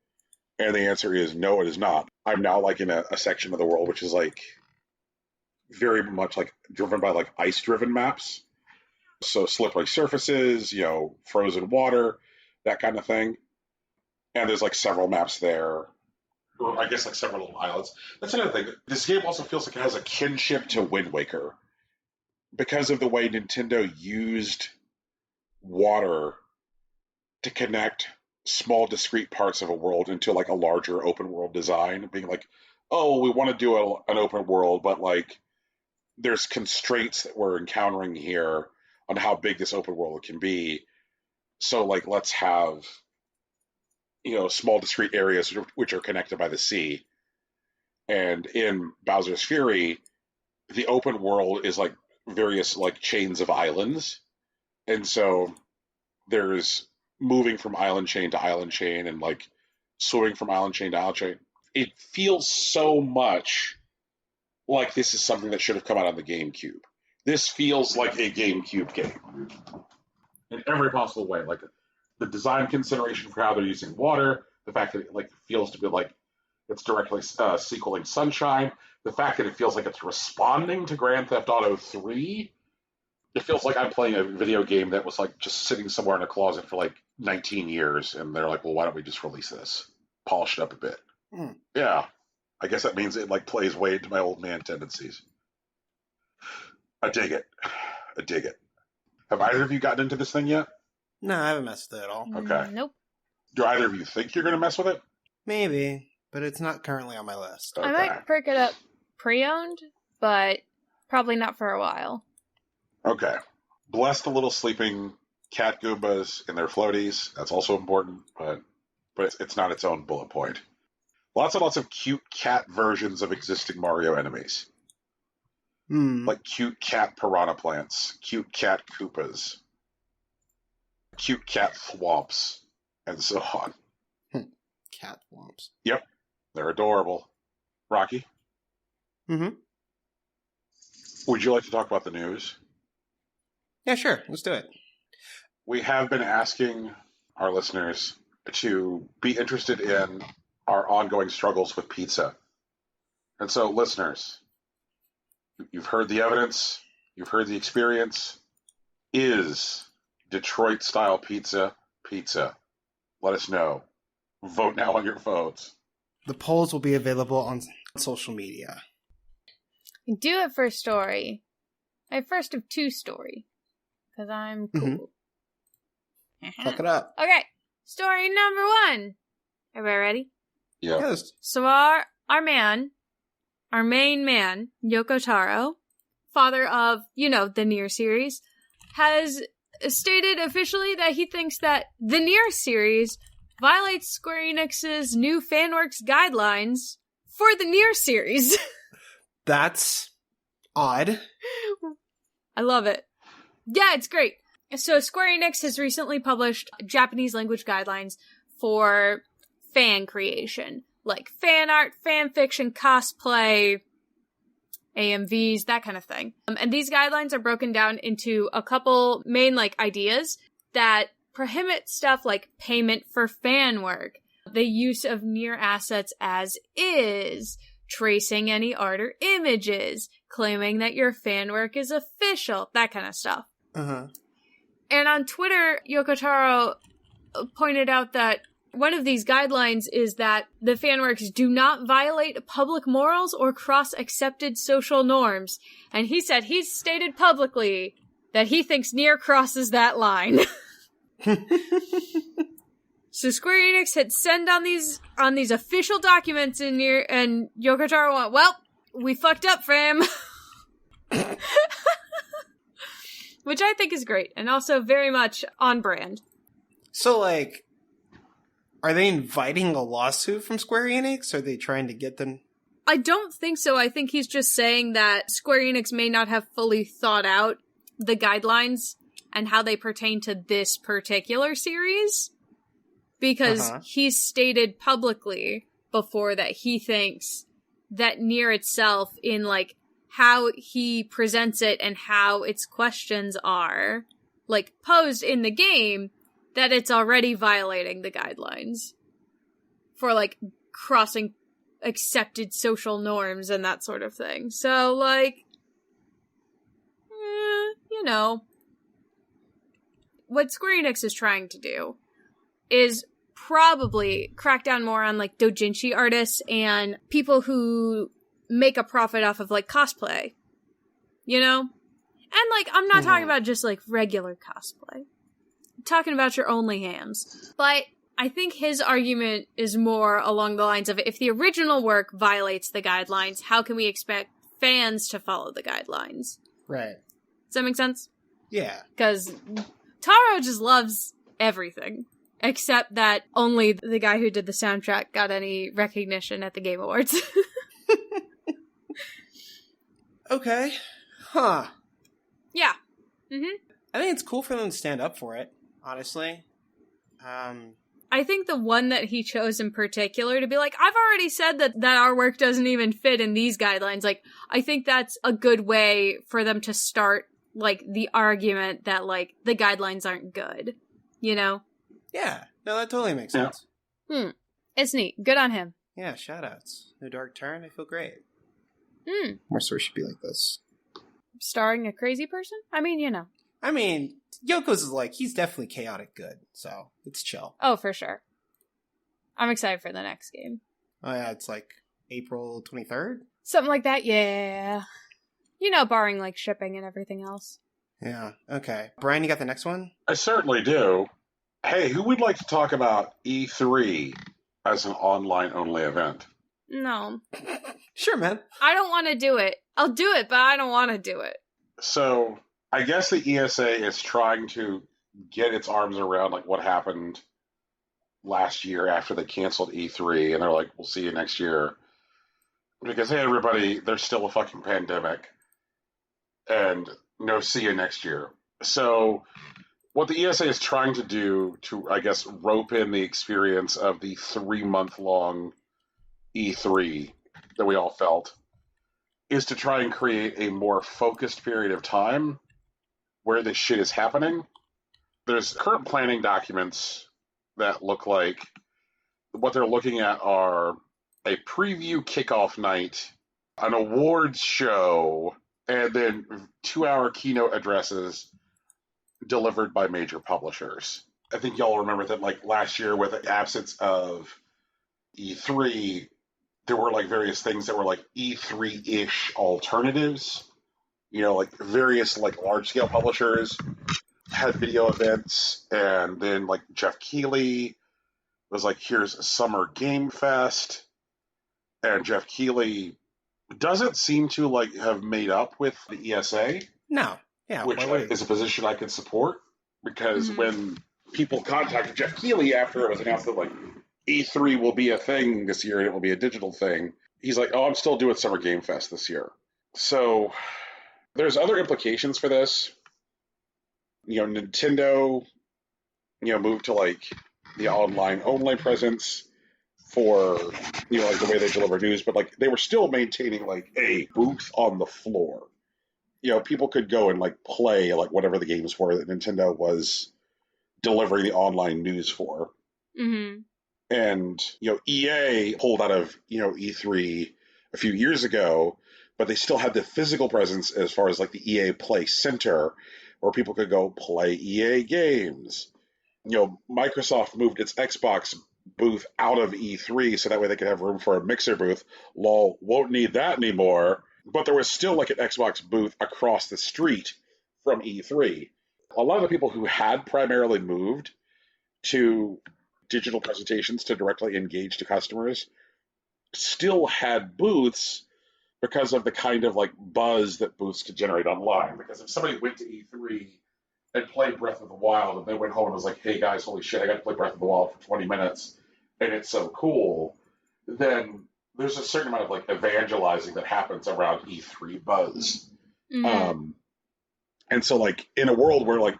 And the answer is no, it is not. I'm now like in a section of the world which is like very much like driven by like ice-driven maps. So slippery surfaces, you know, frozen water, that kind of thing. And there's like several maps there, or I guess like several little islands. That's another thing. This game also feels like it has a kinship to Wind Waker because of the way Nintendo used water to connect small discrete parts of a world into like a larger open world design, being like, oh, we want to do an open world, but like there's constraints that we're encountering here on how big this open world can be. So like let's have, you know, small discrete areas which are connected by the sea. And in Bowser's Fury, the open world is like various like chains of islands. And so there's moving from island chain to island chain and like swimming from island chain to island chain. It feels so much like this is something that should have come out on the GameCube. This feels like a GameCube game in every possible way. Like the design consideration for how they're using water, the fact that it like feels to be like it's directly sequeling Sunshine, the fact that it feels like it's responding to Grand Theft Auto 3. It feels like I'm playing a video game that was like just sitting somewhere in a closet for like 19 years, and they're like, well, why don't we just release this? Polish it up a bit. Yeah. I guess that means it like plays way into my old man tendencies. I dig it. I dig it. Have either of you gotten into this thing yet? No, I haven't messed with it at all. Okay. Nope. Do either of you think you're going to mess with it? Maybe, but it's not currently on my list. Okay. I might perk it up pre-owned, but probably not for a while. Okay. Bless the little sleeping cat Goombas in their floaties. That's also important, but it's not its own bullet point. Lots and lots of cute cat versions of existing Mario enemies. Like cute cat piranha plants, cute cat Koopas, cute cat thwomps, and so on. Cat thwomps. Yep. They're adorable. Rocky? Mm-hmm. Would you like to talk about the news? Yeah, sure. Let's do it. We have been asking our listeners to be interested in our ongoing struggles with pizza. And so, listeners, you've heard the evidence, you've heard the experience. Is Detroit-style pizza pizza? Let us know. Vote now on your phones. The polls will be available on social media. Do it for story. I first of two story. Because I'm cool. Fuck it up. Okay. Story number 1. Everybody ready? Yeah. Yes. So our main man, Yoko Taro, father of, the Nier series, has stated officially that he thinks that the Nier series violates Square Enix's new FanWorks guidelines for the Nier series. That's odd. I love it. Yeah, it's great. So Square Enix has recently published Japanese language guidelines for fan creation, like fan art, fan fiction, cosplay, AMVs, that kind of thing. And these guidelines are broken down into a couple main ideas that prohibit stuff like payment for fan work, the use of Nier assets as is, tracing any art or images, claiming that your fan work is official, that kind of stuff. Uh-huh. And on Twitter, Yoko Taro pointed out that one of these guidelines is that the fanworks do not violate public morals or cross accepted social norms. And he said he's stated publicly that he thinks Nier crosses that line. So Square Enix hit send on these official documents in Nier, and Yoko Taro went, well, we fucked up, fam. Which I think is great, and also very much on brand. So, like, are they inviting a lawsuit from Square Enix? Are they trying to get them? I don't think so. I think he's just saying that Square Enix may not have fully thought out the guidelines and how they pertain to this particular series. Because he's stated publicly before that he thinks that Nier itself, in, like, how he presents it and how its questions are, like, posed in the game, that it's already violating the guidelines for, like, crossing accepted social norms and that sort of thing. So, like, you know, what Square Enix is trying to do is probably crack down more on, like, doujinshi artists and people who make a profit off of, like, cosplay, you know? And, like, I'm not talking about just, like, regular cosplay. I'm talking about your OnlyHams. But I think his argument is more along the lines of, if the original work violates the guidelines, how can we expect fans to follow the guidelines? Right. Does that make sense? Yeah. Because Taro just loves everything. Except that only the guy who did the soundtrack got any recognition at the Game Awards. Okay. Huh. Yeah. Mm-hmm. I think it's cool for them to stand up for it, honestly. I think the one that he chose in particular to be like, I've already said that our work doesn't even fit in these guidelines. Like, I think that's a good way for them to start, like, the argument that, like, the guidelines aren't good. You know? Yeah. No, that totally makes sense. It's neat. Good on him. Yeah, shoutouts. No Dark Turn, I feel great. Hmm. More stories should be like this. Starring a crazy person? I mean, you know. I mean, Yoko's is like, he's definitely chaotic good, so it's chill. Oh, for sure. I'm excited for the next game. Oh yeah, it's like April 23rd? Something like that, yeah. You know, barring, like, shipping and everything else. Yeah, okay. Brian, you got the next one? I certainly do. Hey, who would like to talk about E3 as an online-only event? No. Sure, man. I don't want to do it. I'll do it, but I don't want to do it. So, I guess the ESA is trying to get its arms around, like, what happened last year after they canceled E3, and they're like, we'll see you next year. Because, hey, everybody, there's still a fucking pandemic. And no, see you next year. So, what the ESA is trying to do to, I guess, rope in the experience of the 3-month-long E3 that we all felt, is to try and create a more focused period of time where this shit is happening. There's current planning documents that look like what they're looking at are a preview kickoff night, an awards show, and then 2-hour keynote addresses delivered by major publishers. I think y'all remember that, like, last year with the absence of E3, there were, like, various things that were, like, E3-ish alternatives. You know, like, various, like, large-scale publishers had video events, and then, like, Jeff Keighley was like, here's a Summer Game Fest, and Jeff Keighley doesn't seem to, like, have made up with the ESA. No. Yeah, which is a position I could support, because when people contacted Jeff Keighley after it was announced that, like, E3 will be a thing this year and it will be a digital thing, he's like, oh, I'm still doing Summer Game Fest this year. So there's other implications for this. You know, Nintendo, you know, moved to, like, the online presence for, you know, like, the way they deliver news, but, like, they were still maintaining, like, a booth on the floor. You know, people could go and, like, play, like, whatever the games were that Nintendo was delivering the online news for. Mm-hmm. And, you know, EA pulled out of, you know, E3 a few years ago, but they still had the physical presence as far as, like, the EA Play Center, or people could go play EA games. Microsoft moved its Xbox booth out of E3 so that way they could have room for a Mixer booth. LOL, won't need that anymore. But there was still like an Xbox booth across the street from E3. A lot of the people who had primarily moved to digital presentations to directly engage to customers still had booths because of the kind of like buzz that booths could generate online. Because if somebody went to E3 and played Breath of the Wild and they went home and was like, hey guys, holy shit, I got to play Breath of the Wild for 20 minutes and it's so cool, then there's a certain amount of like evangelizing that happens around E3 buzz. And so like in a world where like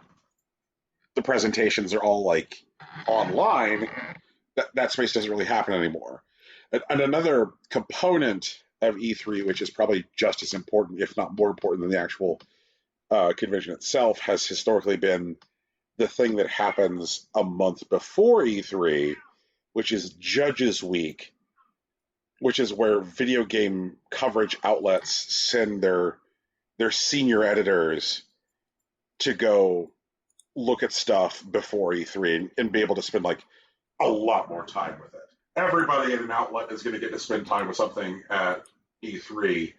the presentations are all like online, that space doesn't really happen anymore. And another component of E3, which is probably just as important, if not more important than the actual convention itself, has historically been the thing that happens a month before E3, which is Judges Week, which is where video game coverage outlets send their senior editors to go look at stuff before E3 and be able to spend like a lot more time with it. Everybody in an outlet is going to get to spend time with something at E3,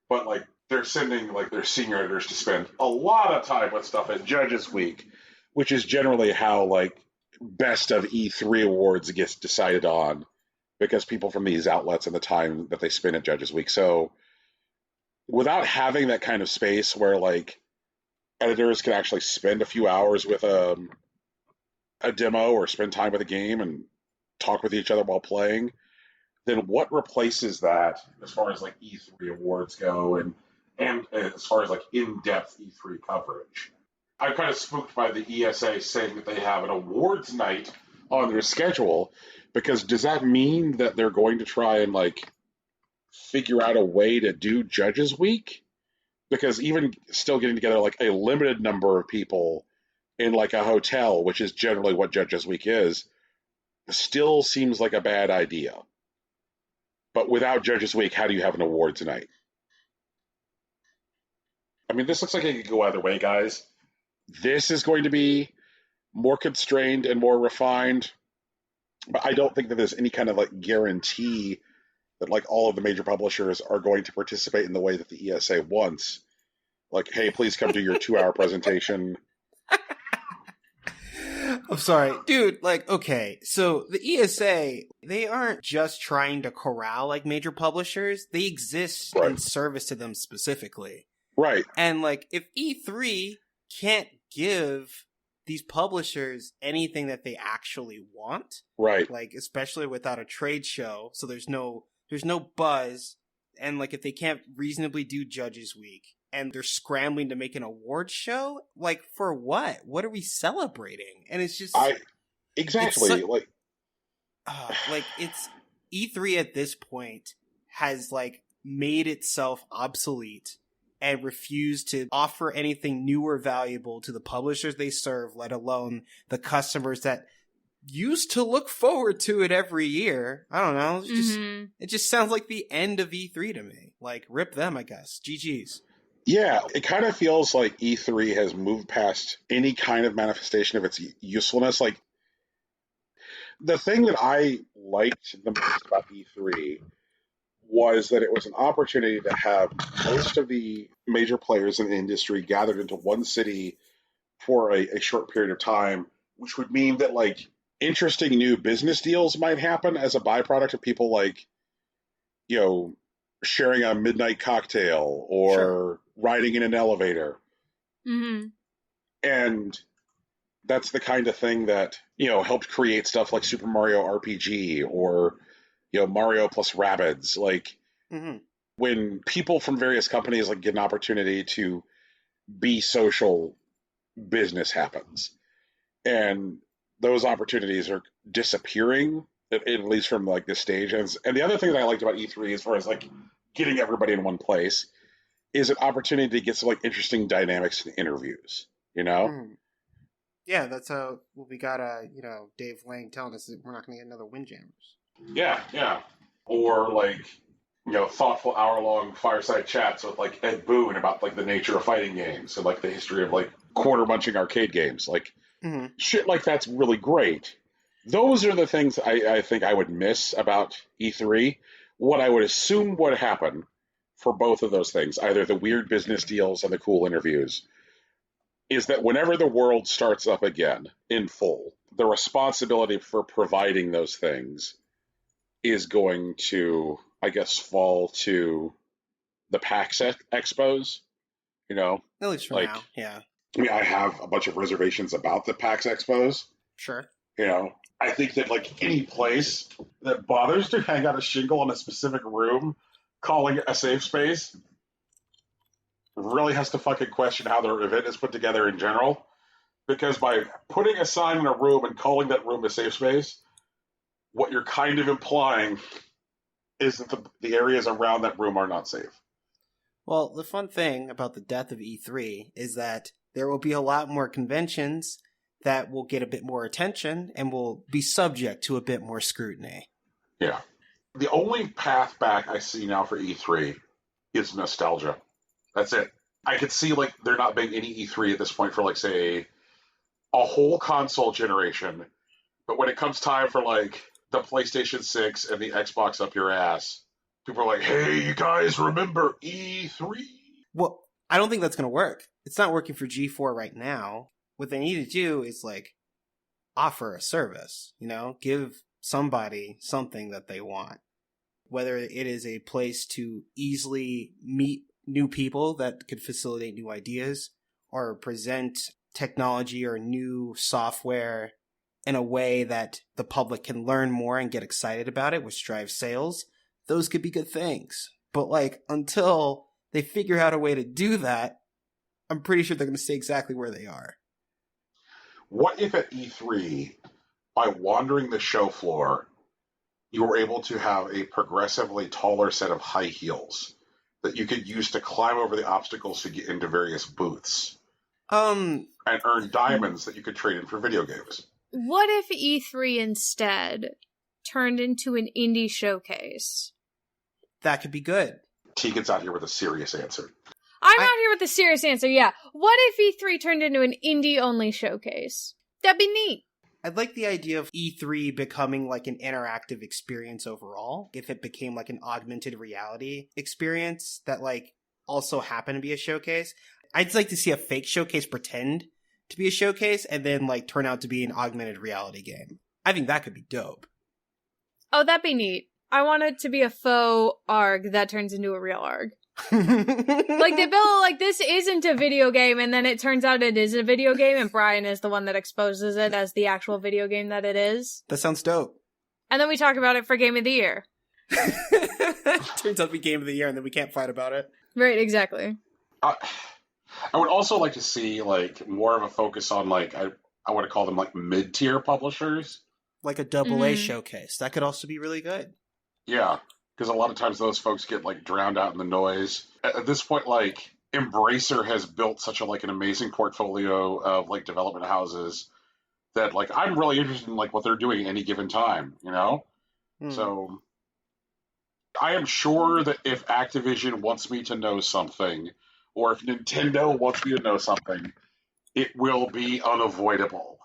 but like they're sending like their senior editors to spend a lot of time with stuff at Judges Week, which is generally how like best of E3 awards gets decided on, because people from these outlets and the time that they spend at Judges Week. So without having that kind of space where like editors can actually spend a few hours with a demo or spend time with a game and talk with each other while playing, then what replaces that as far as like E3 awards go and as far as like in-depth E3 coverage? I'm kind of spooked by the ESA saying that they have an awards night on their schedule, because does that mean that they're going to try and like figure out a way to do Judges Week? Because even still getting together like a limited number of people in like a hotel, which is generally what Judges Week is, still seems like a bad idea. But without Judges Week, how do you have an awards night? I mean, this looks like it could go either way, guys. This is going to be more constrained and more refined, but I don't think that there's any kind of like guarantee that like all of the major publishers are going to participate in the way that the ESA wants. Like, hey, please come do your 2-hour presentation. I'm sorry, dude, like, okay, so the ESA, they aren't just trying to corral like major publishers, they exist in service to them specifically. Right. And like, if E3 can't give these publishers anything that they actually want, right, like especially without a trade show, so there's no buzz, and like if they can't reasonably do Judges Week and they're scrambling to make an award show, like for what are we celebrating? And it's just exactly like it's E3 at this point has like made itself obsolete and refused to offer anything new or valuable to the publishers they serve, let alone the customers that used to look forward to it every year. I don't know. It just sounds like the end of E3 to me. Like, rip them, I guess. GG's. Yeah, it kind of feels like E3 has moved past any kind of manifestation of its usefulness. Like, the thing that I liked the most about E3 was that it was an opportunity to have most of the major players in the industry gathered into one city for a short period of time, which would mean that, like, interesting new business deals might happen as a byproduct of people, like, you know, sharing a midnight cocktail or riding in an elevator. Mm-hmm. And that's the kind of thing that, you know, helped create stuff like Super Mario RPG or, you know, Mario plus Rabbids. Like, when people from various companies like get an opportunity to be social, business happens. And those opportunities are disappearing, at least from like this stage. And the other thing that I liked about E3, as far as like getting everybody in one place, is an opportunity to get some like interesting dynamics in interviews, you know? Yeah, that's how we got you know, Dave Lang telling us that we're not going to get another Windjammers. Yeah. Or like, you know, thoughtful hour-long fireside chats with like Ed Boon about like the nature of fighting games and like the history of like quarter munching arcade games. Like, shit like that's really great. Those are the things I think I would miss about E3. What I would assume would happen for both of those things, either the weird business deals and the cool interviews, is that whenever the world starts up again in full, the responsibility for providing those things is going to, I guess, fall to the PAX Expos, you know? At least for now, yeah. I mean, I have a bunch of reservations about the PAX Expos. Sure. You know, I think that, like, any place that bothers to hang out a shingle in a specific room, calling it a safe space, really has to fucking question how their event is put together in general. Because by putting a sign in a room and calling that room a safe space, what you're kind of implying is that the areas around that room are not safe. Well, the fun thing about the death of E3 is that there will be a lot more conventions that will get a bit more attention and will be subject to a bit more scrutiny. Yeah. The only path back I see now for E3 is nostalgia. That's it. I could see, like, there not being any E3 at this point for, like, say, a whole console generation. But when it comes time for, like, the PlayStation 6 and the Xbox up your ass, people are like, hey, you guys remember E3? Well, I don't think that's going to work. It's not working for G4 right now. What they need to do is, like, offer a service, you know? Give somebody something that they want. Whether it is a place to easily meet new people that could facilitate new ideas, or present technology or new software in a way that the public can learn more and get excited about it, which drives sales, those could be good things. But, like, until they figure out a way to do that, I'm pretty sure they're going to stay exactly where they are. What if at E3, by wandering the show floor, you were able to have a progressively taller set of high heels that you could use to climb over the obstacles to get into various booths? And earn diamonds that you could trade in for video games. What if E3 instead turned into an indie showcase? That could be good. Tegan's out here with a serious answer. I'm out here with a serious answer, yeah. What if E3 turned into an indie-only showcase? That'd be neat. I'd like the idea of E3 becoming like an interactive experience overall. If it became like an augmented reality experience that like also happened to be a showcase. I'd like to see a fake showcase pretend to be a showcase and then like turn out to be an augmented reality game. I think that could be dope. Oh, that'd be neat. I want it to be a faux ARG that turns into a real ARG. Like they build like this isn't a video game and then it turns out it is a video game and Brian is the one that exposes it as the actual video game that it is. That sounds dope. And then we talk about it for Game of the Year. Turns out to be Game of the Year and then we can't fight about it. Right, exactly. I would also like to see like more of a focus on like I want to call them like mid-tier publishers. Like a AA showcase. That could also be really good. Yeah. Because a lot of times those folks get like drowned out in the noise. At this point, like Embracer has built such a like an amazing portfolio of like development houses that like I'm really interested in like what they're doing at any given time, you know? So I am sure that if Activision wants me to know something, or if Nintendo wants me to know something, it will be unavoidable.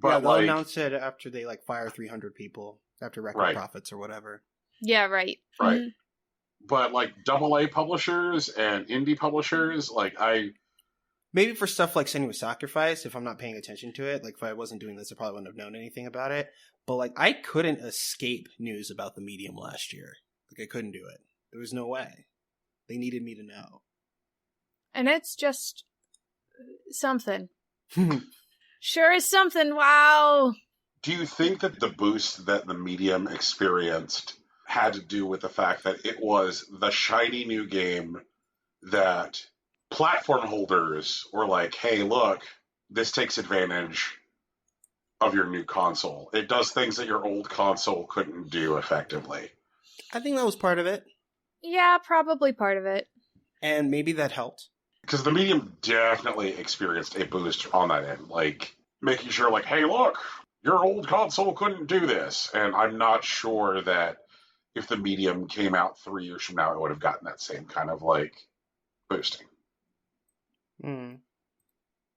But yeah, they'll like, announce it after they like fire 300 people after record profits or whatever. Yeah, right. Right. Mm-hmm. But like AA publishers and indie publishers, like maybe for stuff like Senua's Sacrifice, if I'm not paying attention to it, like if I wasn't doing this, I probably wouldn't have known anything about it. But like I couldn't escape news about the medium last year. Like I couldn't do it. There was no way. They needed me to know. And it's just something. Sure is something. Wow. Do you think that the boost that the medium experienced had to do with the fact that it was the shiny new game that platform holders were like, hey, look, this takes advantage of your new console. It does things that your old console couldn't do effectively. I think that was part of it. Yeah, probably part of it. And maybe that helped. Because the medium definitely experienced a boost on that end. Like, making sure, like, hey, look, your old console couldn't do this. And I'm not sure that if the medium came out 3 years from now, it would have gotten that same kind of, like, boosting.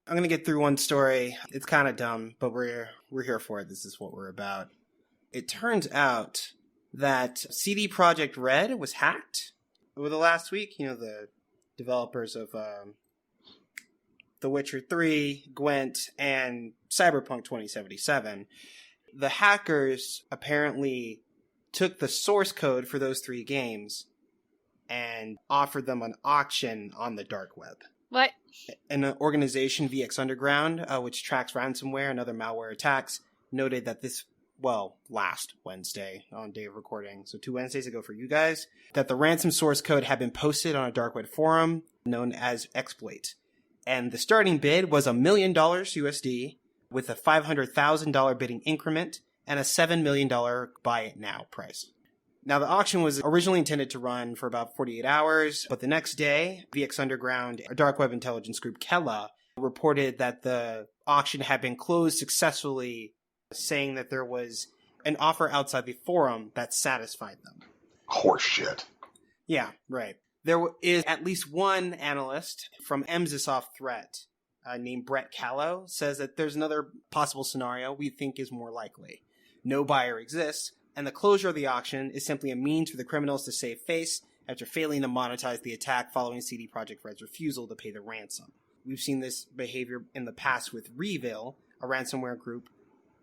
I'm going to get through one story. It's kind of dumb, but we're here for it. This is what we're about. It turns out that CDProjektRed was hacked over the last week. You know, the developers of The Witcher 3, Gwent, and Cyberpunk 2077. The hackers apparently took the source code for those 3 games and offered them an auction on the dark web. What? An organization, VX Underground, which tracks ransomware and other malware attacks, noted that last Wednesday on day of recording, so 2 Wednesdays ago for you guys, that the ransom source code had been posted on a dark web forum known as Exploit. And the starting bid was $1 million USD with a $500,000 bidding increment and a $7 million buy it now price. Now, the auction was originally intended to run for about 48 hours, but the next day, VX Underground, a dark web intelligence group, Kella, reported that the auction had been closed successfully, saying that there was an offer outside the forum that satisfied them. Horseshit. Yeah, right. There is at least one analyst from Emsisoft Threat named Brett Callow says that there's another possible scenario we think is more likely. No buyer exists, and the closure of the auction is simply a means for the criminals to save face after failing to monetize the attack following CDProjektRed's refusal to pay the ransom. We've seen this behavior in the past with Revil, a ransomware group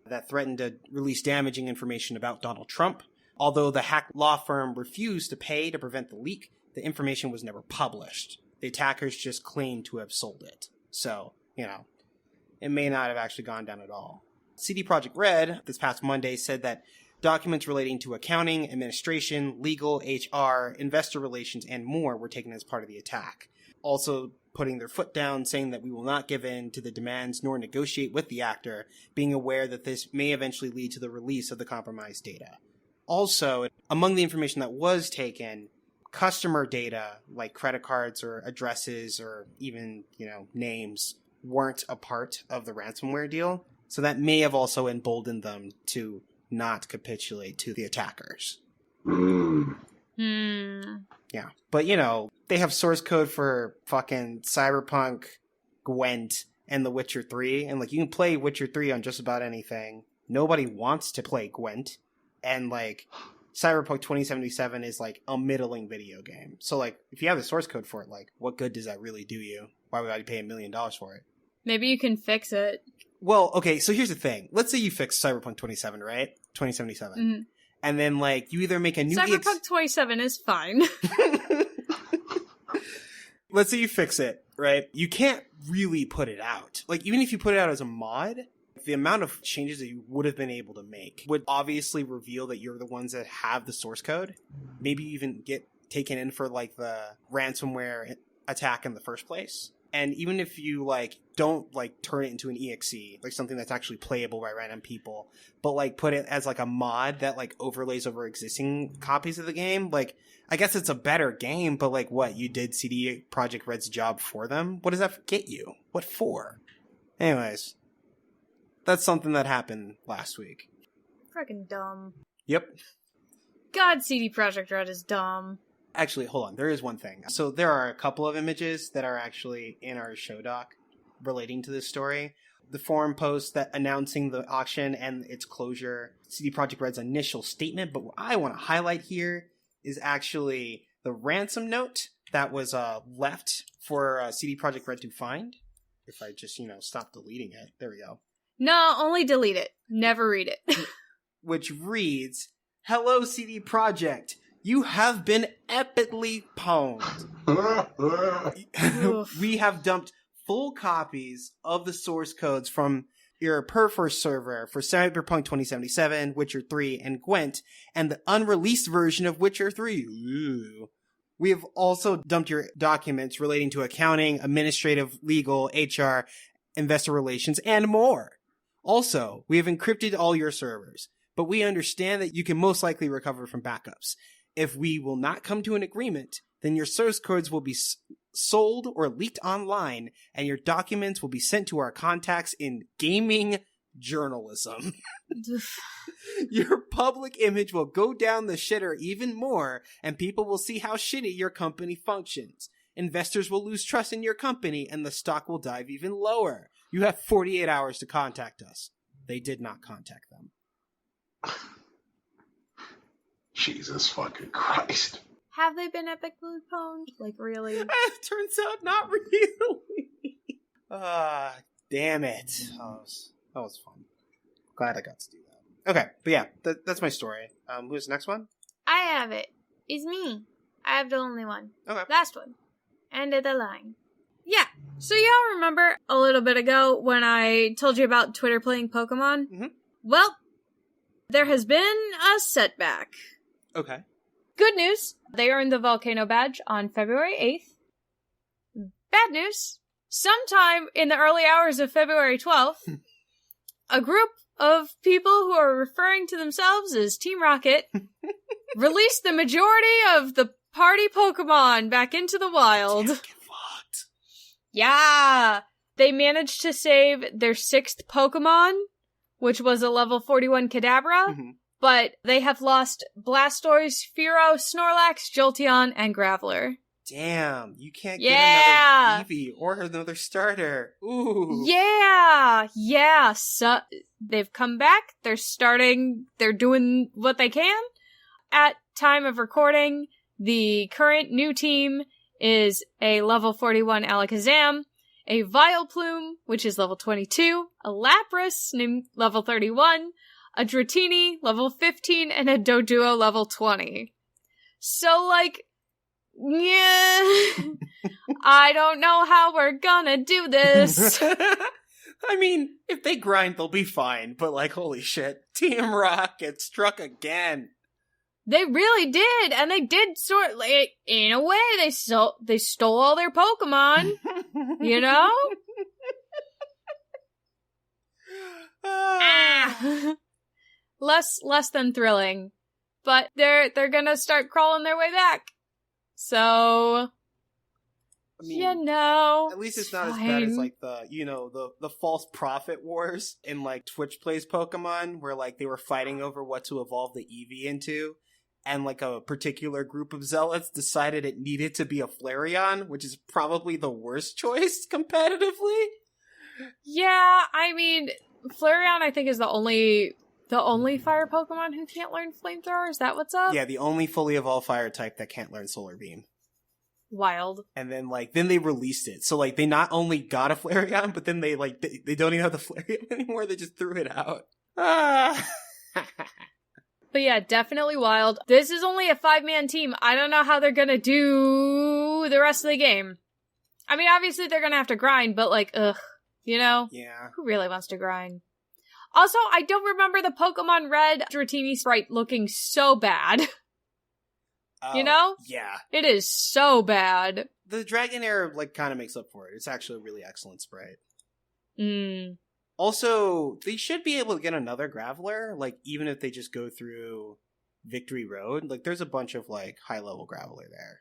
that threatened to release damaging information about Donald Trump. Although the hack law firm refused to pay to prevent the leak, the information was never published. The attackers just claimed to have sold it. So, it may not have actually gone down at all. CDProjektRed, this past Monday, said that documents relating to accounting, administration, legal, HR, investor relations, and more were taken as part of the attack. Also putting their foot down, saying that we will not give in to the demands nor negotiate with the actor, being aware that this may eventually lead to the release of the compromised data. Also, among the information that was taken, customer data like credit cards or addresses or even, names weren't a part of the ransomware deal. So that may have also emboldened them to not capitulate to the attackers. Yeah. But, they have source code for fucking Cyberpunk, Gwent, and The Witcher 3. And, you can play Witcher 3 on just about anything. Nobody wants to play Gwent. And, Cyberpunk 2077 is, a middling video game. So, if you have the source code for it, what good does that really do you? Why would I pay $1 million for it? Maybe you can fix it. Well, okay, so here's the thing. Let's say you fix Cyberpunk 2077. Mm-hmm. And then, you either make a new... Cyberpunk 27 is fine. Let's say you fix it, right? You can't really put it out. Even if you put it out as a mod, the amount of changes that you would have been able to make would obviously reveal that you're the ones that have the source code. Maybe even get taken in for, the ransomware attack in the first place. And even if you, don't, turn it into an EXE, something that's actually playable by random people, but, put it as, a mod that, overlays over existing copies of the game, I guess it's a better game, but, what? You did CDProjektRed's job for them? What does that get you? What for? Anyways, that's something that happened last week. Freaking dumb. Yep. God, CDProjektRed is dumb. Actually, hold on. There is one thing. So there are a couple of images that are actually in our show doc relating to this story. The forum post that announcing the auction and its closure, CDProjektRed's initial statement. But what I want to highlight here is actually the ransom note that was left for CDProjektRed to find. If I just, stop deleting it. There we go. No, only delete it. Never read it. Which reads, "Hello, CD Projekt. You have been epically pwned. We have dumped full copies of the source codes from your Perforce server for Cyberpunk 2077, Witcher 3, and Gwent, and the unreleased version of Witcher 3. Ooh. We have also dumped your documents relating to accounting, administrative, legal, HR, investor relations, and more. Also, we have encrypted all your servers, but we understand that you can most likely recover from backups. If we will not come to an agreement, then your source codes will be sold or leaked online, and your documents will be sent to our contacts in gaming journalism. Your public image will go down the shitter even more, and people will see how shitty your company functions. Investors will lose trust in your company, and the stock will dive even lower. You have 48 hours to contact us. They did not contact them. Jesus fucking Christ. Have they been epically pwned? Like, really? Turns out not really. Damn it. That was fun. Glad I got to do that. Okay, but yeah, that's my story. Who's the next one? I have it. It's me. I have the only one. Okay. Last one. End of the line. Yeah. So y'all remember a little bit ago when I told you about Twitter playing Pokemon? Mm-hmm. Well, there has been a setback. Okay. Good news. They earned the Volcano Badge on February 8th. Bad news. Sometime in the early hours of February 12th, a group of people who are referring to themselves as Team Rocket released the majority of the party Pokemon back into the wild. Damn, get fucked. Yeah! They managed to save their 6th Pokemon, which was a level 41 Kadabra, Mm-hmm. but they have lost Blastoise, Fearow, Snorlax, Jolteon, and Graveler. Damn, you can't Yeah. get another Eevee or another starter. Ooh. Yeah. So they've come back. They're doing what they can. At time of recording, the current new team is a level 41 Alakazam, a Vileplume, which is level 22, a Lapras, named level 31, a Dratini, level 15, and a Doduo, level 20. So, like, yeah, I don't know how we're gonna do this. I mean, if they grind, they'll be fine, but like, holy shit, Team Rocket struck again. They really did, and they did sort, like, in a way, they stole all their Pokemon, you know? Less than thrilling, but they're gonna start crawling their way back. So, I mean, at least it's not as bad as like the false prophet wars in like Twitch Plays Pokemon, where like they were fighting over what to evolve the Eevee into, and like a particular group of zealots decided it needed to be a Flareon, which is probably the worst choice competitively. Yeah, I mean, Flareon I think is the only fire Pokemon who can't learn Flamethrower. Is that what's up? Yeah, the only fully evolved fire type that can't learn Solar Beam. Wild. And then they released it. So like they not only got a Flareon, but then they don't even have the Flareon anymore. They just threw it out. But yeah, definitely wild. This is only a 5-man team. I don't know how they're gonna do the rest of the game. I mean, obviously they're gonna have to grind, but like, ugh, you know? Yeah. Who really wants to grind? Also, I don't remember the Pokemon Red Dratini sprite looking so bad. You know? Yeah. It is so bad. The Dragonair like kind of makes up for it. It's actually a really excellent sprite. Mm. Also, they should be able to get another Graveler, like, even if they just go through Victory Road. Like, there's a bunch of, like, high-level Graveler there.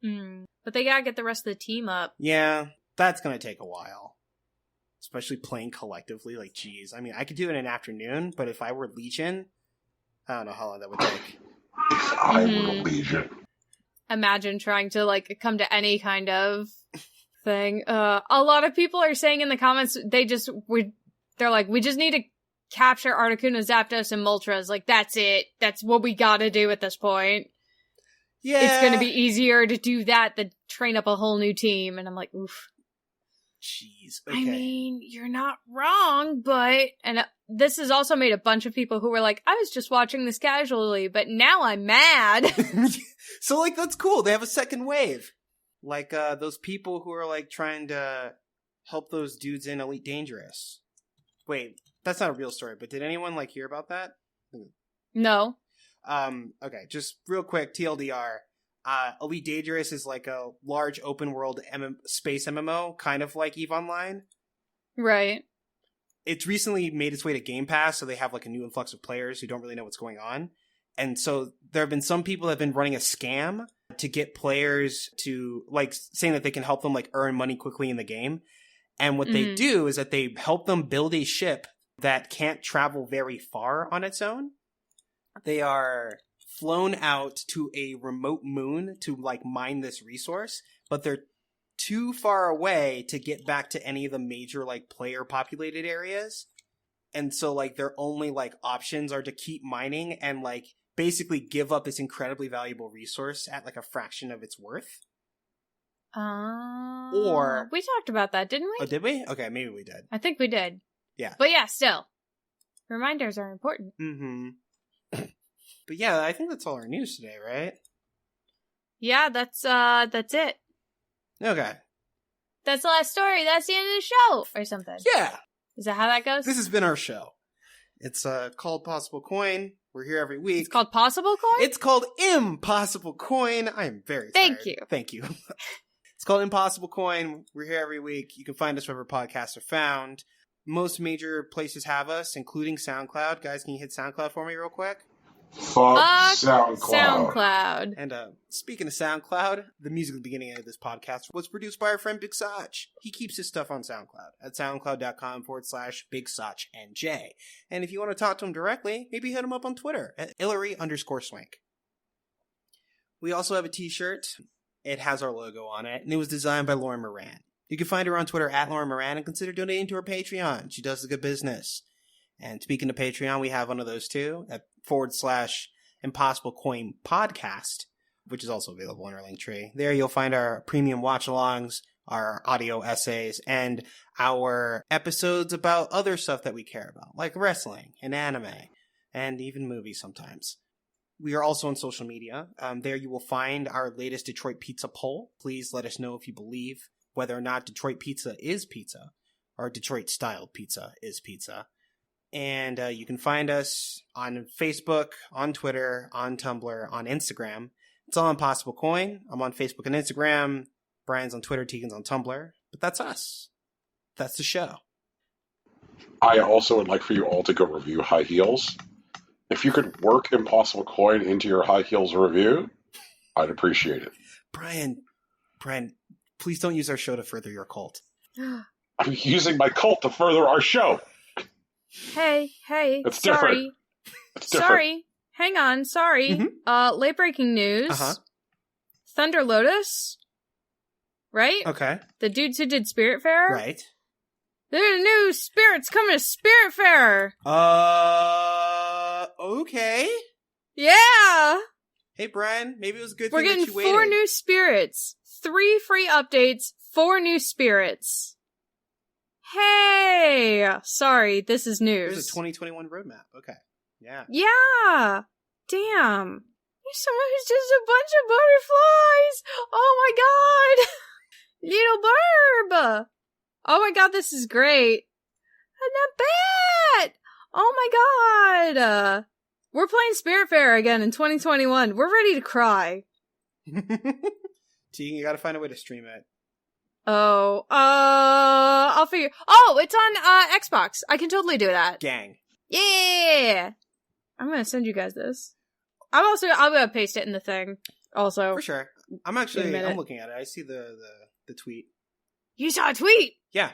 Mm. But they gotta get the rest of the team up. Yeah, that's gonna take a while. Especially playing collectively, like, geez. I mean, I could do it in an afternoon, but if I were Legion, I don't know how long that would take. If I were a Legion. Imagine trying to, like, come to any kind of thing. A lot of people are saying in the comments, they're like, we just need to capture Articuno, Zapdos, and Moltres. Like, that's it. That's what we gotta do at this point. Yeah. It's gonna be easier to do that than train up a whole new team. And I'm like, oof. Jeez. Okay. I mean, you're not wrong, but... And this has also made a bunch of people who were like, I was just watching this casually, but now I'm mad. So, like, that's cool. They have a second wave. Like, those people who are, like, trying to help those dudes in Elite Dangerous. Wait, that's not a real story, but did anyone, like, hear about that? No. Okay, just real quick, TLDR. Elite Dangerous is like a large open world space MMO, kind of like EVE Online. Right. It's recently made its way to Game Pass, so they have like a new influx of players who don't really know what's going on. And so there have been some people that have been running a scam to get players to, like, saying that they can help them, like, earn money quickly in the game. And what they do is that they help them build a ship that can't travel very far on its own. They are flown out to a remote moon to, like, mine this resource, but they're too far away to get back to any of the major like player populated areas. And so like their only like options are to keep mining and like basically give up this incredibly valuable resource at like a fraction of its worth. Or we talked about that, didn't we? Oh, did we? Okay, maybe we did. I think we did. Yeah. But yeah, still. Reminders are important. Mm-hmm. But yeah, I think that's all our news today, right? Yeah, that's it. Okay. That's the last story. That's the end of the show. Or something. Yeah. Is that how that goes? This has been our show. It's called Possible Coin. We're here every week. It's called Possible Coin? It's called Impossible Coin. I am very tired. Thank you. It's called Impossible Coin. We're here every week. You can find us wherever podcasts are found. Most major places have us, including SoundCloud. Guys, can you hit SoundCloud for me real quick? Fuck SoundCloud. And speaking of SoundCloud, the music at the beginning of this podcast was produced by our friend Big Sach. He keeps his stuff on SoundCloud at soundcloud.com/BigSachNJ. And if you want to talk to him directly, maybe hit him up on Twitter at Hillary_Swank. We also have a t-shirt. It has our logo on it, and it was designed by Lauren Moran. You can find her on Twitter at Lauren Moran and consider donating to her Patreon. She does a good business. And speaking of Patreon, we have one of those too at /Impossible Coin Podcast, which is also available on our link tree. There you'll find our premium watch-alongs, our audio essays, and our episodes about other stuff that we care about, like wrestling and anime, and even movies sometimes. We are also on social media. There you will find our latest Detroit Pizza poll. Please let us know if you believe whether or not Detroit pizza is pizza, or Detroit-styled pizza is pizza. And you can find us on Facebook, on Twitter, on Tumblr, on Instagram. It's all Impossible Coin. I'm on Facebook and Instagram. Brian's on Twitter, Tegan's on Tumblr. But that's us. That's the show. I also would like for you all to go review High Heels. If you could work Impossible Coin into your High Heels review, I'd appreciate it. Brian, please don't use our show to further your cult. I'm using my cult to further our show. Hey, it's sorry. Different. It's different. Sorry. Hang on, sorry. Mm-hmm. Late breaking news. Thunder Lotus, right? Okay. The dudes who did Spirit Fair? Right. There are new spirits coming to Spirit Fair. Okay. Yeah. Hey, Brian, maybe it was a good We're thing that getting you waited. 4 new spirits, 3 free updates, 4 new spirits. Hey! Sorry, this is news. There's a 2021 roadmap. Okay. Yeah. Yeah! Damn. There's someone who's just a bunch of butterflies! Oh my god! Little burb! Oh my god, this is great. Not bad! Oh my god! We're playing Spirit Fair again in 2021. We're ready to cry. Tegan, you gotta find a way to stream it. Oh, I'll figure. Oh, it's on Xbox. I can totally do that. Gang. Yeah. I'm gonna send you guys this. I'm gonna paste it in the thing. Also, for sure. I'm looking at it. I see the tweet. You saw a tweet? Yeah.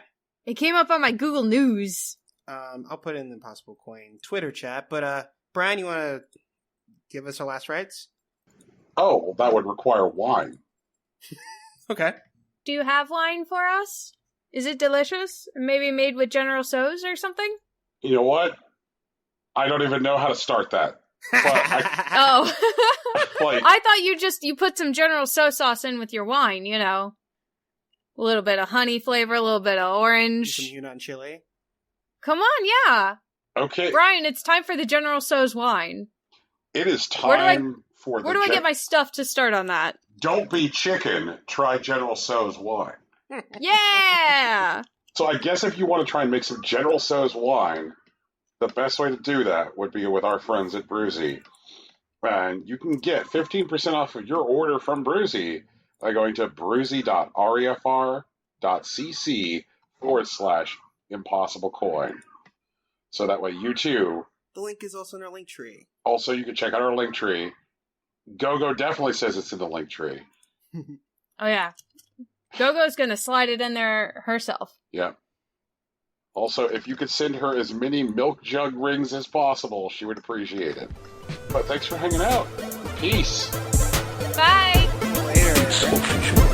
It came up on my Google News. I'll put it in the Impossible Coin Twitter chat. But Brian, you want to give us our last rites? Oh, well, that would require wine. Okay. Do you have wine for us? Is it delicious? Maybe made with General Tso's or something? You know what? I don't even know how to start that. But I thought you put some General Tso sauce in with your wine, you know. A little bit of honey flavor, a little bit of orange. Some Yunnan chili. Come on, yeah. Okay. Brian, it's time for the General Tso's wine. It is time for the... Where do I get my stuff to start on that? Don't be chicken. Try General Tso's wine. Yeah! So I guess if you want to try and make some General Tso's wine, the best way to do that would be with our friends at Bruzy. And you can get 15% off of your order from Bruzy by going to bruzy.refr.cc/impossiblecoin. So that way you too... The link is also in our link tree. Also, you can check out our link tree. Gogo definitely says it's in the link tree. Oh, yeah. Gogo's gonna slide it in there herself. Yeah. Also, if you could send her as many milk jug rings as possible, she would appreciate it. But thanks for hanging out. Peace. Bye. Later. It's official.